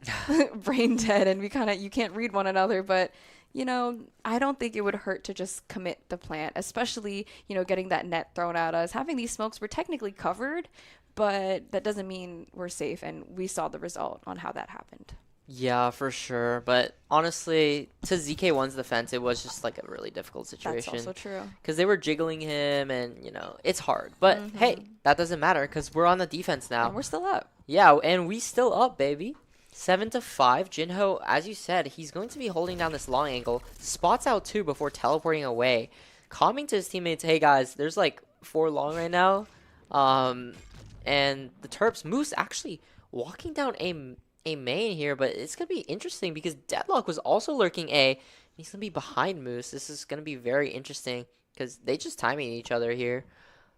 brain dead and you can't read one another, but you know, I don't think it would hurt to just commit the plant, especially, you know, getting that net thrown at us. Having these smokes, we're technically covered, but that doesn't mean we're safe, and we saw the result on how that happened. Yeah, for sure. But honestly, to ZK1's defense, it was just like a really difficult situation. That's also true. Because they were jiggling him and, you know, it's hard. But hey, that doesn't matter because we're on the defense now. And we're still up. Yeah, and we still up, baby. 7-5. Jinho, as you said, he's going to be holding down this long angle. Spots out 2 before teleporting away. Calming to his teammates, hey guys, there's like 4 long right now. And the Terps, Moose actually walking down a main here, but it's going to be interesting because Deadlock was also lurking A. And he's going to be behind Moose. This is going to be very interesting because they just timing each other here.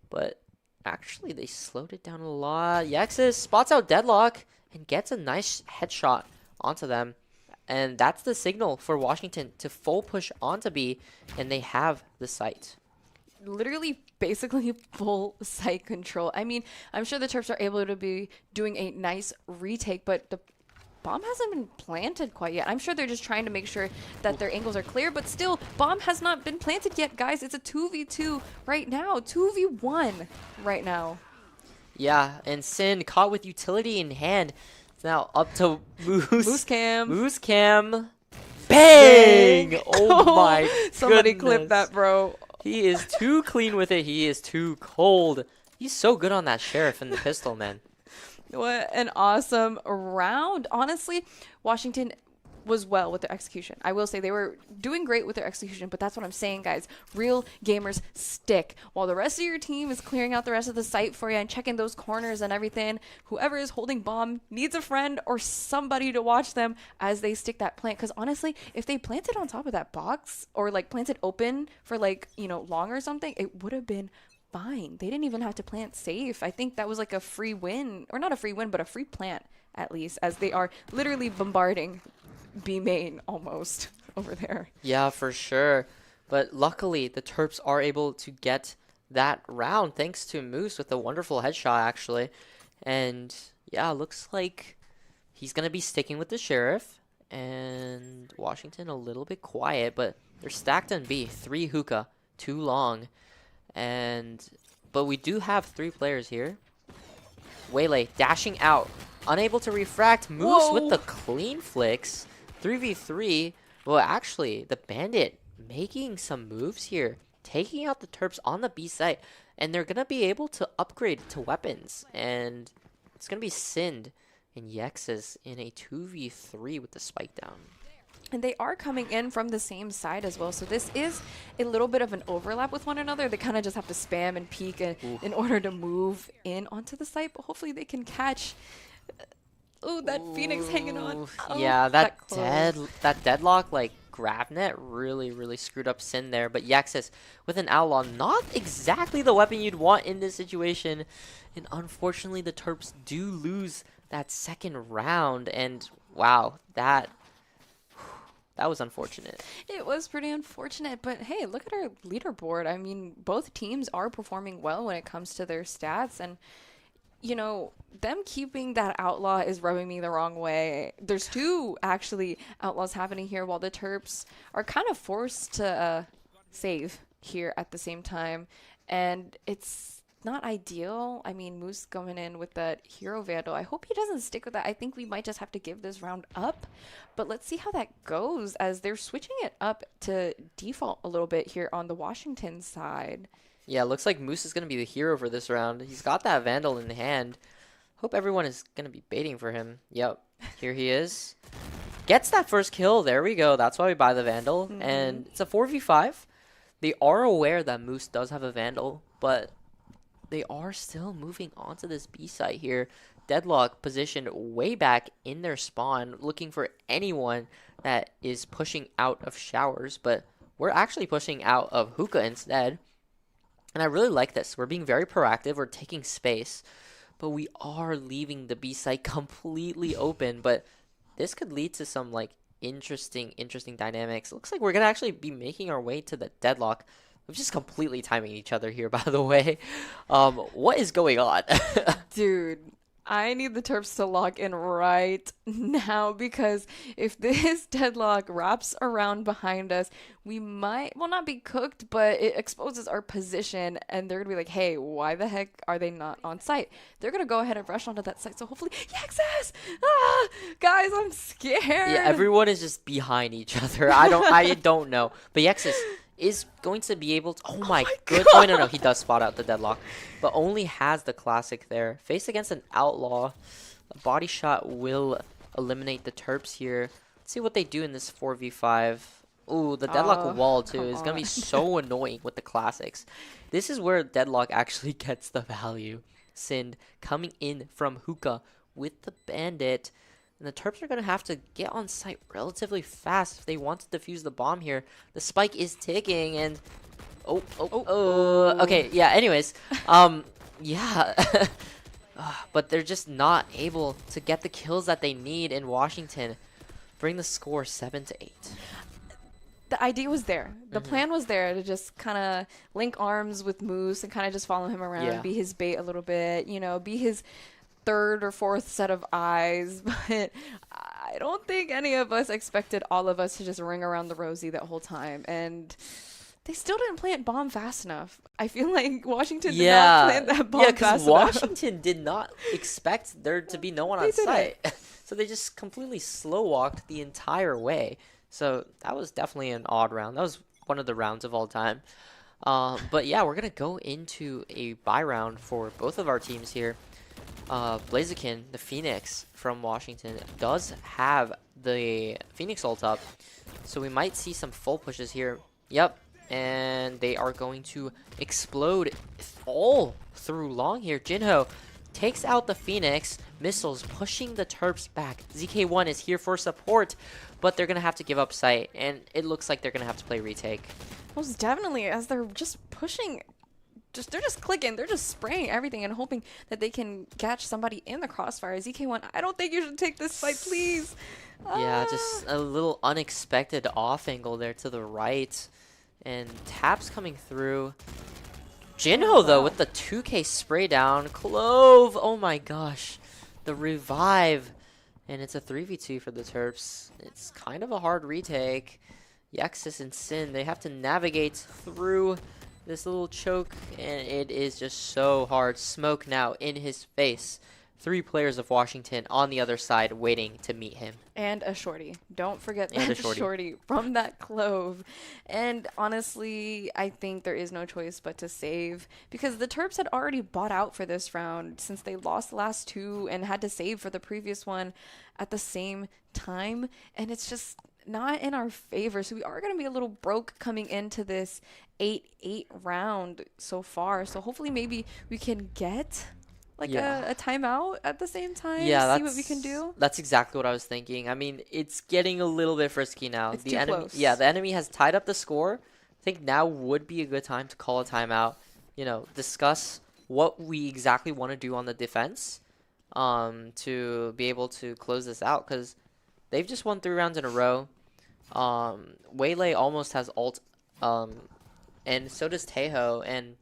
But actually, they slowed it down a lot. Yexus spots out Deadlock and gets a nice headshot onto them. And that's the signal for Washington to full push onto B, and they have the site. Literally, basically full site control. I mean, I'm sure the Terps are able to be doing a nice retake, but the bomb hasn't been planted quite yet. I'm sure they're just trying to make sure that their angles are clear, but still, bomb has not been planted yet, guys. It's a 2v2 right now, 2v1 right now. Yeah, and Sin caught with utility in hand. It's now up to Moose. Moose Cam. Moose Cam. Bang! Oh my Somebody goodness. clip that, bro. He is too clean with it. He is too cold. He's so good on that Sheriff and the pistol, man. What an awesome round. Honestly, Washington was well with their execution. I will say they were doing great with their execution, but that's what I'm saying, guys. Real gamers stick. While the rest of your team is clearing out the rest of the site for you and checking those corners and everything, whoever is holding bomb needs a friend or somebody to watch them as they stick that plant. Because honestly, if they planted on top of that box or like planted open for like, you know, long or something, it would have been fine. They didn't even have to plant safe. I think that was like a free win, or not a free win, but a free plant at least, as they are literally bombarding B main almost over there. Yeah, for sure. But luckily, the Terps are able to get that round thanks to Moose with a wonderful headshot, actually. And yeah, looks like he's going to be sticking with the Sheriff. And Washington a little bit quiet, but they're stacked on B. 3 hookah, 2 long. But we do have 3 players here. Waylay dashing out, unable to refract. Moose with the clean flicks. 3v3. Well, actually, the Bandit making some moves here, taking out the Terps on the B site, and they're going to be able to upgrade to weapons. And it's going to be Sind and Yexus in a 2v3 with the spike down. And they are coming in from the same side as well. So this is a little bit of an overlap with one another. They kind of just have to spam and peek in order to move in onto the site. But hopefully they can catch. Oh, that Phoenix hanging on. Oh, yeah, that deadlock, like, grab net really screwed up Sin there. But Yexus with an outlaw, not exactly the weapon you'd want in this situation. And unfortunately, the Terps do lose that second round. And wow, that was unfortunate. It was pretty unfortunate, but hey, look at our leaderboard. I mean, both teams are performing well when it comes to their stats, and you know, them keeping that outlaw is rubbing me the wrong way. There's two actually outlaws happening here while the Terps are kind of forced to save here at the same time, and it's not ideal. I mean, Moose going in with that hero vandal. I hope he doesn't stick with that. I think we might just have to give this round up, but let's see how that goes as they're switching it up to default a little bit here on the Washington side. Yeah, looks like Moose is going to be the hero for this round. He's got that vandal in hand. Hope everyone is going to be baiting for him. Yep, here he is. Gets that first kill. There we go. That's why we buy the vandal. And it's a 4v5. They are aware that Moose does have a vandal, but they are still moving onto this B site here. Deadlock positioned way back in their spawn, looking for anyone that is pushing out of showers, but we're actually pushing out of hookah instead. And I really like this. We're being very proactive. We're taking space, but we are leaving the B site completely open. But this could lead to some like interesting dynamics. Looks like we're gonna actually be making our way to the deadlock. We're just completely timing each other here, by the way. What is going on? Dude, I need the Terps to lock in right now, because if this deadlock wraps around behind us, we might, well, not be cooked, but it exposes our position, and they're going to be like, hey, why the heck are they not on site? They're going to go ahead and rush onto that site, so hopefully, Yexus! Ah, guys, I'm scared. Yeah, everyone is just behind each other. I don't know. But Yexus is going to be able to, oh my god. Oh, no, he does spot out the deadlock, but only has the classic there. Faced against an outlaw, a body shot will eliminate the Terps here. Let's see what they do in this 4v5. Ooh, the deadlock wall too is going to be so annoying with the classics. This is where deadlock actually gets the value. Sind coming in from hookah with the bandit. And the Terps are going to have to get on site relatively fast if they want to defuse the bomb here. The spike is ticking and... Okay, yeah, anyways. Yeah. But they're just not able to get the kills that they need in Washington. Bring the score 7-8. The idea was there. The plan was there to just kind of link arms with Moose and kind of just follow him around, be his bait a little bit, you know, be his third or fourth set of eyes. But I don't think any of us expected all of us to just ring around the rosy that whole time. And they still didn't plant bomb fast enough. I feel like Washington did not plant that bomb fast enough. Yeah, because Washington did not expect there to be no one on site. So they just completely slow walked the entire way. So that was definitely an odd round. That was one of the rounds of all time. But yeah, we're going to go into a bye round for both of our teams here. Blaziken, the Phoenix from Washington, does have the Phoenix ult up. So we might see some full pushes here. Yep. And they are going to explode all through long here. Jinho takes out the Phoenix. Missiles pushing the Terps back. ZK1 is here for support, but they're going to have to give up sight, and it looks like they're going to have to play retake. Most definitely, as they're just pushing. They're just clicking. They're just spraying everything and hoping that they can catch somebody in the crossfire. ZK1, I don't think you should take this fight, please. Yeah, just a little unexpected off angle there to the right. And Taps coming through. Jinho, though, with the 2K spray down. Clove, oh my gosh. The revive. And it's a 3v2 for the Terps. It's kind of a hard retake. Yexus and Sin, they have to navigate through this little choke, and it is just so hard. Smoke now in his face. 3 players of Washington on the other side waiting to meet him. And a shorty. Don't forget And that a shorty. shorty from that clove. And honestly, I think there is no choice but to save because the Terps had already bought out for this round since they lost the last 2 and had to save for the previous one at the same time. And it's just not in our favor. So we are going to be a little broke coming into this 8-8 round so far. So hopefully maybe we can get like a timeout at the same time, see what we can do. That's exactly what I was thinking. I mean, it's getting a little bit frisky now. It's the too enemy, close. Yeah, the enemy has tied up the score. I think now would be a good time to call a timeout. You know, discuss what we exactly want to do on the defense, to be able to close this out because they've just won 3 rounds in a row. Waylay almost has ult, and so does Tejo, and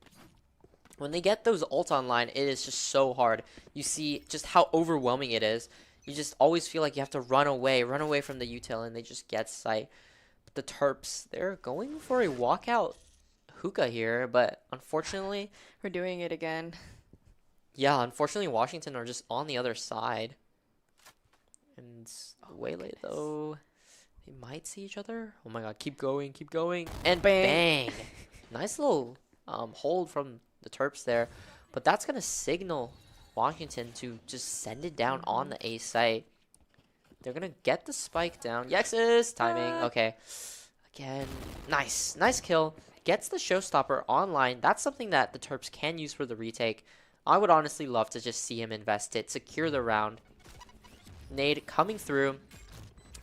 when they get those ults online, it is just so hard. You see just how overwhelming it is. You just always feel like you have to run away from the util, and they just get sight. But the Terps, they're going for a walkout hookah here, but unfortunately... We're doing it again. Yeah, unfortunately, Washington are just on the other side. And Waylay, though, they might see each other. Oh my god, keep going. And bang! Nice little hold from the Terps there, but that's gonna signal Washington to just send it down on the A site. They're gonna get the spike down. Yexus timing. Okay, again, nice kill. Gets the showstopper online. That's something that the Terps can use for the retake. I would honestly love to just see him invest it, secure the round. Nade coming through,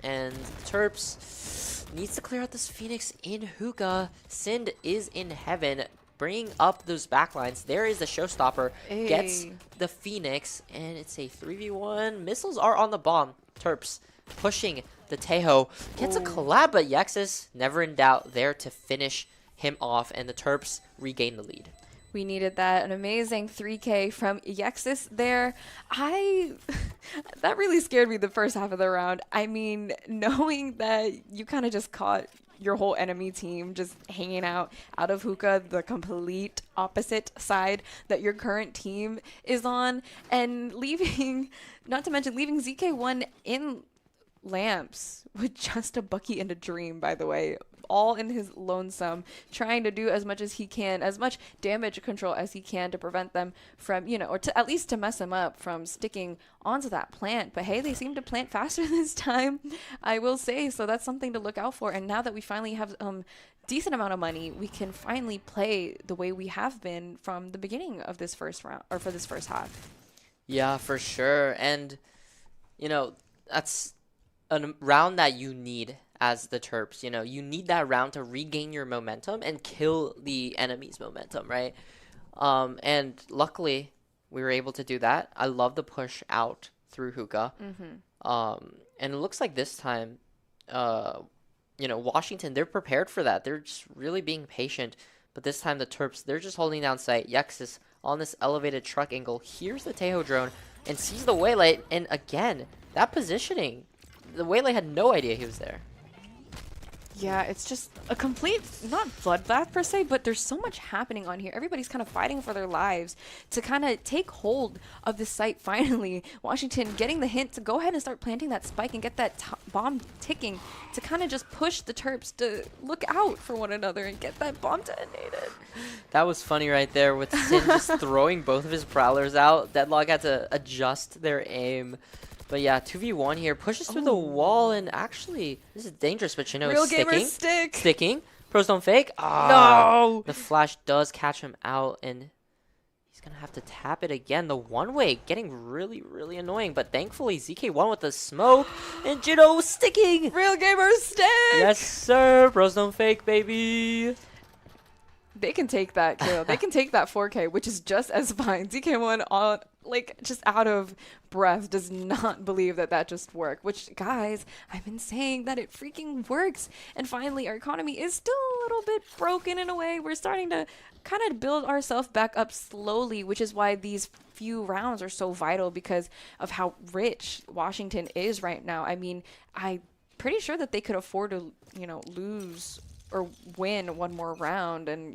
and the Terps needs to clear out this Phoenix in hookah. Sind is in heaven, bringing up those backlines. There is the showstopper, gets the Phoenix, and it's a 3v1. Missiles are on the bomb. Terps pushing the Tejo. Gets a collab, but Yexus, never in doubt, there to finish him off, and the Terps regain the lead. We needed that. An amazing 3K from Yexus there. That really scared me the first half of the round. I mean, knowing that you kind of just caught your whole enemy team just hanging out of hookah, the complete opposite side that your current team is on, and leaving, not to mention leaving ZK1 in lamps with just a Bucky and a Dream, by the way, all in his lonesome, trying to do as much as he can, as much damage control as he can to prevent them from, or to at least to mess him up from sticking onto that plant. But hey, they seem to plant faster this time, I will say, so that's something to look out for. And now that we finally have decent amount of money, we can finally play the way we have been from the beginning of this first round, or for this first half. Yeah, for sure. And that's a round that you need as the Terps. You need that round to regain your momentum and kill the enemy's momentum, right? And luckily, we were able to do that. I love the push out through hookah. And it looks like this time, Washington, they're prepared for that. They're just really being patient. But this time, the Terps, they're just holding down sight. Yexus on this elevated truck angle hears the Tejo drone and sees the Waylay. And again, that positioning, the Waylay had no idea he was there. Yeah, it's just a complete, not bloodbath per se, but there's so much happening on here. Everybody's kind of fighting for their lives to kind of take hold of this site finally. Washington getting the hint to go ahead and start planting that spike and get that bomb ticking to kind of just push the Terps to look out for one another and get that bomb detonated. That was funny right there with Sin just throwing both of his Prowlers out. Deadlock had to adjust their aim. But yeah, 2v1 here, pushes through the wall, and actually, this is dangerous, but Real it's sticking. Stick. Sticking. Pros don't fake. No! The flash does catch him out, and he's going to have to tap it again. The one-way getting really, really annoying, but thankfully, ZK1 with the smoke, and Jino sticking. Real gamer stick! Yes, sir. Pros don't fake, baby. They can take that kill. They can take that 4K, which is just as fine. ZK1 on, just out of breath, does not believe that just worked. Which, guys, I've been saying that it freaking works. And finally, our economy is still a little bit broken in a way. We're starting to kind of build ourselves back up slowly, which is why these few rounds are so vital because of how rich Washington is right now. I mean, I'm pretty sure that they could afford to, lose or win one more round and,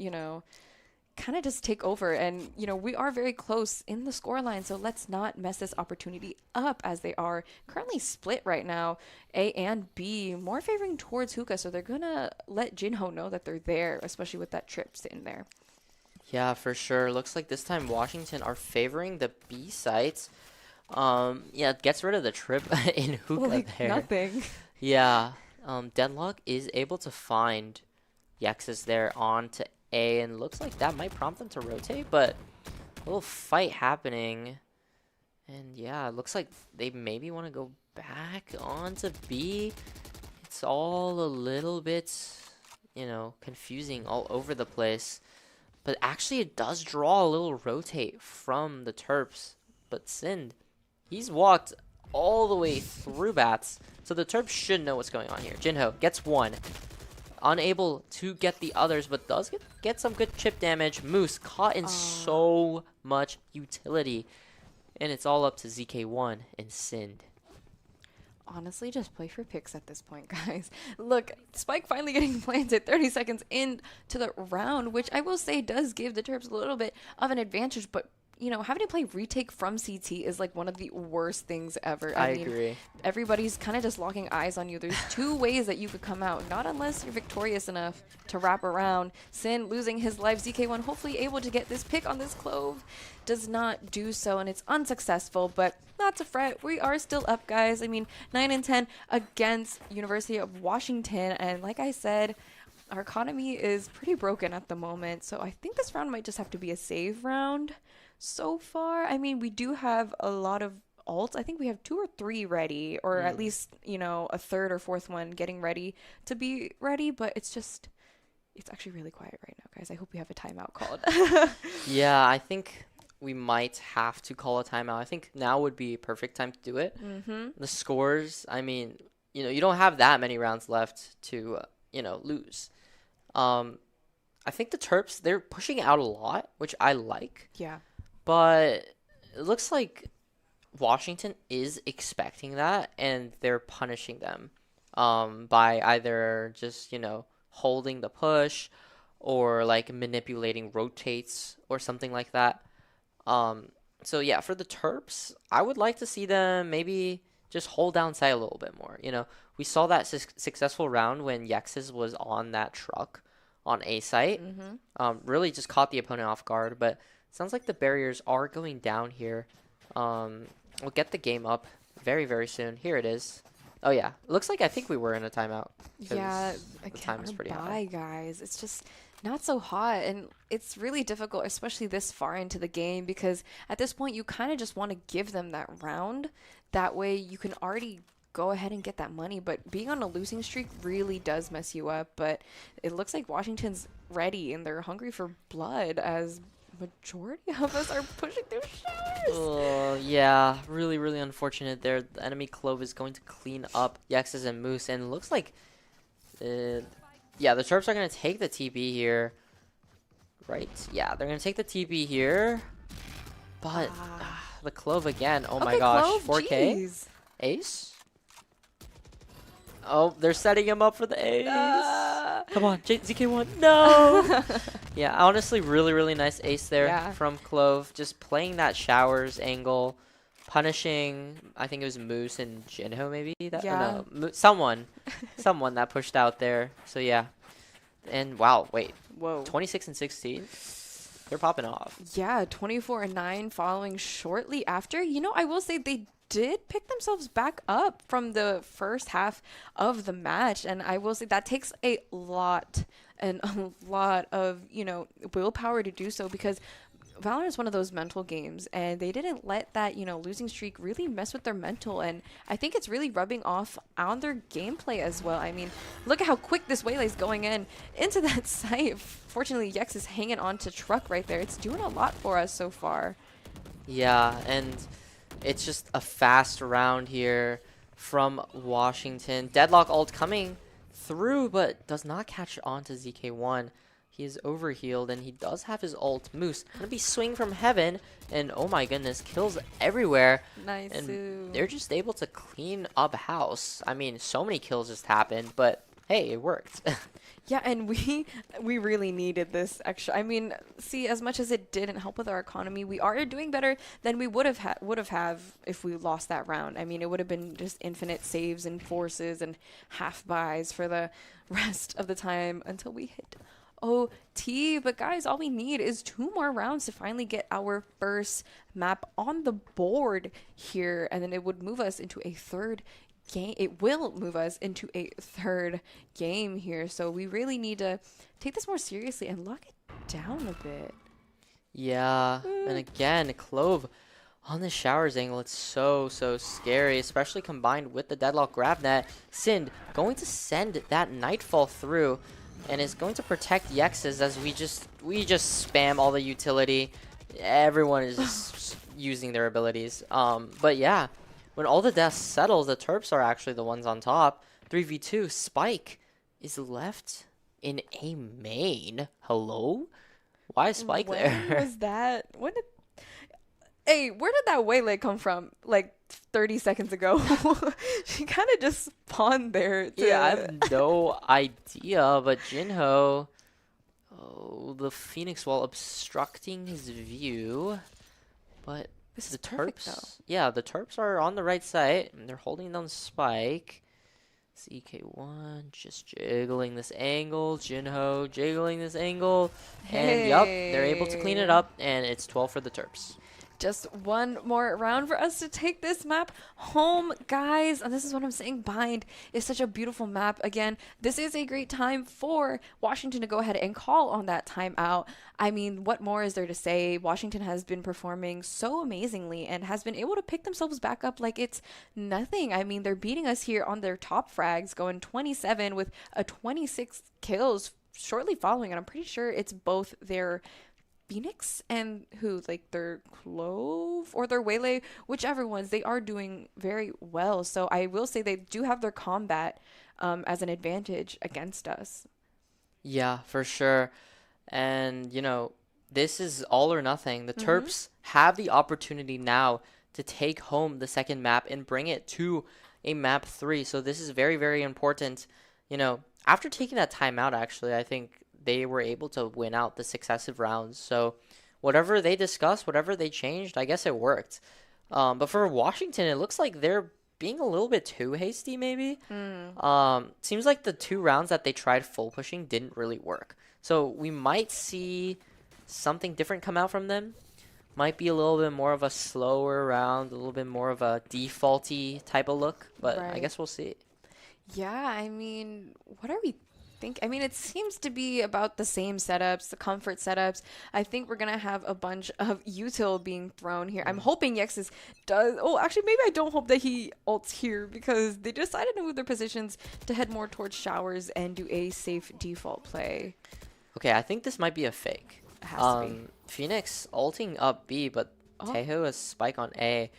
kind of just take over. And, you know, we are very close in the scoreline, so let's not mess this opportunity up, as they are currently split right now, A and B, more favoring towards Hookah. So they're going to let Jinho know that they're there, especially with that trip sitting there. Yeah, for sure. Looks like this time Washington are favoring the B sites. Yeah, it gets rid of the trip in Hookah Like there. nothing. Yeah, Deadlock is able to find Yexus there on to A, and looks like that might prompt them to rotate, but a little fight happening. And yeah, it looks like they maybe want to go back on to B. It's all a little bit, you know, confusing all over the place. But actually it does draw a little rotate from the Terps. But Sind, he's walked all the way through bats. So the Terps should know what's going on here. Jinho gets one. Unable to get the others, but does get some good chip damage. Moose caught in so much utility. And it's all up to ZK1 and Sind. Honestly, just play for picks at this point, guys. Look, Spike finally getting planted 30 seconds into the round, which I will say does give the Terps a little bit of an advantage, but you know, having to play retake from CT is like one of the worst things ever. I mean, agree. Everybody's kind of just locking eyes on you. There's two ways that you could come out, not unless you're victorious enough to wrap around. Sin losing his life, ZK1 hopefully able to get this pick on this Clove. Does not do so, and it's unsuccessful, but not to fret. We are still up, guys. I mean, 9 and 10 against University of Washington, and like I said, our economy is pretty broken at the moment, so I think this round might just have to be a save round. So far, I mean, we do have a lot of ults. I think we have 2 or 3 ready, or at least, you know, a third or fourth one getting ready to be ready, but it's actually really quiet right now, guys. I hope we have a timeout called. Yeah, I think we might have to call a timeout. I think now would be a perfect time to do it. The scores, I mean, you know, you don't have that many rounds left to, you know, lose. I think the Terps, they're pushing out a lot, which I like. Yeah. But it looks like Washington is expecting that, and they're punishing them by either just, you know, holding the push or like manipulating rotates or something like that. So yeah, for the Terps, I would like to see them maybe just hold down side a little bit more. You know, we saw that successful round when Yexus was on that truck on A site. Really just caught the opponent off guard, but sounds like the barriers are going down here. We'll get the game up very, very soon. Here it is. Oh yeah, it looks like I think we were in a timeout. Yeah, the time is pretty high. Guys. It's just not so hot, and it's really difficult, especially this far into the game, because at this point you kind of just want to give them that round. That way you can already go ahead and get that money, but being on a losing streak really does mess you up. But it looks like Washington's ready and they're hungry for blood, as majority of us are pushing through showers. Oh, yeah. Really, really unfortunate there. The enemy Clove is going to clean up Yexus and Moose, and it looks like, yeah, the Terps are going to take the TP here. Right? Yeah, they're going to take the TP here. But the Clove again. Oh my gosh. Clove, 4K? geez. Ace? Oh, they're setting him up for the ace. Come on, ZK1. No! Yeah, honestly, really, really nice ace there from Clove. Just playing that showers angle, punishing, I think it was Moose and Jinho maybe? No, someone that pushed out there. So yeah. And wow, wait. Whoa. 26 and 16. They're popping off. Yeah, 24 and 9 following shortly after. You know, I will say they did pick themselves back up from the first half of the match, and I will say that takes a lot of, you know, willpower to do so, because Valorant is one of those mental games, and they didn't let that, you know, losing streak really mess with their mental, and I think it's really rubbing off on their gameplay as well. I mean, look at how quick this Waylay is going into that site. Fortunately, Yex is hanging on to truck right there. It's doing a lot for us so far. Yeah, and it's just a fast round here from Washington. Deadlock ult coming through, but does not catch on to ZK1. He is overhealed, and he does have his ult. Moose gonna be swing from heaven, and oh my goodness, kills everywhere. Nice. And they're just able to clean up house. I mean, so many kills just happened, but hey, it worked. Yeah, and we really needed this extra. I mean, see, as much as it didn't help with our economy, we are doing better than we would have if we lost that round. I mean, it would have been just infinite saves and forces and half buys for the rest of the time until we hit OT. But guys, all we need is 2 more rounds to finally get our first map on the board here, and then it would move us into a third game. It will move us into a third game here, so we really need to take this more seriously and lock it down a bit. Yeah, and again, Clove on the showers angle. It's so scary, especially combined with the deadlock grab net. Sind going to send that Nightfall through, and is going to protect Yexes as we just spam all the utility. Everyone is just using their abilities. But yeah. When all the deaths settles, the Terps are actually the ones on top. 3v2, Spike is left in a main. Hello? Why is Spike there? When was that? Hey, where did that waylay come from? Like 30 seconds ago. She kind of just spawned there. Yeah, I have no idea, but Jinho... Oh, the Phoenix wall obstructing his view. But... This the is perfect, Terps, though. yeah, the Terps are on the right side, and they're holding down Spike. CK1 just jiggling this angle. Jinho jiggling this angle. And yup, they're able to clean it up, and it's 12 for the Terps. Just one more round for us to take this map home, guys. And this is what I'm saying. Bind is such a beautiful map. Again, this is a great time for Washington to go ahead and call on that timeout. I mean, what more is there to say? Washington has been performing so amazingly and has been able to pick themselves back up like it's nothing. I mean, they're beating us here on their top frags, going 27 with a 26 kills shortly following. And I'm pretty sure it's both their Phoenix and their Clove or their Waylay, whichever ones, they are doing very well. So I will say they do have their combat as an advantage against us. Yeah, for sure. And, this is all or nothing. The Terps have the opportunity now to take home the second map and bring it to a map 3. So this is very, very important. After taking that timeout, actually, I think they were able to win out the successive rounds. So whatever they discussed, whatever they changed, I guess it worked. But for Washington, it looks like they're being a little bit too hasty, maybe. Seems like the 2 rounds that they tried full pushing didn't really work. So we might see something different come out from them. Might be a little bit more of a slower round, a little bit more of a defaulty type of look. But I guess we'll see. Yeah, I mean, what are we I mean, it seems to be about the same setups, the comfort setups. I think we're going to have a bunch of util being thrown here. I'm hoping Yexus does. Oh, actually, maybe I don't hope that he ults here because they decided to move their positions to head more towards showers and do a safe default play. Okay, I think this might be a fake. It has to be. Phoenix ulting up B, but Teho has Spike on A.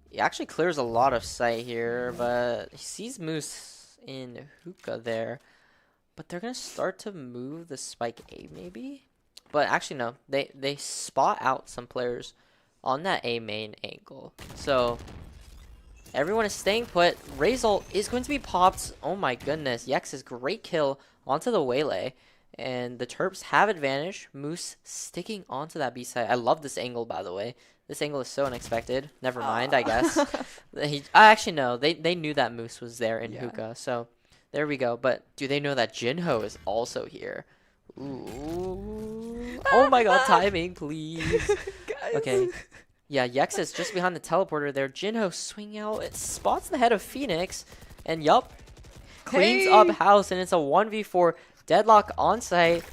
He actually clears a lot of sight here, but he sees Moose in hookah there. But they're going to start to move the Spike A, maybe? But actually, no. They spot out some players on that A main angle. So, everyone is staying put. Razor is going to be popped. Oh my goodness. Yex's great kill onto the Waylay. And the Terps have advantage. Moose sticking onto that B side. I love this angle, by the way. This angle is so unexpected. Never mind, I guess. Actually, no. They knew that Moose was there in hookah. So... there we go. But do they know that Jinho is also here? Ooh. Oh my god, timing, please. Okay. Yeah, Yex is just behind the teleporter there. Jinho swing out. It spots the head of Phoenix. And yup. Cleans up house. And it's a 1v4 deadlock on site.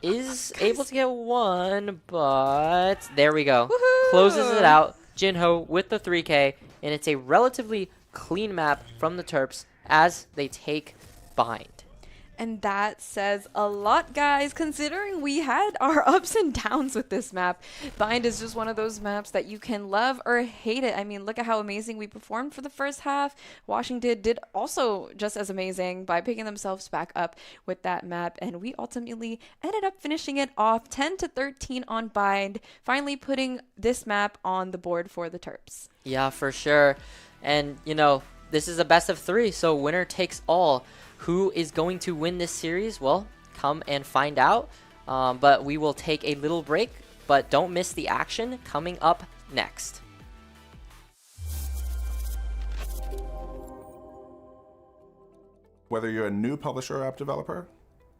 Is able to get one. But there we go. Closes it out. Jinho with the 3K. And it's a relatively clean map from the Terps as they take Bind. And that says a lot, guys, considering we had our ups and downs with this map. Bind is just one of those maps that you can love or hate it. I mean, look at how amazing we performed for the first half. Washington did also just as amazing by picking themselves back up with that map. And we ultimately ended up finishing it off 10-13 on Bind, finally putting this map on the board for the Terps. Yeah, for sure. And, this is a best of 3, so winner takes all. Who is going to win this series? Well, come and find out. But we will take a little break, but don't miss the action coming up next. Whether you're a new publisher or app developer,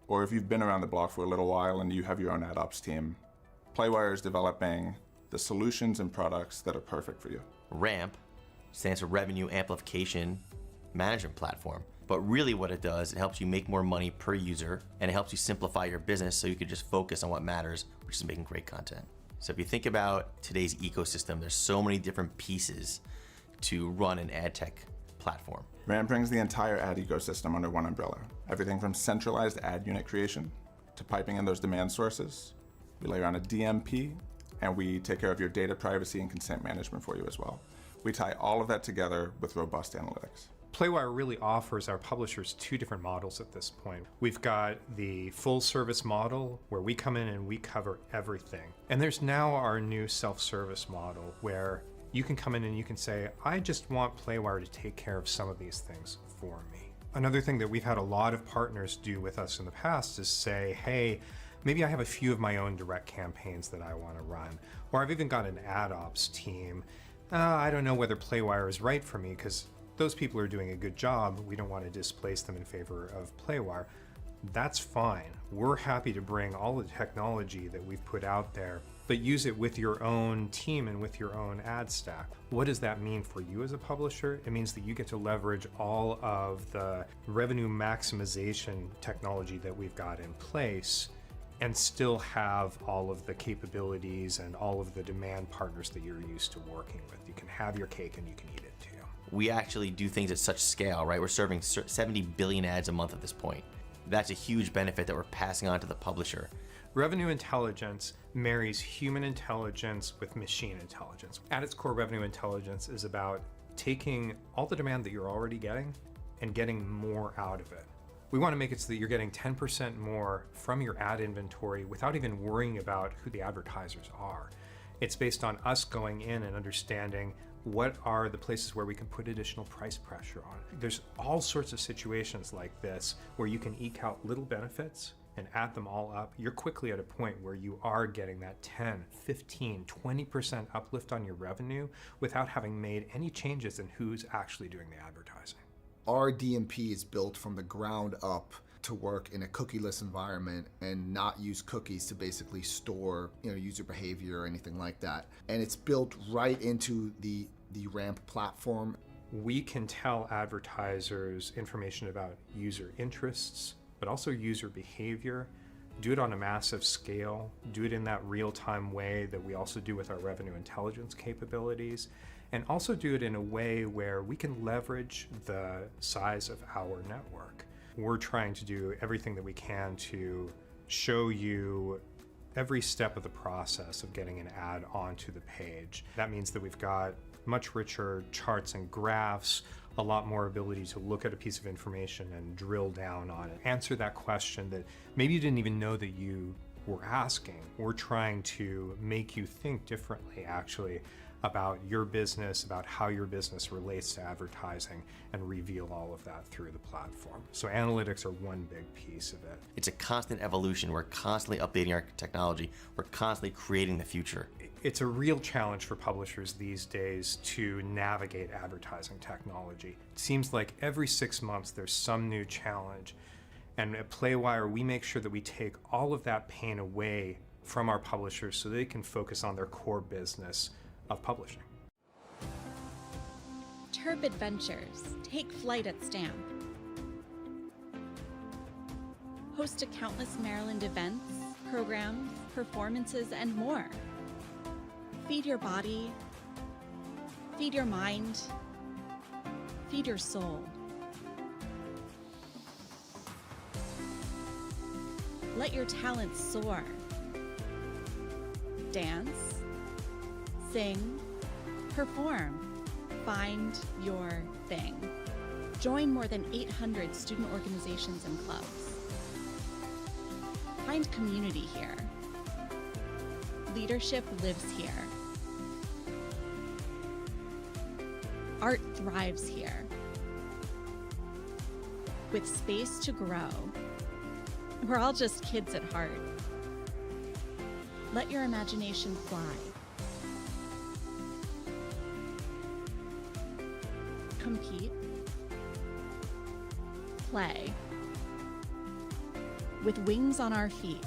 or if you've been around the block for a little while and you have your own ad ops team, Playwire is developing the solutions and products that are perfect for you. RAMP stands for Revenue Amplification Management Platform. But really what it does, it helps you make more money per user, and it helps you simplify your business so you can just focus on what matters, which is making great content. So if you think about today's ecosystem, there's so many different pieces to run an ad tech platform. RAMP brings the entire ad ecosystem under one umbrella. Everything from centralized ad unit creation to piping in those demand sources. We layer on a DMP, and we take care of your data privacy and consent management for you as well. We tie all of that together with robust analytics. Playwire really offers our publishers two different models at this point. We've got the full service model where we come in and we cover everything. And there's now our new self-service model where you can come in and you can say, I just want Playwire to take care of some of these things for me. Another thing that we've had a lot of partners do with us in the past is say, hey, maybe I have a few of my own direct campaigns that I want to run. Or I've even got an ad ops team. I don't know whether Playwire is right for me because those people are doing a good job. We don't want to displace them in favor of Playwire. That's fine. We're happy to bring all the technology that we've put out there, but use it with your own team and with your own ad stack. What does that mean for you as a publisher? It means that you get to leverage all of the revenue maximization technology that we've got in place and still have all of the capabilities and all of the demand partners that you're used to working with. You can have your cake and you can eat it too. We actually do things at such scale, right? We're serving 70 billion ads a month at this point. That's a huge benefit that we're passing on to the publisher. Revenue intelligence marries human intelligence with machine intelligence. At its core, revenue intelligence is about taking all the demand that you're already getting and getting more out of it. We want to make it so that you're getting 10% more from your ad inventory without even worrying about who the advertisers are. It's based on us going in and understanding what are the places where we can put additional price pressure on. There's all sorts of situations like this where you can eke out little benefits and add them all up. You're quickly at a point where you are getting that 10, 15, 20% uplift on your revenue without having made any changes in who's actually doing the advertising. Our DMP is built from the ground up to work in a cookieless environment and not use cookies to basically store, user behavior or anything like that. And it's built right into the RAMP platform. We can tell advertisers information about user interests, but also user behavior, do it on a massive scale, do it in that real-time way that we also do with our revenue intelligence capabilities, and also do it in a way where we can leverage the size of our network. We're trying to do everything that we can to show you every step of the process of getting an ad onto the page. That means that we've got much richer charts and graphs, a lot more ability to look at a piece of information and drill down on it. Answer that question that maybe you didn't even know that you were asking. We're trying to make you think differently, actually, about your business, about how your business relates to advertising, and reveal all of that through the platform. So analytics are one big piece of it. It's a constant evolution. We're constantly updating our technology. We're constantly creating the future. It's a real challenge for publishers these days to navigate advertising technology. It seems like every 6 months there's some new challenge. And at Playwire, we make sure that we take all of that pain away from our publishers so they can focus on their core business of publishing. Terp Adventures. Take flight at Stamp. Host to countless Maryland events, programs, performances, and more. Feed your body, feed your mind, feed your soul. Let your talents soar. Dance, sing, perform, find your thing. Join more than 800 student organizations and clubs. Find community here. Leadership lives here. Art thrives here. with space to grow. We're all just kids at heart. Let your imagination fly. Compete. Play. With wings on our feet.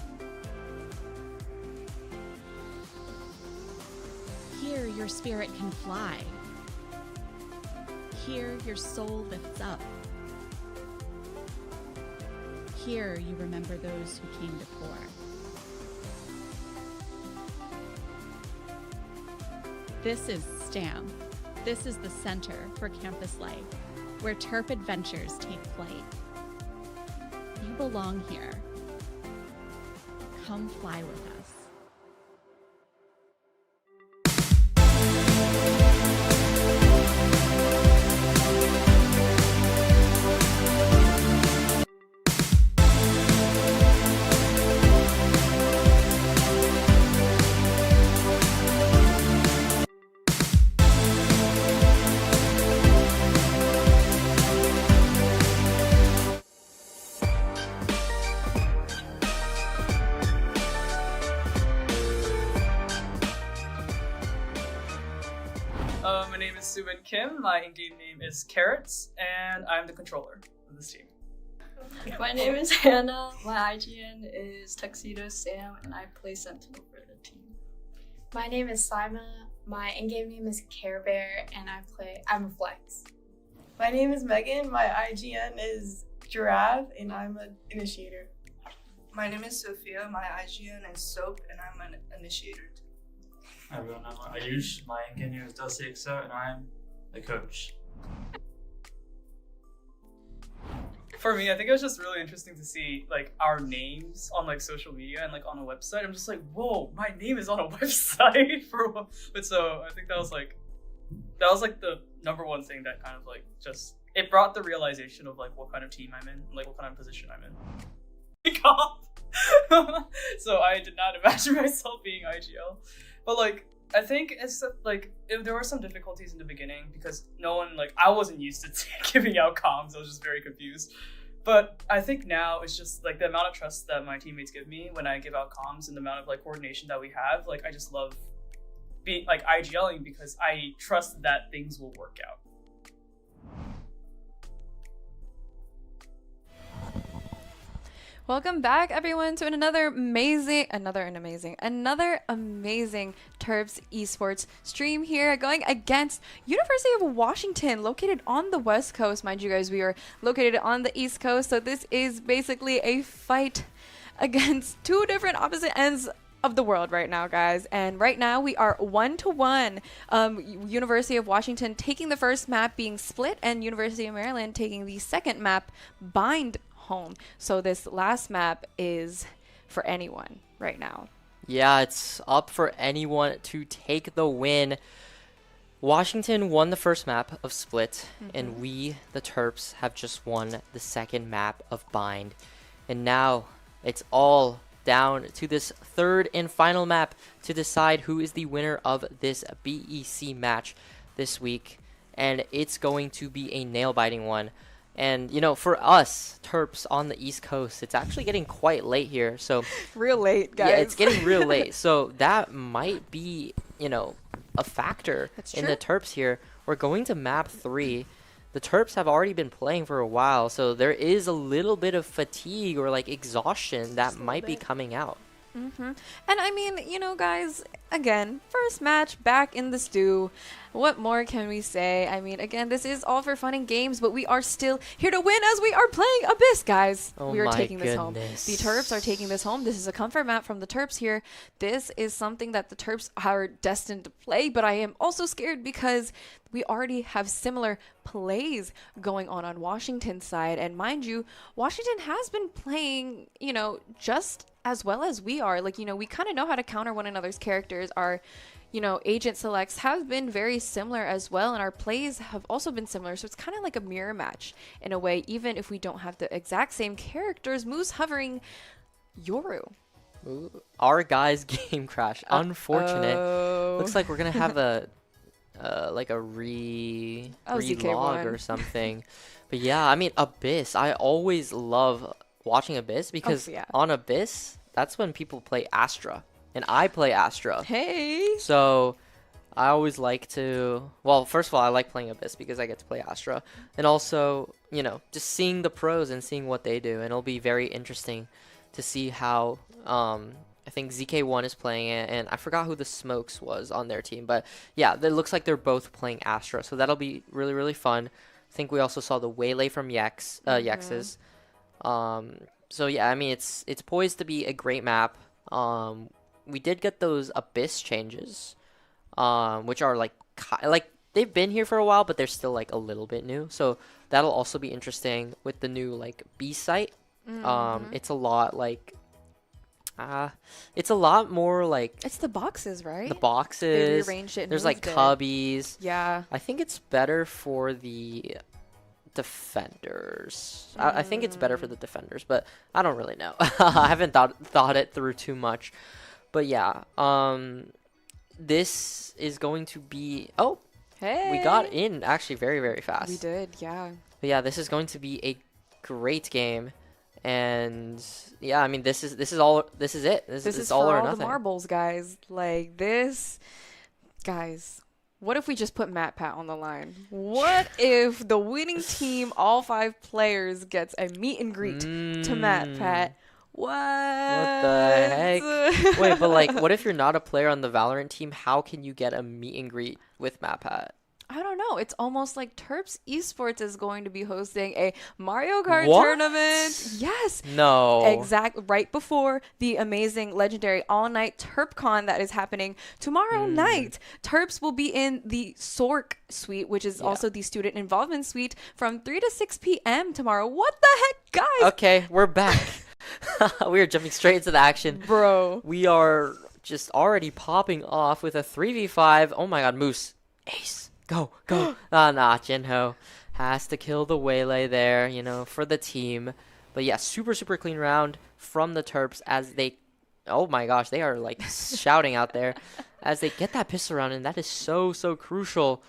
Here your spirit can fly. Here your soul lifts up. Here you remember those who came before. This is STAM. This is the Center for Campus Life, where Terp adventures take flight. You belong here. Come fly with us. My name is Subin Kim. My in-game name is Carrots, and I'm the controller of this team. My name is Hannah. My IGN is Tuxedo Sam, and I play Sentinel for the team. My name is Sima. My in-game name is Care Bear, and I'm a flex. My name is Megan. My IGN is Giraffe, and I'm an initiator. My name is Sophia. My IGN is Soap, and I'm an initiator. Hi everyone, I'm Ayush. My in-game name is Dulce, and I'm the coach. For me, I think it was just really interesting to see like our names on like social media and like on a website. I'm just like, whoa, my name is on a website but so I think that was like the number one thing that kind of like just it brought the realization of like what kind of team I'm in, like what kind of position I'm in. So I did not imagine myself being IGL. But like I think it's like there were some difficulties in the beginning because no one I wasn't used to giving out comms. I was just very confused. But I think now it's just like the amount of trust that my teammates give me when I give out comms and the amount of like coordination that we have. Like I just love being like IGLing because I trust that things will work out. Welcome back, everyone, to another amazing Terps Esports stream here, going against University of Washington, located on the West Coast. Mind you guys, we are located on the East Coast, so this is basically a fight against two different opposite ends of the world right now, guys. And right now we are 1-1. University of Washington taking the first map, being split, and University of Maryland taking the second map, bind home. So this last map is for anyone right now. Yeah, it's up for anyone to take the win. Washington won the first map of Split, and we, the Terps, have just won the second map of Bind. And now it's all down to this third and final map to decide who is the winner of this BEC match this week. And it's going to be a nail-biting one. And, you know, for us, Terps on the East Coast, it's actually getting quite late here. So real late, guys. Yeah, it's getting real late. So that might be, you know, a factor in the Terps here. We're going to map 3. The Terps have already been playing for a while, so there is a little bit of fatigue or like exhaustion that might be coming out. And I mean, you know, guys, again, first match back in the stew. What more can we say? I mean, again, this is all for fun and games, but we are still here to win as we are playing Abyss, guys. Oh we are my taking this home. goodness. The Terps are taking this home. This is a comfort map from the Terps here. This is something that the Terps are destined to play, but I am also scared because we already have similar plays going on Washington's side. And mind you, Washington has been playing, you know, just as well as we are. Like, you know, we kind of know how to counter one another's characters. Our, you know, agent selects have been very similar as well, and our plays have also been similar. So it's kind of like a mirror match in a way, even if we don't have the exact same characters. Moose hovering Yoru. Ooh, our guy's game crash. Unfortunate. Looks like we're going to have a like a relog ZK1. or something. But yeah, I mean Abyss. I always love watching Abyss because yeah. on Abyss, that's when people play Astra, and I play Astra. Hey. So I always like to. Well, first of all, I like playing Abyss because I get to play Astra, and also just seeing the pros and seeing what they do, and it'll be very interesting to see how. I think ZK1 is playing it, and I forgot who the Smokes was on their team, but yeah, it looks like they're both playing Astra, so that'll be really, really fun. I think we also saw the Waylay from Yex's. So yeah, I mean it's poised to be a great map. We did get those Abyss changes, which are like they've been here for a while, but they're still like a little bit new. So that'll also be interesting with the new like B site. It's a lot like. It's a lot more like It's the boxes, right? the boxes. They rearranged it and There's like moved it. cubbies. Yeah. I think it's better for the defenders. I think it's better for the defenders, but I don't really know. I haven't thought it through too much. But yeah, this is going to be. Oh, Hey. we got in actually very, very fast. We did, yeah. But yeah, this is going to be a great game. And yeah, I mean this is it. This is all for or all nothing. the marbles, guys. Like this, guys. What if we just put Matt Pat on the line? What if the winning team, all 5 players, gets a meet and greet to Matt Pat? What the heck? Wait, but like, what if you're not a player on the Valorant team? How can you get a meet and greet with Matt Pat? I don't know. It's almost like Terps Esports is going to be hosting a Mario Kart What? tournament. Yes. No. Exactly. Right before the amazing, legendary all-night TerpCon that is happening tomorrow night. Terps will be in the Sork suite, which is also the student involvement suite, from 3 to 6 p.m. tomorrow. What the heck, guys? Okay, we're back. We are jumping straight into the action. Bro. We are just already popping off with a 3v5. Oh my god, Moose. Ace. Go. Nah, Jinho has to kill the Waylay there, for the team. But yeah, super, super clean round from the Terps as they, oh my gosh, they are like shouting out there as they get that pistol round. And that is so, so crucial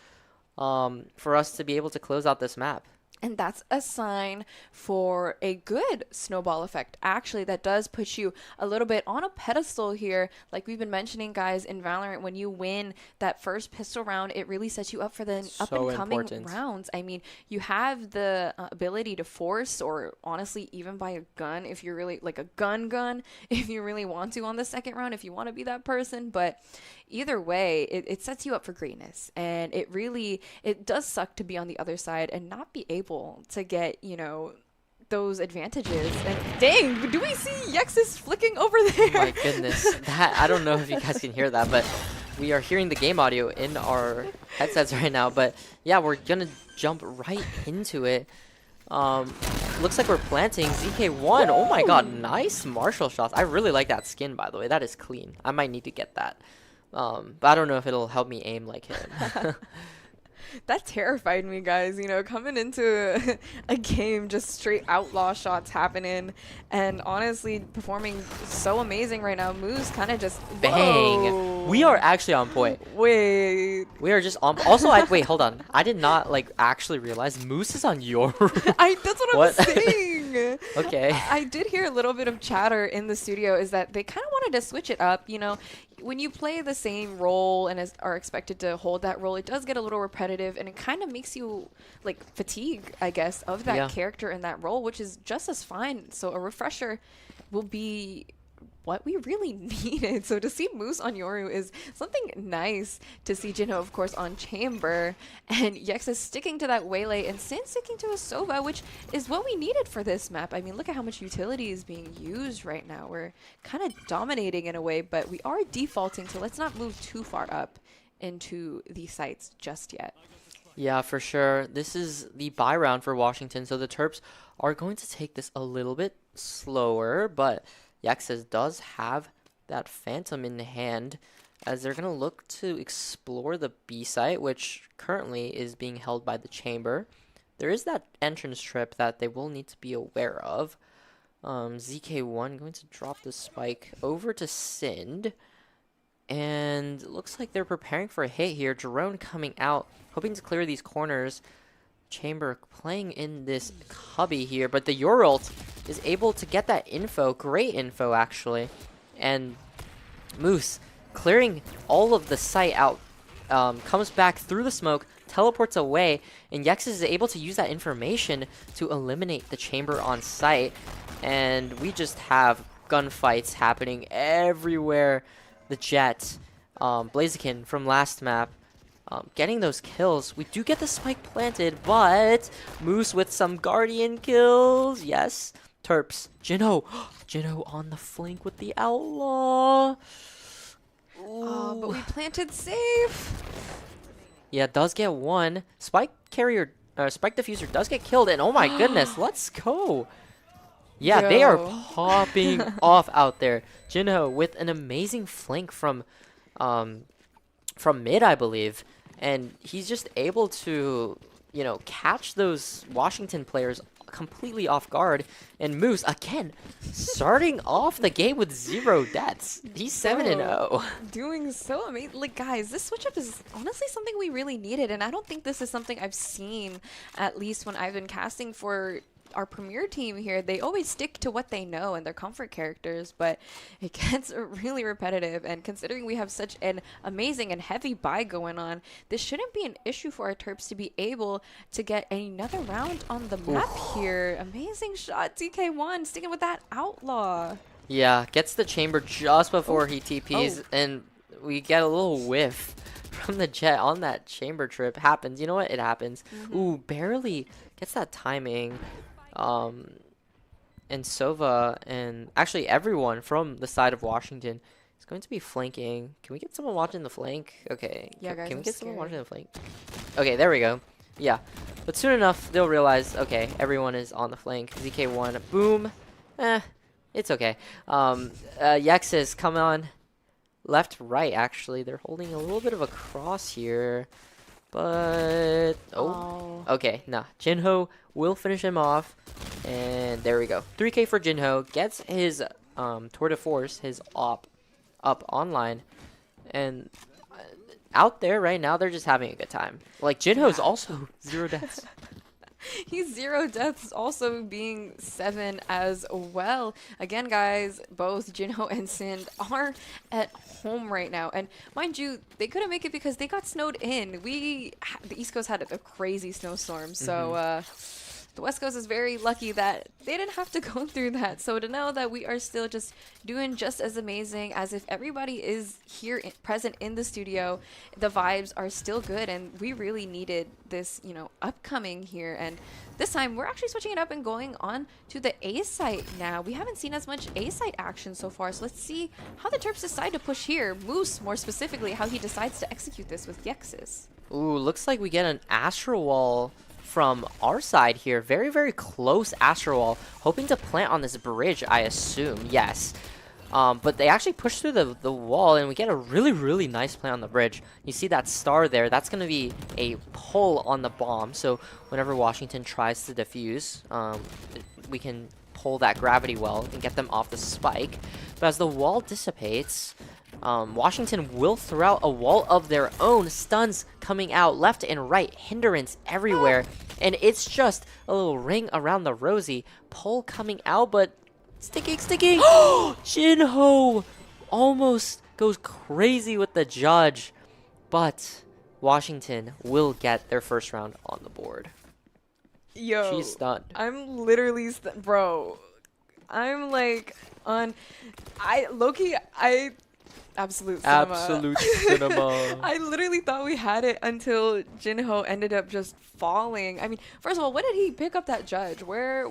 for us to be able to close out this map. And that's a sign for a good snowball effect. Actually, that does put you a little bit on a pedestal here. Like we've been mentioning, guys, in Valorant, when you win that first pistol round, it really sets you up for the up-and-coming rounds. I mean, you have the ability to force, or honestly, even buy a gun if you're really, like a gun, if you really want to on the second round, if you want to be that person. But either way, it sets you up for greatness. And it does suck to be on the other side and not be able to get, those advantages. And dang, do we see Yex's flicking over there? Oh my goodness. I don't know if you guys can hear that, but we are hearing the game audio in our headsets right now. But yeah, we're gonna jump right into it. Looks like we're planting ZK1. Oh my god, nice martial shots. I really like that skin, by the way. That is clean. I might need to get that. But I don't know if it'll help me aim like him. That terrified me, guys. Coming into a game, just straight outlaw shots happening, and honestly performing so amazing right now. Moose kind of just bang. Whoa. We are actually on point. Wait. We are just on. Also, wait, hold on. I did not actually realize Moose is on your. That's what I was saying. Okay. I did hear a little bit of chatter in the studio. Is that they kind of wanted to switch it up. When you play the same role and are expected to hold that role, it does get a little repetitive, and it kind of makes you fatigue, I guess, of that character in that role, which is just as fine. So a refresher will be what we really needed. So to see Moose on Yoru is something nice. To see Jinho, of course, on Chamber, and Yex is sticking to that Waylay, and Sin sticking to a Sova, which is what we needed for this map. I mean, look at how much utility is being used right now. We're kind of dominating in a way, but we are defaulting, so let's not move too far up into the sites just yet. Yeah, for sure. This is the bye round for Washington, so the Terps are going to take this a little bit slower, but Yexes does have that Phantom in hand as they're going to look to explore the B site, which currently is being held by the Chamber. There is that entrance trip that they will need to be aware of. ZK1 going to drop the spike over to Sind. And looks like they're preparing for a hit here. Jerome coming out, hoping to clear these corners. Chamber playing in this cubby here, but the Urult is able to get that info. Great info, actually. And Moose clearing all of the site out, comes back through the smoke, teleports away, and Yexus is able to use that information to eliminate the Chamber on site. And we just have gunfights happening everywhere. The Jet, Blaziken from last map, getting those kills. We do get the spike planted, but Moose with some Guardian kills. Yes. Terps. Jinho. Jinho on the flank with the Outlaw. But we planted safe. Yeah, does get one. Spike carrier, Spike diffuser does get killed, and oh my goodness, let's go. Yeah, they are popping off out there. Jinho with an amazing flank from mid, I believe. And he's just able to, you know, catch those Washington players completely off guard. And Moose, again, starting off the game with 0 deaths. He's 7-0. Doing so amazing. Like, guys, this switch up is honestly something we really needed. And I don't think this is something I've seen, at least when I've been casting for our premier team here. They always stick to what they know and their comfort characters, but it gets really repetitive. And considering we have such an amazing and heavy buy going on, this shouldn't be an issue for our Terps to be able to get another round on the map here. Amazing shot, DK1 sticking with that Outlaw. Yeah, gets the Chamber just before he TPs, and we get a little whiff from the Jet on that Chamber trip. Happens. You know what? It happens. Ooh, barely gets that timing. And Sova and actually everyone from the side of Washington is going to be flanking. Can we get someone watching the flank? Okay. Yeah, guys, can we I'm get someone scared. watching the flank? Okay, there we go. Yeah. But soon enough, they'll realize, okay, everyone is on the flank. ZK1, boom. It's okay. Yexus, come on. Left, right, actually. They're holding a little bit of a cross here. But, okay, nah. Jinho will finish him off. And there we go. 3K for Jinho. Gets his Tour de Force, his op, up online. And out there right now, they're just having a good time. Like, Jinho's also 0 deaths. He's 0 deaths, also being 7 as well. Again, guys, both Jinho and Sind are at home right now. And mind you, they couldn't make it because they got snowed in. The East Coast had a crazy snowstorm. So the West Coast is very lucky that they didn't have to go through that. So to know that we are still just doing just as amazing as if everybody is here present in the studio, the vibes are still good, and we really needed this, you know, upcoming here. And this time we're actually switching it up and going on to the A site now. We haven't seen as much A site action so far, so let's see how the Terps decide to push here. Moose, more specifically, how he decides to execute this with Yexus. Ooh, looks like we get an Astral Wall from our side here. Very, very close Astral Wall. Hoping to plant on this bridge, I assume. Yes. But they actually push through the wall, and we get a really, really nice plant on the bridge. You see that star there? That's going to be a pull on the bomb. So whenever Washington tries to defuse, we can pull that gravity well and get them off the spike. But as the wall dissipates, Washington will throw out a wall of their own. Stuns coming out left and right. Hindrance everywhere. And it's just a little ring around the rosy. Pull coming out, but sticking. Jinho almost goes crazy with the judge. But Washington will get their first round on the board. Yo, she's stunned. I'm literally bro. I'm like on. Absolute cinema. Absolute cinema. I literally thought we had it until Jinho ended up just falling. I mean, first of all, when did he pick up that judge? Where?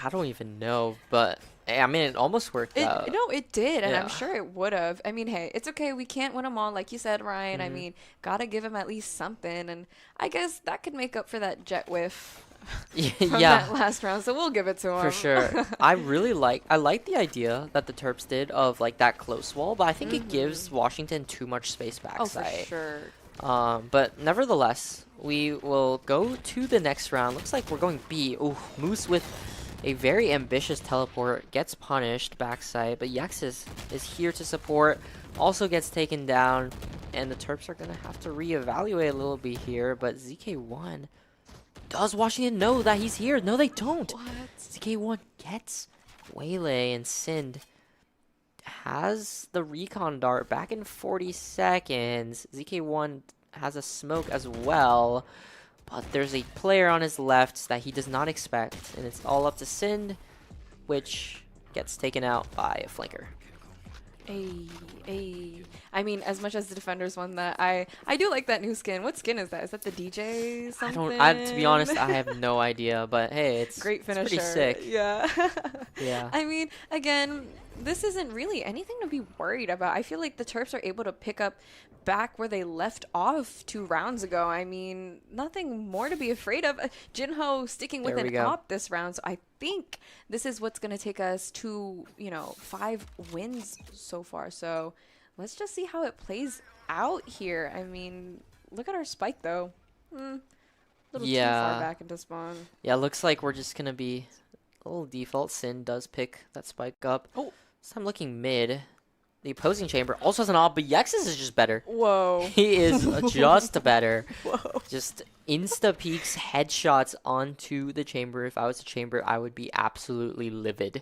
I don't even know, but I mean, it almost worked out. No, it did, and Yeah. I'm sure it would have. I mean, hey, it's okay. We can't win them all, like you said, Ryan. I mean, gotta give him at least something, and I guess that could make up for that jet whiff from that last round. So we'll give it to him For sure. I like the idea that the Terps did of like that close wall, but I think it gives Washington too much space backside. Oh, for sure. But nevertheless, we will go to the next round. Looks like we're going B. Ooh, Moose with a very ambitious teleport gets punished backside, but Yexus is here to support. also gets taken down, and the Terps are going to have to reevaluate a little bit here, but ZK1, does Washington know that he's here? No, they don't. What? ZK1 gets Waylay, and Sind has the recon dart back in 40 seconds. ZK1 has a smoke as well, but there's a player on his left that he does not expect, and it's all up to Sind, which gets taken out by a flanker. I mean, as much as the defenders won that, I do like that new skin. What skin is that? Is that the DJ something? To be honest, I have no idea, but hey, it's great finisher. It's pretty sick. Yeah. Yeah. I mean, again, this isn't really anything to be worried about. I feel like the Terps are able to pick up back where they left off 2 rounds ago. I mean, nothing more to be afraid of. Jinho sticking with an op this round, so I think this is what's going to take us to, 5 wins so far. So let's just see how it plays out here. I mean, look at our spike, though. A little too far back into spawn. Yeah, looks like we're just going to be a little default. Sin does pick that spike up. Oh. So I'm looking mid. The opposing chamber also has an op, but Yexus is just better. Whoa. He is just better. Whoa. Just insta peeks headshots onto the chamber. If I was a chamber, I would be absolutely livid.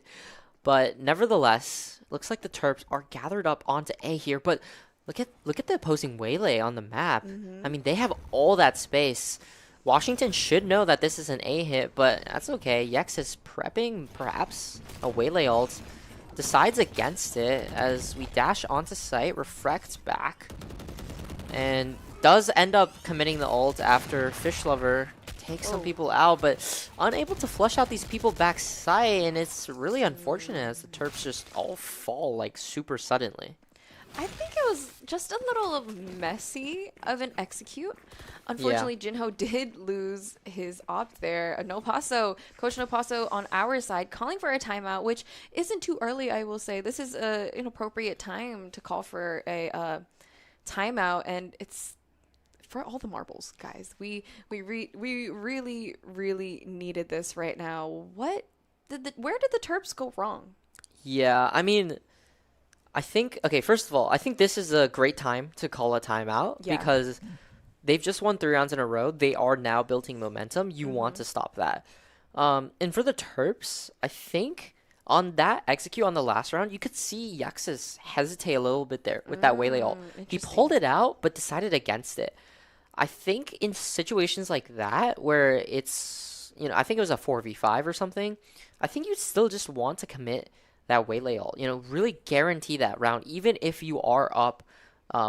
But nevertheless, looks like the Terps are gathered up onto A here. But look at the opposing Waylay on the map. I mean, they have all that space. Washington should know that this is an A hit, but that's okay. Yex is prepping perhaps a Waylay ult. Decides against it as we dash onto site, reflect back, and does end up committing the ult after Fish Lover takes some people out, but unable to flush out these people back site, and it's really unfortunate as the Terps just all fall like super suddenly. I think it was just a little messy of an execute. Unfortunately, Jinho did lose his op there. Coach Nopasso on our side calling for a timeout, which isn't too early, I will say. This is an inappropriate time to call for a timeout, and it's for all the marbles, guys. We really, really needed this right now. Where did the Terps go wrong? Yeah, I mean, I think, okay, first of all, I think this is a great time to call a timeout because they've just won 3 rounds in a row. They are now building momentum. You want to stop that. And for the Terps, I think on that execute on the last round, you could see Yaxis hesitate a little bit there with that Waylay ult. He pulled it out, but decided against it. I think in situations like that, where it's, I think it was a 4v5 or something, I think you'd still just want to commit that Waylay ult, really guarantee that round, even if you are up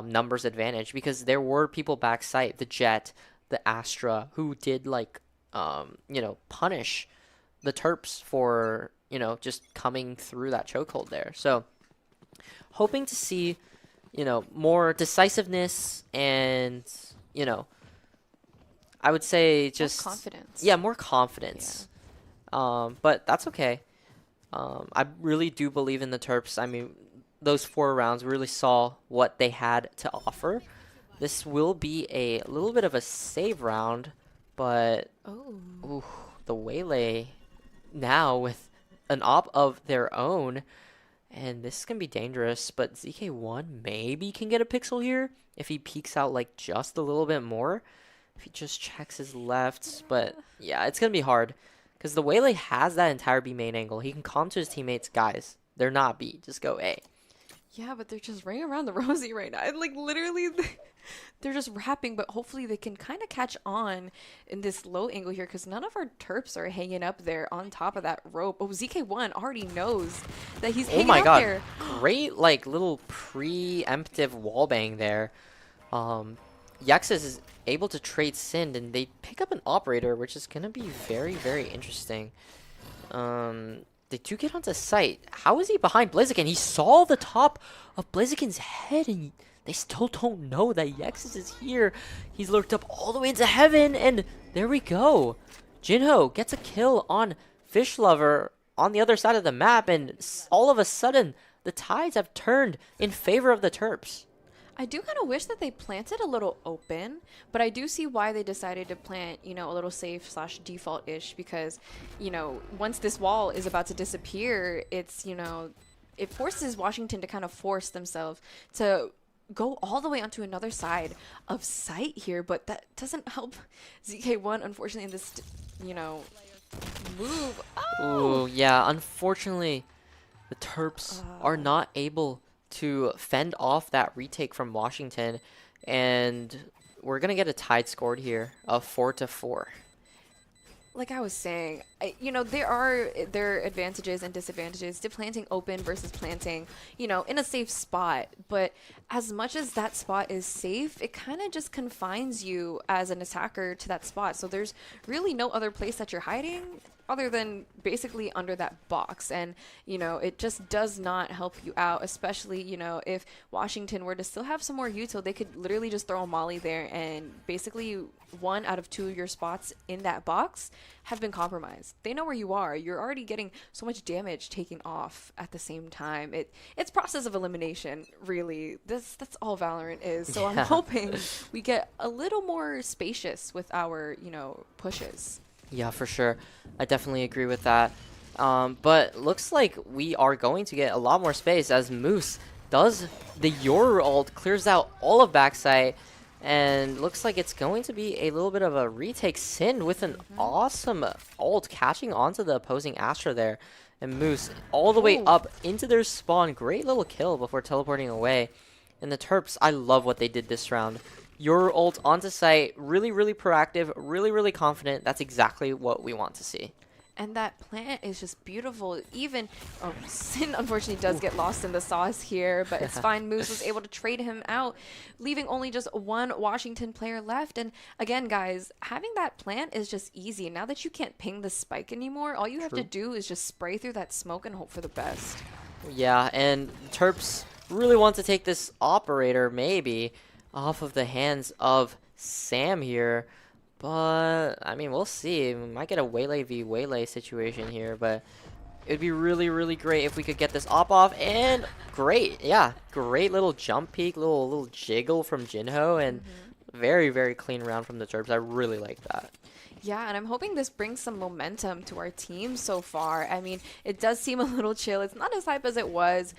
numbers advantage, because there were people backside, the Jet, the Astra, who did punish the Terps for, just coming through that chokehold there. So hoping to see, more decisiveness and, I would say just more confidence. Yeah, more confidence. Yeah. But that's okay. I really do believe in the Terps. I mean, those 4 rounds we really saw what they had to offer. This will be a little bit of a save round, but the Waylay now with an op of their own, and this can be dangerous, but ZK1 maybe can get a pixel here if he peeks out like just a little bit more, if he just checks his left, but yeah, it's going to be hard. Because the Waylay has that entire B main angle. He can calm to his teammates, guys, they're not B, just go A. Yeah, but they're just running around the Rosie right now. Literally, they're just rapping, but hopefully they can kind of catch on in this low angle here because none of our Terps are hanging up there on top of that rope. Oh, ZK1 already knows that he's hanging up there. Great, little preemptive wallbang there. Yaxis is able to trade Sind, and they pick up an operator, which is going to be very, very interesting. They do get onto site. How is he behind Blaziken? He saw the top of Blaziken's head, and they still don't know that Yaxis is here. He's lurked up all the way into heaven, and there we go. Jinho gets a kill on Fish Lover on the other side of the map, and all of a sudden, the tides have turned in favor of the Terps. I do kind of wish that they planted a little open, but I do see why they decided to plant, a little safe / default-ish because, once this wall is about to disappear, it's, it forces Washington to kind of force themselves to go all the way onto another side of site here, but that doesn't help ZK1, unfortunately, in this, move. Ooh, yeah, unfortunately, the Terps are not able to fend off that retake from Washington, and we're going to get a tied score here of 4-4. Like I was saying, there are their advantages and disadvantages to planting open versus planting, in a safe spot. But as much as that spot is safe, it kind of just confines you as an attacker to that spot. So there's really no other place that you're hiding other than basically under that box. And, it just does not help you out, especially, if Washington were to still have some more util, they could literally just throw a molly there and basically 1 out of 2 of your spots in that box have been compromised. They know where you are. You're already getting so much damage taken off at the same time. It's process of elimination, really. That's all Valorant is. So I'm hoping we get a little more spacious with our, pushes. Yeah, for sure. I definitely agree with that. But looks like we are going to get a lot more space as Moose does the Your ult, clears out all of backside, and looks like it's going to be a little bit of a retake. Sin with an awesome ult catching onto the opposing Astra there. And Moose all the way up into their spawn. Great little kill before teleporting away. And the Terps, I love what they did this round. Your ult onto site, really, really proactive, really, really confident. That's exactly what we want to see. And that plant is just beautiful. Even, Sin unfortunately does get lost in the sauce here, but it's fine. Moose was able to trade him out, leaving only just 1 Washington player left. And again, guys, having that plant is just easy. Now that you can't ping the spike anymore, all you have to do is just spray through that smoke and hope for the best. Yeah, and Terps really want to take this operator, maybe, off of the hands of Sam here. But, I mean, we'll see. We might get a Waylay v Waylay situation here, but it would be really, really great if we could get this op off. And great, yeah, great little jump peek, little jiggle from Jinho, and very, very clean round from the Terps. I really like that. Yeah, and I'm hoping this brings some momentum to our team so far. I mean, it does seem a little chill. It's not as hype as it was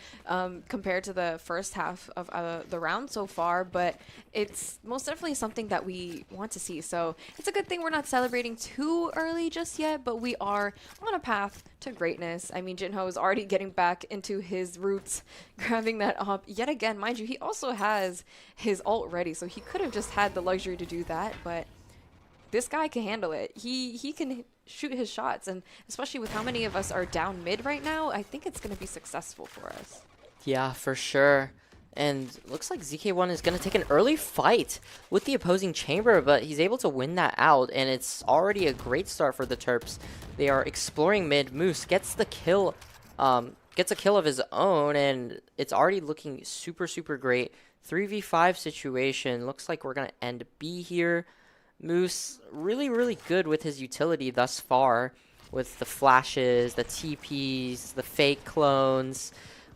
compared to the first half of the round so far, but it's most definitely something that we want to see. So it's a good thing we're not celebrating too early just yet, but we are on a path to greatness. I mean, Jinho is already getting back into his roots, grabbing that op yet again. Mind you, he also has his ult ready, so he could have just had the luxury to do that, but this guy can handle it. He can shoot his shots, and especially with how many of us are down mid right now, I think it's going to be successful for us. Yeah, for sure. And looks like ZK1 is going to take an early fight with the opposing chamber, but he's able to win that out, and it's already a great start for the Terps. They are exploring mid. Moose gets the kill, gets a kill of his own, and it's already looking super, super great. 3v5 situation. Looks like we're going to end B here. Moose really, really good with his utility thus far, with the flashes, the TPs, the fake clones.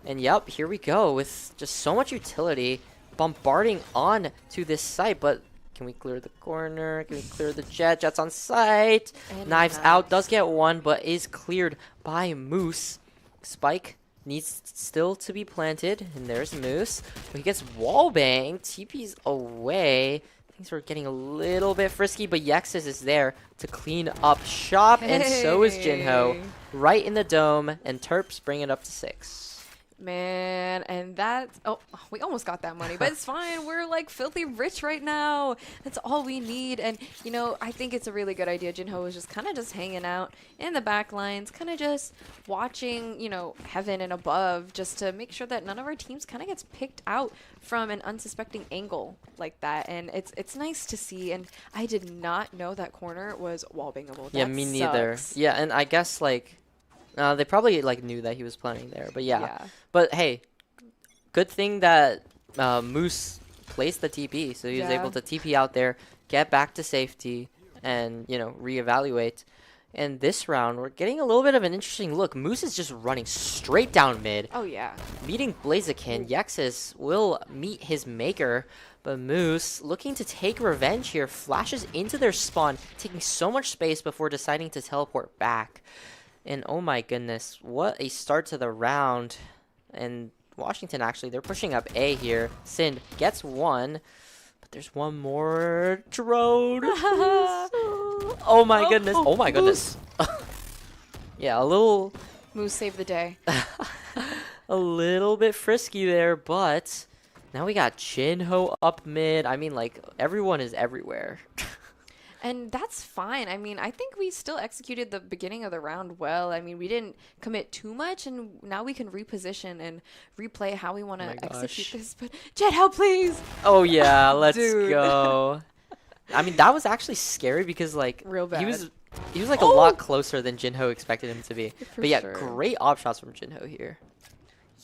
And yep, here we go with just so much utility bombarding on to this site. But can we clear the corner? Can we clear the jet? Jet's on site. And Knives out, does get 1, but is cleared by Moose. Spike needs still to be planted, and there's Moose. But he gets wallbang, TP's away. Things are getting a little bit frisky, but Yexus is there to clean up shop, and so is Jinho. Right in the dome, and Terps bring it up to 6. Man, and that's... Oh, we almost got that money, but it's fine. We're, like, filthy rich right now. That's all we need. And, you know, I think it's a really good idea. Jinho is just kind of just hanging out in the back lines, kind of just watching, you know, heaven and above, just to make sure that none of our teams kind of gets picked out from an unsuspecting angle like that. And it's nice to see. And I did not know that corner was wallbangable. Yeah, me neither. Yeah, and I guess, like... they probably like knew that he was planning there, but yeah. But hey, good thing that Moose placed the TP, so he was able to TP out there, get back to safety, and you know reevaluate. And this round, we're getting a little bit of an interesting look. Moose is just running straight down mid. Oh yeah. Meeting Blaziken, Yexus will meet his maker, but Moose looking to take revenge here, flashes into their spawn, taking so much space before deciding to teleport back. And oh my goodness, what a start to the round. And Washington, actually, they're pushing up A here. Sind gets one, but there's one more. Drone. Oh my goodness. Oh my goodness. Yeah, a little... Moose saved the day. A little bit frisky there, but now we got Jinho up mid. I mean, like, everyone is everywhere. And that's fine. I mean, I think we still executed the beginning of the round well. I mean, we didn't commit too much, and now we can reposition and replay how we want to execute this. But Jet, help, please! Oh, yeah, let's Dude. go. I mean, that was actually scary because, like, Real bad. He was like a lot closer than Jinho expected him to be. For But yeah, sure. great op shots from Jinho here.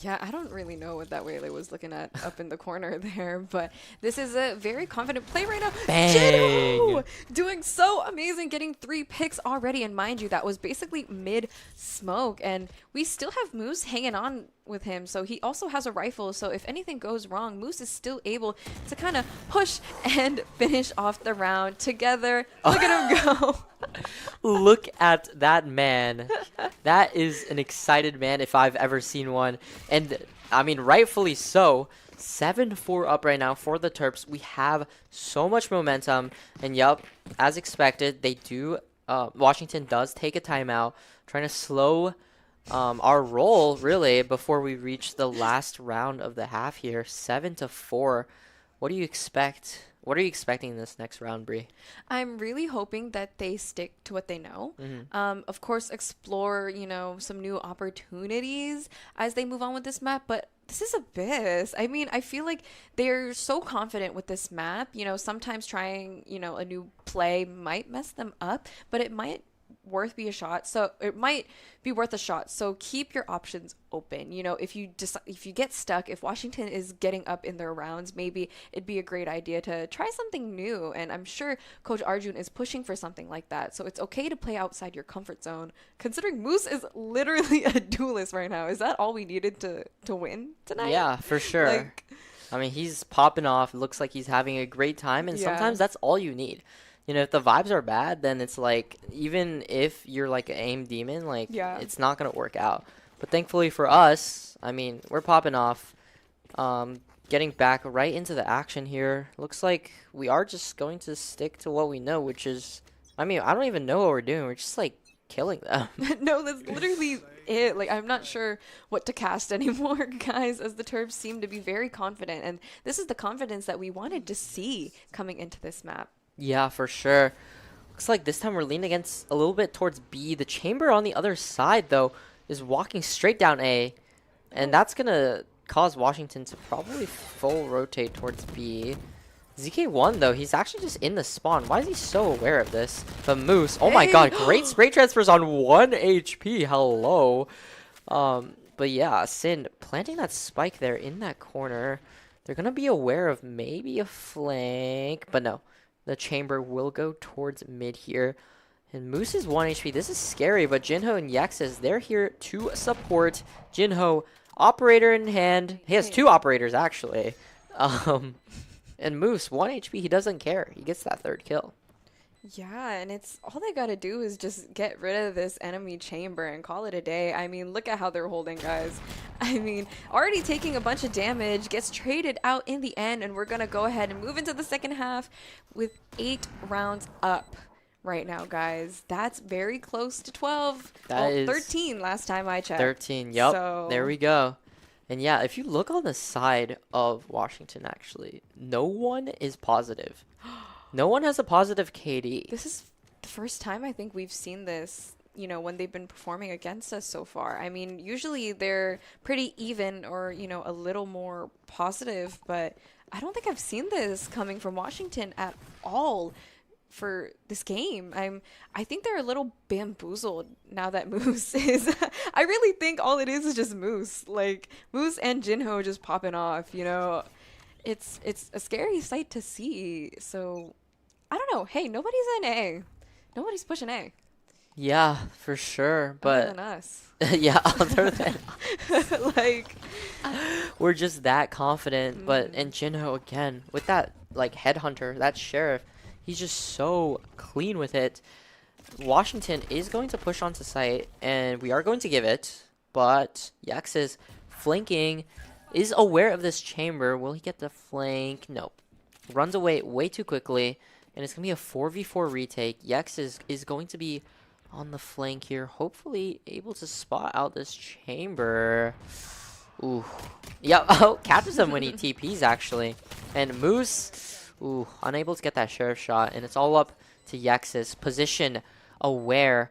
Yeah, I don't really know what that Waylay was looking at up in the corner there, but this is a very confident play right now. Bang! Jinho doing so amazing, getting 3 picks already, and mind you, that was basically mid-smoke, and we still have Moose hanging on with him, so he also has a rifle, so if anything goes wrong, Moose is still able to kind of push and finish off the round together. Look at him go. Look at that man. That is an excited man if I've ever seen one. And, I mean, rightfully so. 7-4 up right now for the Terps. We have so much momentum. And, yup, as expected, they do... Washington does take a timeout, trying to slow our roll, really, before we reach the last round of the half here. 7-4. What do you expect? What are you expecting in this next round, Bree? I'm really hoping that they stick to what they know. Of course, explore, you know, some new opportunities as they move on with this map, but this is Abyss. I mean, I feel like they're so confident with this map. You know, sometimes trying, you know, a new play might mess them up, but it might be worth a shot. So keep your options open. You know, if you get stuck, if Washington is getting up in their rounds, maybe it'd be a great idea to try something new. And I'm sure Coach Arjun is pushing for something like that. So it's okay to play outside your comfort zone, considering Moose is literally a duelist right now. Is that all we needed to win tonight? Yeah, for sure. Like, I mean, he's popping off. It looks like he's having a great time, and Yeah. sometimes that's all you need. You know, if the vibes are bad, then it's like, even if you're like an aim demon, like, Yeah. it's not going to work out. But thankfully for us, I mean, we're popping off. Getting back right into the action here. Looks like we are just going to stick to what we know, which is, I mean, I don't even know what we're doing. We're just, like, killing them. No, that's literally it. Like, I'm not sure what to cast anymore, guys, as the Terps seem to be very confident. And this is the confidence that we wanted to see coming into this map. Yeah, for sure. Looks like this time we're leaning against a little bit towards B. The chamber on the other side, though, is walking straight down A. And that's going to cause Washington to probably full rotate towards B. ZK1, though, he's actually just in the spawn. Why is he so aware of this? But Moose, oh my god, great spray transfers on 1 HP. Hello. But yeah, Sin planting that spike there in that corner. They're going to be aware of maybe a flank, but no. The chamber will go towards mid here. And Moose is 1 HP. This is scary, but Jinho and Yexis, they're here to support. Jinho, operator in hand. He has 2 operators, actually. And Moose, 1 HP. He doesn't care. He gets that 3rd kill. Yeah, and it's all they gotta do is just get rid of this enemy chamber and call it a day. I mean, look at how they're holding, guys. I mean, already taking a bunch of damage, gets traded out in the end, and we're gonna go ahead and move into the second half with 8 rounds up right now, guys. That's very close to 12. That is 13 last time I checked. 13, yep. So... There we go. And yeah, if you look on the side of Washington, actually, no one is positive. No one has a positive KD. This is the first time I think we've seen this, you know, when they've been performing against us so far. I mean, usually they're pretty even or, you know, a little more positive, but I don't think I've seen this coming from Washington at all for this game. I think they're a little bamboozled now that Moose is I really think all it is just Moose. Like, Moose and Jinho just popping off, you know. It's a scary sight to see. So, I don't know. Hey, nobody's in A. Nobody's pushing A. Yeah, for sure. But other than us. Yeah, other than us. Like, we're just that confident. But and Jinho again with that like headhunter, that sheriff, he's just so clean with it. Washington is going to push onto site, and we are going to give it. But Yax is flanking, is aware of this chamber. Will he get the flank? Nope. Runs away way too quickly, and it's going to be a 4v4 retake. Yex is going to be on the flank here, hopefully able to spot out this chamber. Ooh. Yeah, oh, catches him when he TPs, actually. And Moose, ooh, unable to get that sheriff shot, and it's all up to Yex's position aware,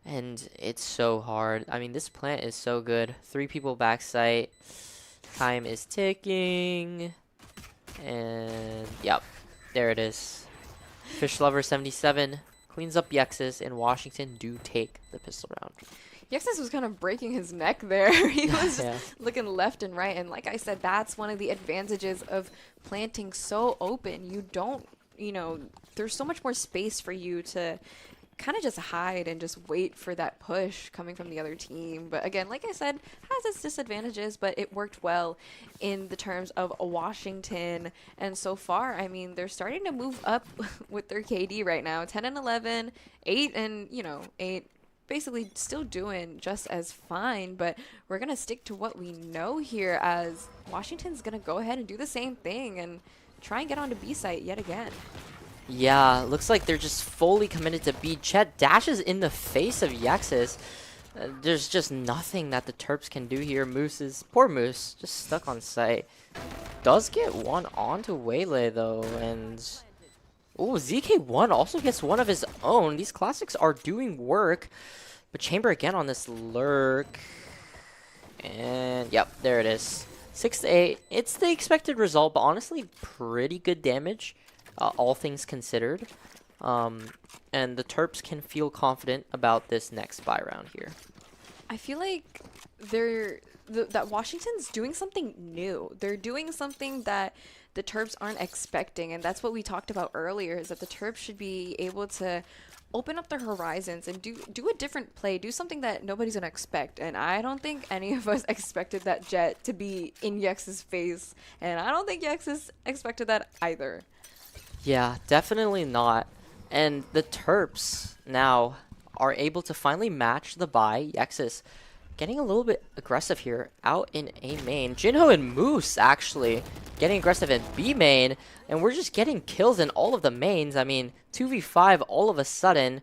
and it's so hard. I mean, this plant is so good. 3 people backside. Time is ticking. And, yep, there it is. Fish Lover 77 cleans up Yex's, and Washington do take the pistol round. Yexus was kind of breaking his neck there. He was Yeah. just looking left and right. And like I said, that's one of the advantages of planting so open. You don't, there's so much more space for you to kind of just hide and just wait for that push coming from the other team. But again, like I said, has its disadvantages, but it worked well in the terms of Washington. And so far, I mean, they're starting to move up with their KD right now. 10 and 11, 8 and, 8. Basically still doing just as fine, but we're going to stick to what we know here, as Washington's going to go ahead and do the same thing and try and get onto B site yet again. Yeah, looks like they're just fully committed to B. Chet dashes in the face of Yexus. There's just nothing that the Terps can do here. Poor Moose, just stuck on site. Does get one onto Waylay though, and ooh, ZK1 also gets one of his own. These classics are doing work, but Chamber again on this lurk. And yep, there it is. 6-8. It's the expected result, but honestly, pretty good damage, all things considered. And the Terps can feel confident about this next buy round here. I feel like that Washington's doing something new. They're doing something that the Terps aren't expecting, and that's what we talked about earlier, is that the Terps should be able to open up their horizons and do a different play, do something that nobody's gonna expect. And I don't think any of us expected that jet to be in Yex's face, and I don't think Yexus expected that either. Yeah, definitely not. And the Terps now are able to finally match the buy. Yexus getting a little bit aggressive here out in A main. Jinho and Moose actually getting aggressive in B main, and we're just getting kills in all of the mains. I mean, 2v5 all of a sudden.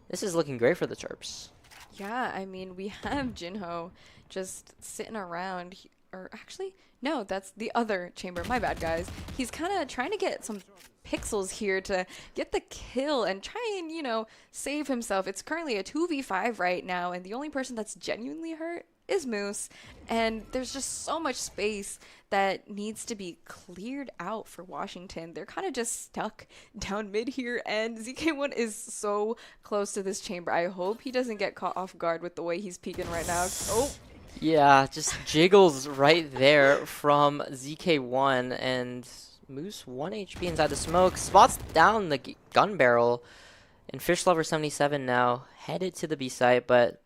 This is looking great for the Terps. Yeah, I mean, we have Jinho just sitting around, or actually, no, that's the other chamber. My bad, guys. He's kind of trying to get some pixels here to get the kill and try and, save himself. It's currently a 2v5 right now, and the only person that's genuinely hurt is Moose. And there's just so much space that needs to be cleared out for Washington. They're kind of just stuck down mid here, and ZK1 is so close to this chamber. I hope he doesn't get caught off guard with the way he's peeking right now. Oh. Yeah, just jiggles right there from ZK1, and Moose 1 HP inside the smoke, spots down the gun barrel, and Fish Lover 77 now headed to the B site, but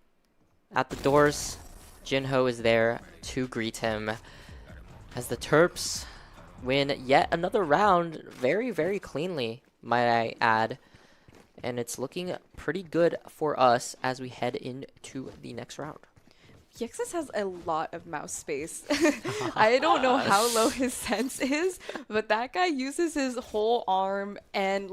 at the doors, Jinho is there to greet him as the Terps win yet another round very, very cleanly, might I add. And it's looking pretty good for us as we head into the next round. Yexus has a lot of mouse space. I don't know how low his sense is, but that guy uses his whole arm and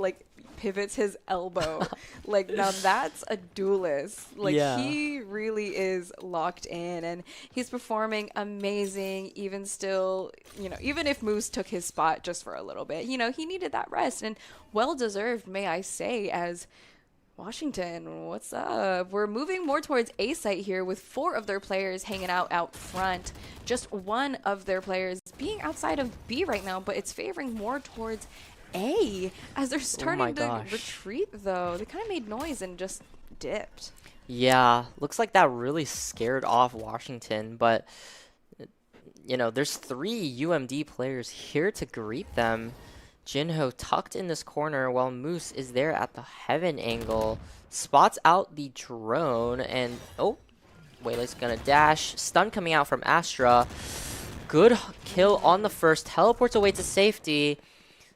pivots his elbow. Now that's a duelist. Yeah. He really is locked in, and he's performing amazing. Even still, even if Moose took his spot just for a little bit, he needed that rest, and well deserved, may I say, as Washington, what's up? We're moving more towards A site here with 4 of their players hanging out front. Just 1 of their players being outside of B right now, but it's favoring more towards A as they're starting to retreat, though. They kind of made noise and just dipped. Yeah, looks like that really scared off Washington, but there's 3 UMD players here to greet them. Jinho tucked in this corner while Moose is there at the heaven angle. Spots out the drone, and Waylay's gonna dash. Stun coming out from Astra. Good kill on the first. Teleports away to safety.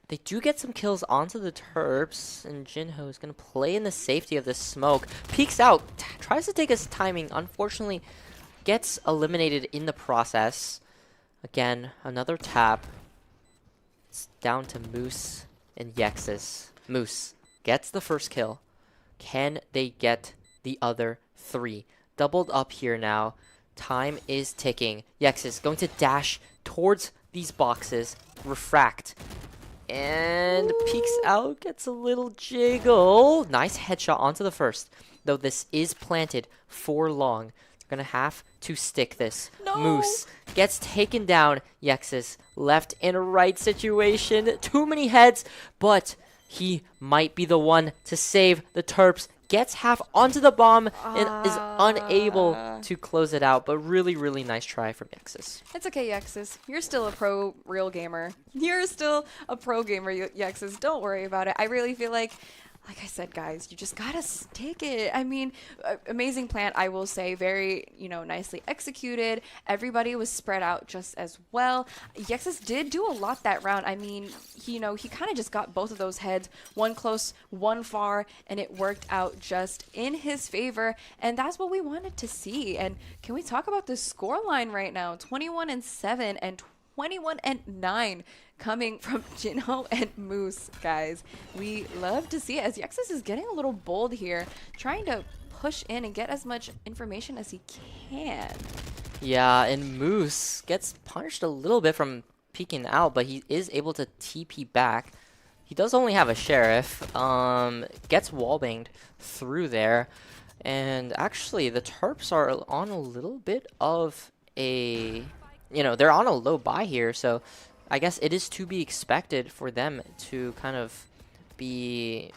They do get some kills onto the Terps, and Jinho is gonna play in the safety of this smoke. Peeks out, tries to take his timing. Unfortunately, gets eliminated in the process. Again, another tap. It's down to Moose and Yexus. Moose gets the first kill. Can they get the other 3? Doubled up here now. Time is ticking. Yexus going to dash towards these boxes. Refract. And peeks out, gets a little jiggle. Nice headshot onto the first. Though this is planted for long. They're going to have to stick this. No. Moose gets taken down. Yexus left in a right situation. Too many heads, but he might be the one to save the Terps. Gets half onto the bomb and is unable to close it out. But really, really nice try from Yexus. It's okay, Yexus. You're still a pro real gamer. You're still a pro gamer, Yexus. Don't worry about it. I really feel like I said, guys, you just gotta stick it. I mean, amazing plant, I will say. Very, nicely executed. Everybody was spread out just as well. Yexus did do a lot that round. I mean, he kind of just got both of those heads, one close, one far, and it worked out just in his favor. And that's what we wanted to see. And can we talk about the scoreline right now? 21-7 and 21-9 coming from Jinho and Moose, guys. We love to see it as Yexus is getting a little bold here, trying to push in and get as much information as he can. Yeah, and Moose gets punished a little bit from peeking out, but he is able to TP back. He does only have a Sheriff, gets wallbanged through there, and actually the Terps are on a little bit of a, they're on a low buy here, so I guess it is to be expected for them to kind of be,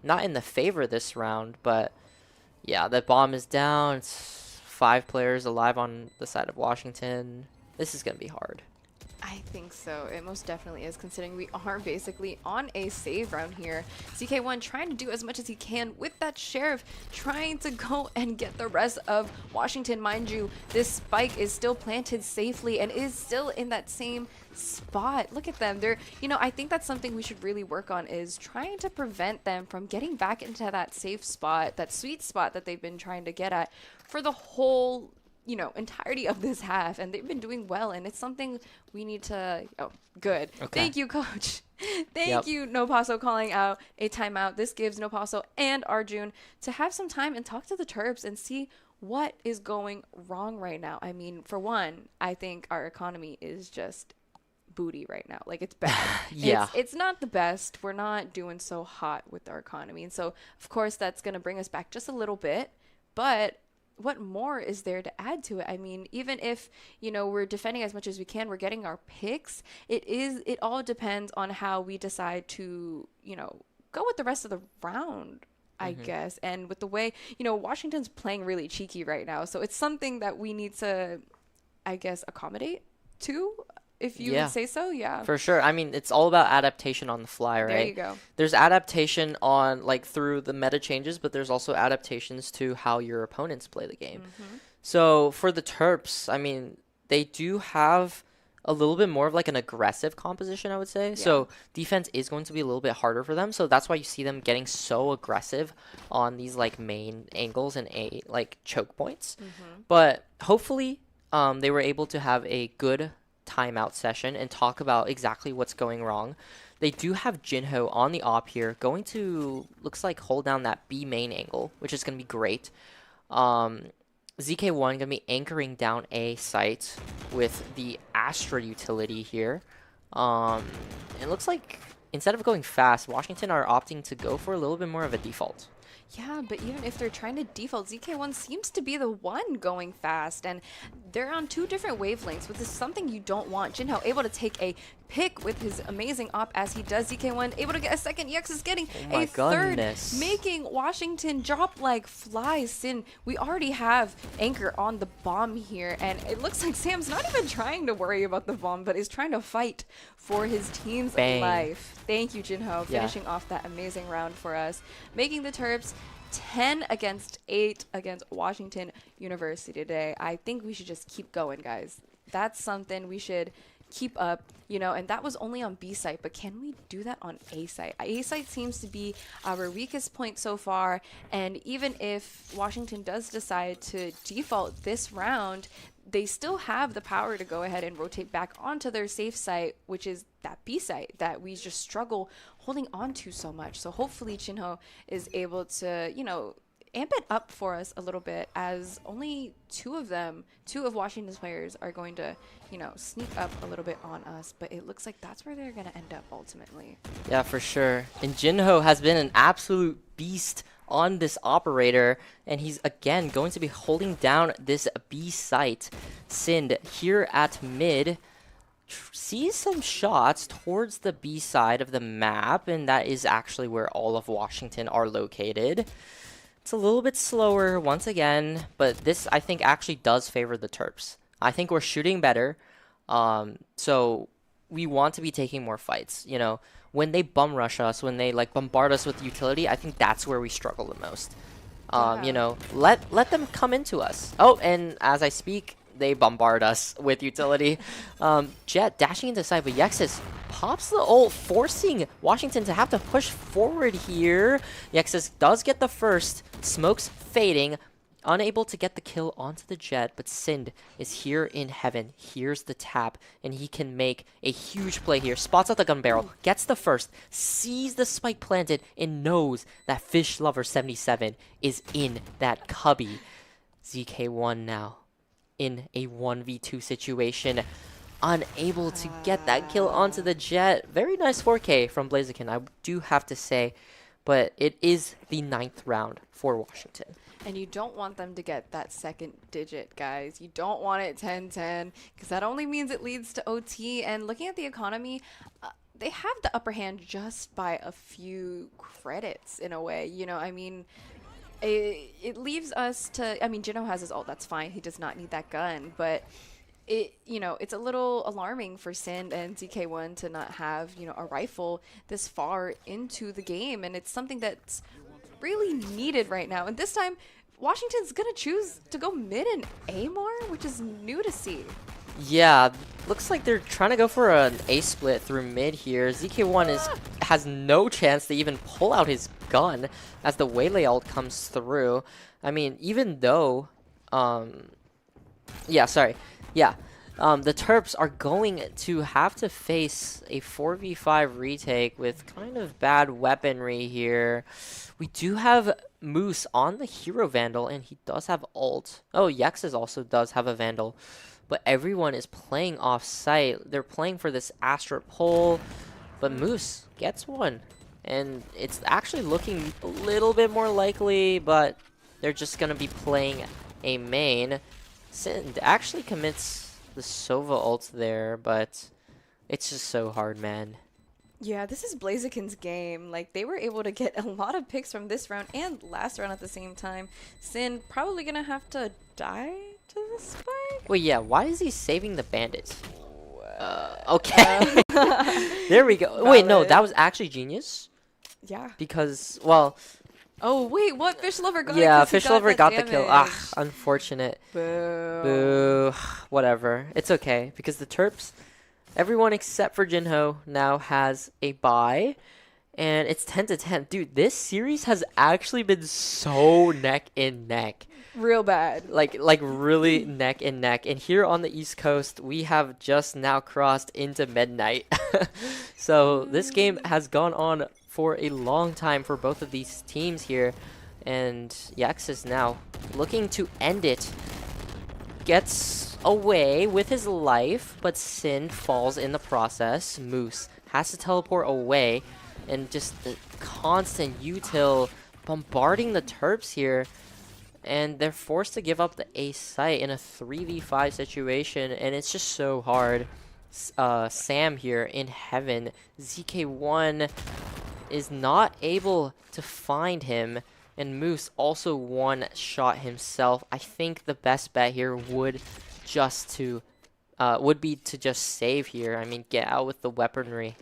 not in the favor this round, but yeah, the bomb is down. It's 5 players alive on the side of Washington. This is going to be hard. I think so. It most definitely is, considering we are basically on a save round here. CK1 trying to do as much as he can with that Sheriff, trying to go and get the rest of Washington. Mind you, this spike is still planted safely and is still in that same spot. Look at them. They're, I think that's something we should really work on, is trying to prevent them from getting back into that safe spot, that sweet spot that they've been trying to get at for the whole entirety of this half, and they've been doing well, and it's something we need to. Oh, good. Okay. Thank you, coach. Thank you, Nopaso, calling out a timeout. This gives Nopaso and Arjun to have some time and talk to the Terps and see what is going wrong right now. I mean, for one, I think our economy is just booty right now. Like, it's bad. Yeah. It's not the best. We're not doing so hot with our economy, and so of course that's going to bring us back just a little bit, but what more is there to add to it? I mean, even if, we're defending as much as we can, we're getting our picks. It all depends on how we decide to, go with the rest of the round, I guess. And with the way, Washington's playing really cheeky right now. So it's something that we need to, I guess, accommodate to, if you would say so. Yeah. For sure. I mean, it's all about adaptation on the fly, right? There you go. There's adaptation on, through the meta changes, but there's also adaptations to how your opponents play the game. So for the Terps, I mean, they do have a little bit more of an aggressive composition, I would say. Yeah. So defense is going to be a little bit harder for them. So that's why you see them getting so aggressive on these main angles and choke points. But hopefully they were able to have a good timeout session and talk about exactly what's going wrong. They do have Jinho on the op here, going to, looks like, hold down that B main angle, which is going to be great. ZK1 going to be anchoring down A site with the Astra utility here. It looks like instead of going fast, Washington are opting to go for a little bit more of a default. Yeah, but even if they're trying to default, ZK1 seems to be the one going fast, and they're on 2 different wavelengths, which is something you don't want. Jinho able to take a pick with his amazing op as he does. ZK1 able to get a second. Yex is getting a third, making Washington drop like flies. Sin, we already have Anchor on the bomb here, and it looks like Sam's not even trying to worry about the bomb, but is trying to fight for his team's life. Thank you, Jinho, finishing off that amazing round for us, making the Terps 10-8 against Washington University today. I think we should just keep going, guys. That's something we should keep up, you know, and that was only on B site, but can we do that on A site? A site seems to be our weakest point so far, and even if Washington does decide to default this round, they still have the power to go ahead and rotate back onto their safe site, which is that B site that we just struggle holding on to so much. So hopefully Jinho is able to, you know, amp it up for us a little bit, as only two of Washington's players are going to, you know, sneak up a little bit on us, but it looks like that's where they're going to end up ultimately. Yeah, for sure. And Jinho has been an absolute beast on this operator, and he's again going to be holding down this B site. Sind here at mid sees some shots towards the B side of the map, and that is actually where all of Washington are located. It's a little bit slower once again, but this I think actually does favor the Terps. I think we're shooting better, so we want to be taking more fights. You know, when they bum rush us, when they like bombard us with utility, I think that's where we struggle the most. You know, let them come into us. Oh, and as I speak, they bombard us with utility. Jet dashing into side, but Yexus pops the ult, forcing Washington to have to push forward here. Yexus does get the first. Smoke's fading. Unable to get the kill onto the Jet, but Sind is here in heaven. Here's the tap, and he can make a huge play here. Spots out the gun barrel, gets the first, sees the spike planted, and knows that Fish Lover 77 is in that cubby. ZK1 now in a 1v2 situation, unable to get that kill onto the Jet. Very nice 4K from Blaziken, I do have to say, but it is the 9th round for Washington. And you don't want them to get that second digit, guys. You don't want it 10-10, because that only means it leads to OT. And looking at the economy, they have the upper hand just by a few credits in a way. You know, I mean, it leaves us to, I mean, Jinho has his ult, that's fine. He does not need that gun, but you know, it's a little alarming for Sind and ZK1 to not have, you know, a rifle this far into the game. And it's something that's really needed right now. And this time, Washington's gonna choose to go mid and A more, which is new to see. Yeah, looks like they're trying to go for an A split through mid here. ZK1 has no chance to even pull out his gun as the Waylay ult comes through. I mean, even though, the Terps are going to have to face a 4v5 retake with kind of bad weaponry here. We do have Moose on the Hero Vandal, and he does have ult. Oh, Yexus also does have a Vandal. But everyone is playing off-site. They're playing for this Astra pole, but Moose gets one. And it's actually looking a little bit more likely, but they're just going to be playing a main. Sind actually commits the Sova ult there, but it's just so hard, man. Yeah, this is Blaziken's game. Like, they were able to get a lot of picks from this round and last round at the same time. Sind probably gonna have to die to the spike. Wait, yeah, why is he saving the bandits? Okay. There we go. Wait, no, that was actually genius. Yeah. Because, well... Oh, wait, what? Fish Lover got it? Yeah, Fish Lover got the kill. Damage. Ah, unfortunate. Boo. Boo. Whatever. It's okay, because the Terps... Everyone except for Jinho now has a bye, and it's 10-10. Dude, this series has actually been so neck and neck. Real bad. Like really neck and neck. And here on the East Coast, we have just now crossed into midnight. So this game has gone on for a long time for both of these teams here. And Yexus now looking to end it. Gets away with his life, but Sind falls in the process. Moose has to teleport away, and just the constant util bombarding the Terps here, and they're forced to give up the A site in a 3v5 situation, and it's just so hard. Sam here in heaven. ZK1 is not able to find him, and Moose also one-shot himself. I think the best bet here would be to just save here. I mean, get out with the weaponry.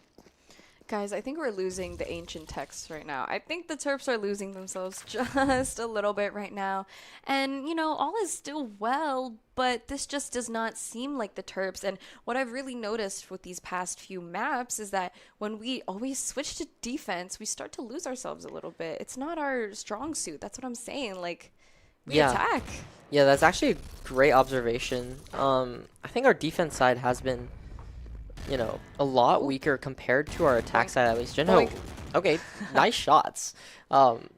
Guys, I think we're losing the ancient texts right now. I think the Terps are losing themselves just a little bit right now. And, all is still well, but this just does not seem like the Terps. And what I've really noticed with these past few maps is that when we always switch to defense, we start to lose ourselves a little bit. It's not our strong suit. That's what I'm saying. Like, we attack. Yeah, that's actually a great observation. I think our defense side has been a lot weaker compared to our attack side, at least. Okay, nice shots.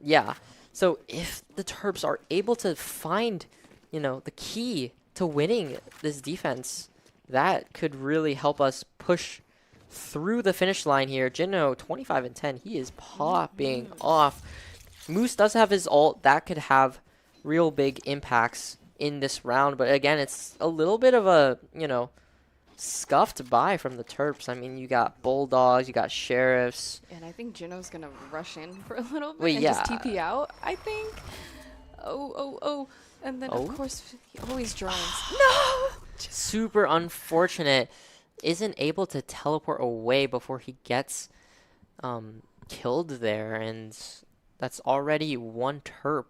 Yeah. So if the Terps are able to find, the key to winning this defense, that could really help us push through the finish line here. Jinho, 25 and 10, he is popping off. Moose does have his ult that could have real big impacts in this round, but again, it's a little bit of a, scuffed by from the Terps. I mean, you got Bulldogs, you got Sheriffs. And I think Jinho's going to rush in for a little bit Wait, and yeah. just TP out, I think. Oh. And then, of course, he always drones. No! Super unfortunate. Isn't able to teleport away before he gets killed there. And that's already one Terp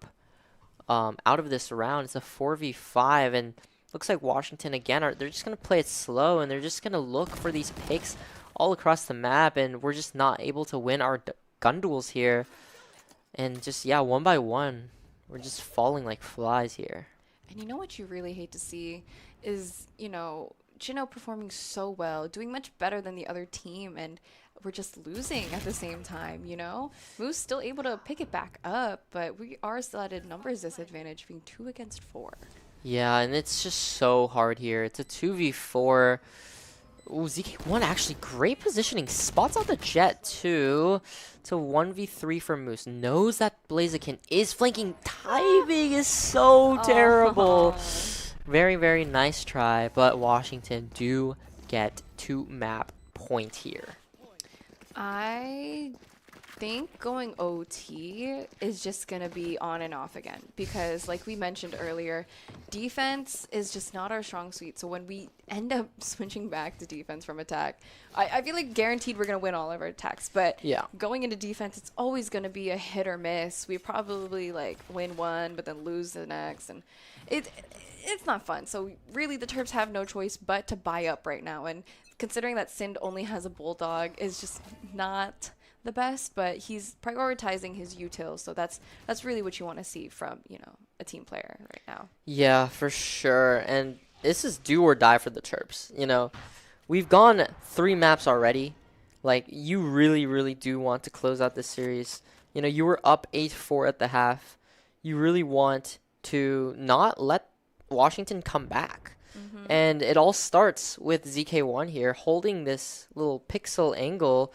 out of this round. It's a 4v5, and looks like Washington again they're just gonna play it slow, and they're just gonna look for these picks all across the map, and we're just not able to win our gun duels here. And just one by one, we're just falling like flies here. And you know what you really hate to see is Jinho performing so well, doing much better than the other team, and we're just losing at the same time. Moose still able to pick it back up, but we are still at a numbers disadvantage, being 2 against 4. Yeah, and it's just so hard here. It's a 2v4. Ooh, ZK1 actually great positioning. Spots out the Jet too. It's a 1v3 for Moose. Knows that Blaziken is flanking. Timing is so terrible. Very, very nice try, but Washington do get 2 map point here. I think going OT is just going to be on and off again, because like we mentioned earlier, defense is just not our strong suit. So when we end up switching back to defense from attack, I feel like guaranteed we're going to win all of our attacks. But going into defense, it's always going to be a hit or miss. We probably win one, but then lose the next. And it's not fun. So really the Terps have no choice but to buy up right now. And considering that Sind only has a Bulldog is just not the best, but he's prioritizing his util, so that's really what you want to see from a team player right now. Yeah, for sure. And this is do or die for the Terps. We've gone 3 maps already. Like, you really do want to close out this series. You were up 8-4 at the half. You really want to not let Washington come back. And it all starts with ZK1 here holding this little pixel angle.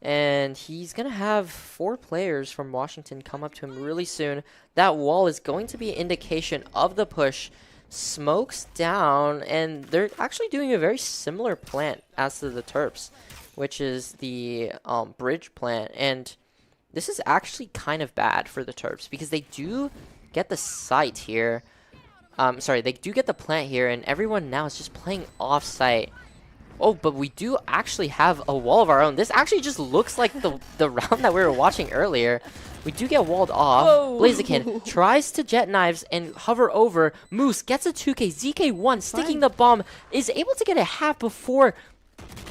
And he's going to have 4 players from Washington come up to him really soon. That wall is going to be an indication of the push. Smokes down, and they're actually doing a very similar plant as to the Terps, which is the bridge plant. And this is actually kind of bad for the Terps because they do get the site here. They do get the plant here, and everyone now is just playing off-site. Oh, but we do actually have a wall of our own. This actually just looks like the round that we were watching earlier. We do get walled off. Blaziken tries to jet knives and hover over. Moose gets a 2K. ZK1 sticking the bomb is able to get a half before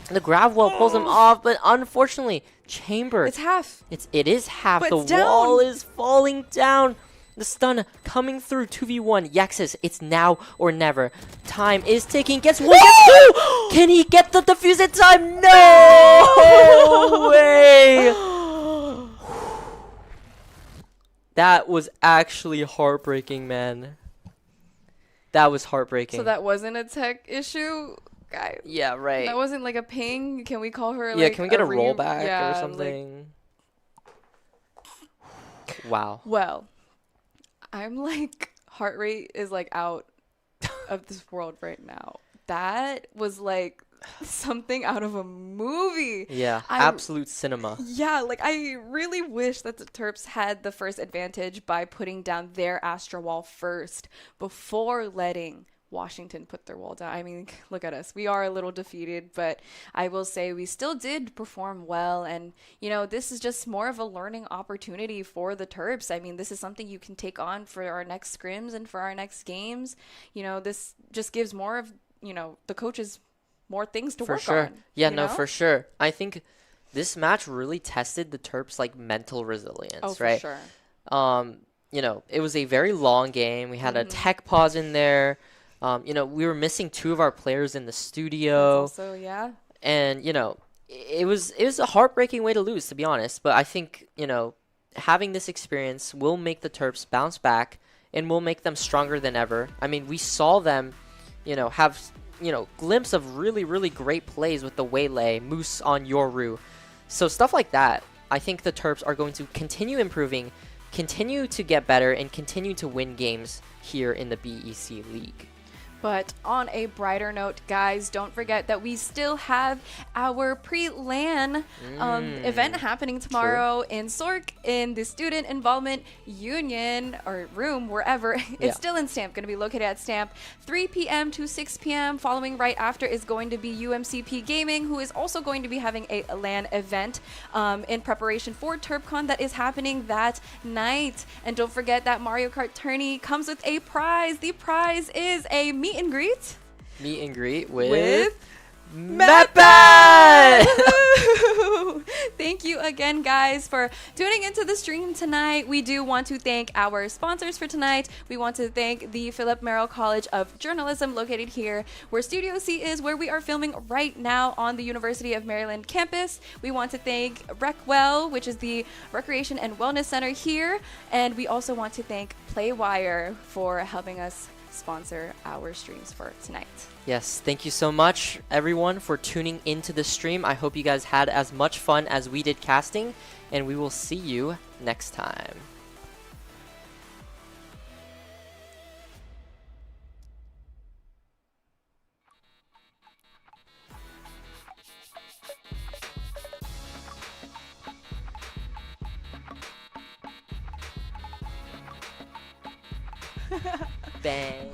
the grab wall pulls him off, but unfortunately, Chamber. It's half. It is half. But the it's down. Wall is falling down. The stun coming through 2v1. Yaxis, it's now or never. Time is ticking. Gets 1, gets 2! Can he get the defuse in time? No way! That was actually heartbreaking, man. That was heartbreaking. So that wasn't a tech issue, guys. Yeah, right. That wasn't like a ping. Can we call her Yeah, can we get a rollback or something? Wow. Well, I'm like, heart rate is like out of this world right now. That was like something out of a movie. Yeah, absolute cinema. Yeah, like I really wish that the Terps had the first advantage by putting down their Astra Wall first before letting Washington put their wall down. I mean, look at us. We are a little defeated, but I will say we still did perform well. And, you know, this is just more of a learning opportunity for the Terps. I mean, this is something you can take on for our next scrims and for our next games. You know, this just gives more of, you know, the coaches more things to work on. Yeah, you no, know? for sure. I think this match really tested the Terps like mental resilience, Oh, for right? sure. You know, it was a very long game. We had a tech pause in there. You know, we were missing 2 of our players in the studio. That's also, yeah. And, you know, it was a heartbreaking way to lose, to be honest. But I think, you know, having this experience will make the Terps bounce back and will make them stronger than ever. I mean, we saw them, you know, have, you know, glimpse of really, really great plays with the Waylay, Moose on Yoru. So stuff like that, I think the Terps are going to continue improving, continue to get better, and continue to win games here in the BEC League. But on a brighter note, guys, don't forget that we still have our pre-LAN event happening tomorrow in Sork in the Student Involvement Union or room, wherever. It's still in Stamp, going to be located at Stamp, 3 p.m. to 6 p.m. Following right after is going to be UMCP Gaming, who is also going to be having a LAN event in preparation for TerpCon that is happening that night. And don't forget that Mario Kart Tourney comes with a prize. The prize is a meet and greet. Meet and greet with Meppa! Thank you again, guys, for tuning into the stream tonight. We do want to thank our sponsors for tonight. We want to thank the Philip Merrill College of Journalism, located here where Studio C is, where we are filming right now on the University of Maryland campus. We want to thank RecWell, which is the Recreation and Wellness Center here. And we also want to thank Playwire for helping us sponsor our streams for tonight. Yes, thank you so much, everyone, for tuning into the stream. I hope you guys had as much fun as we did casting, and we will see you next time. Bang.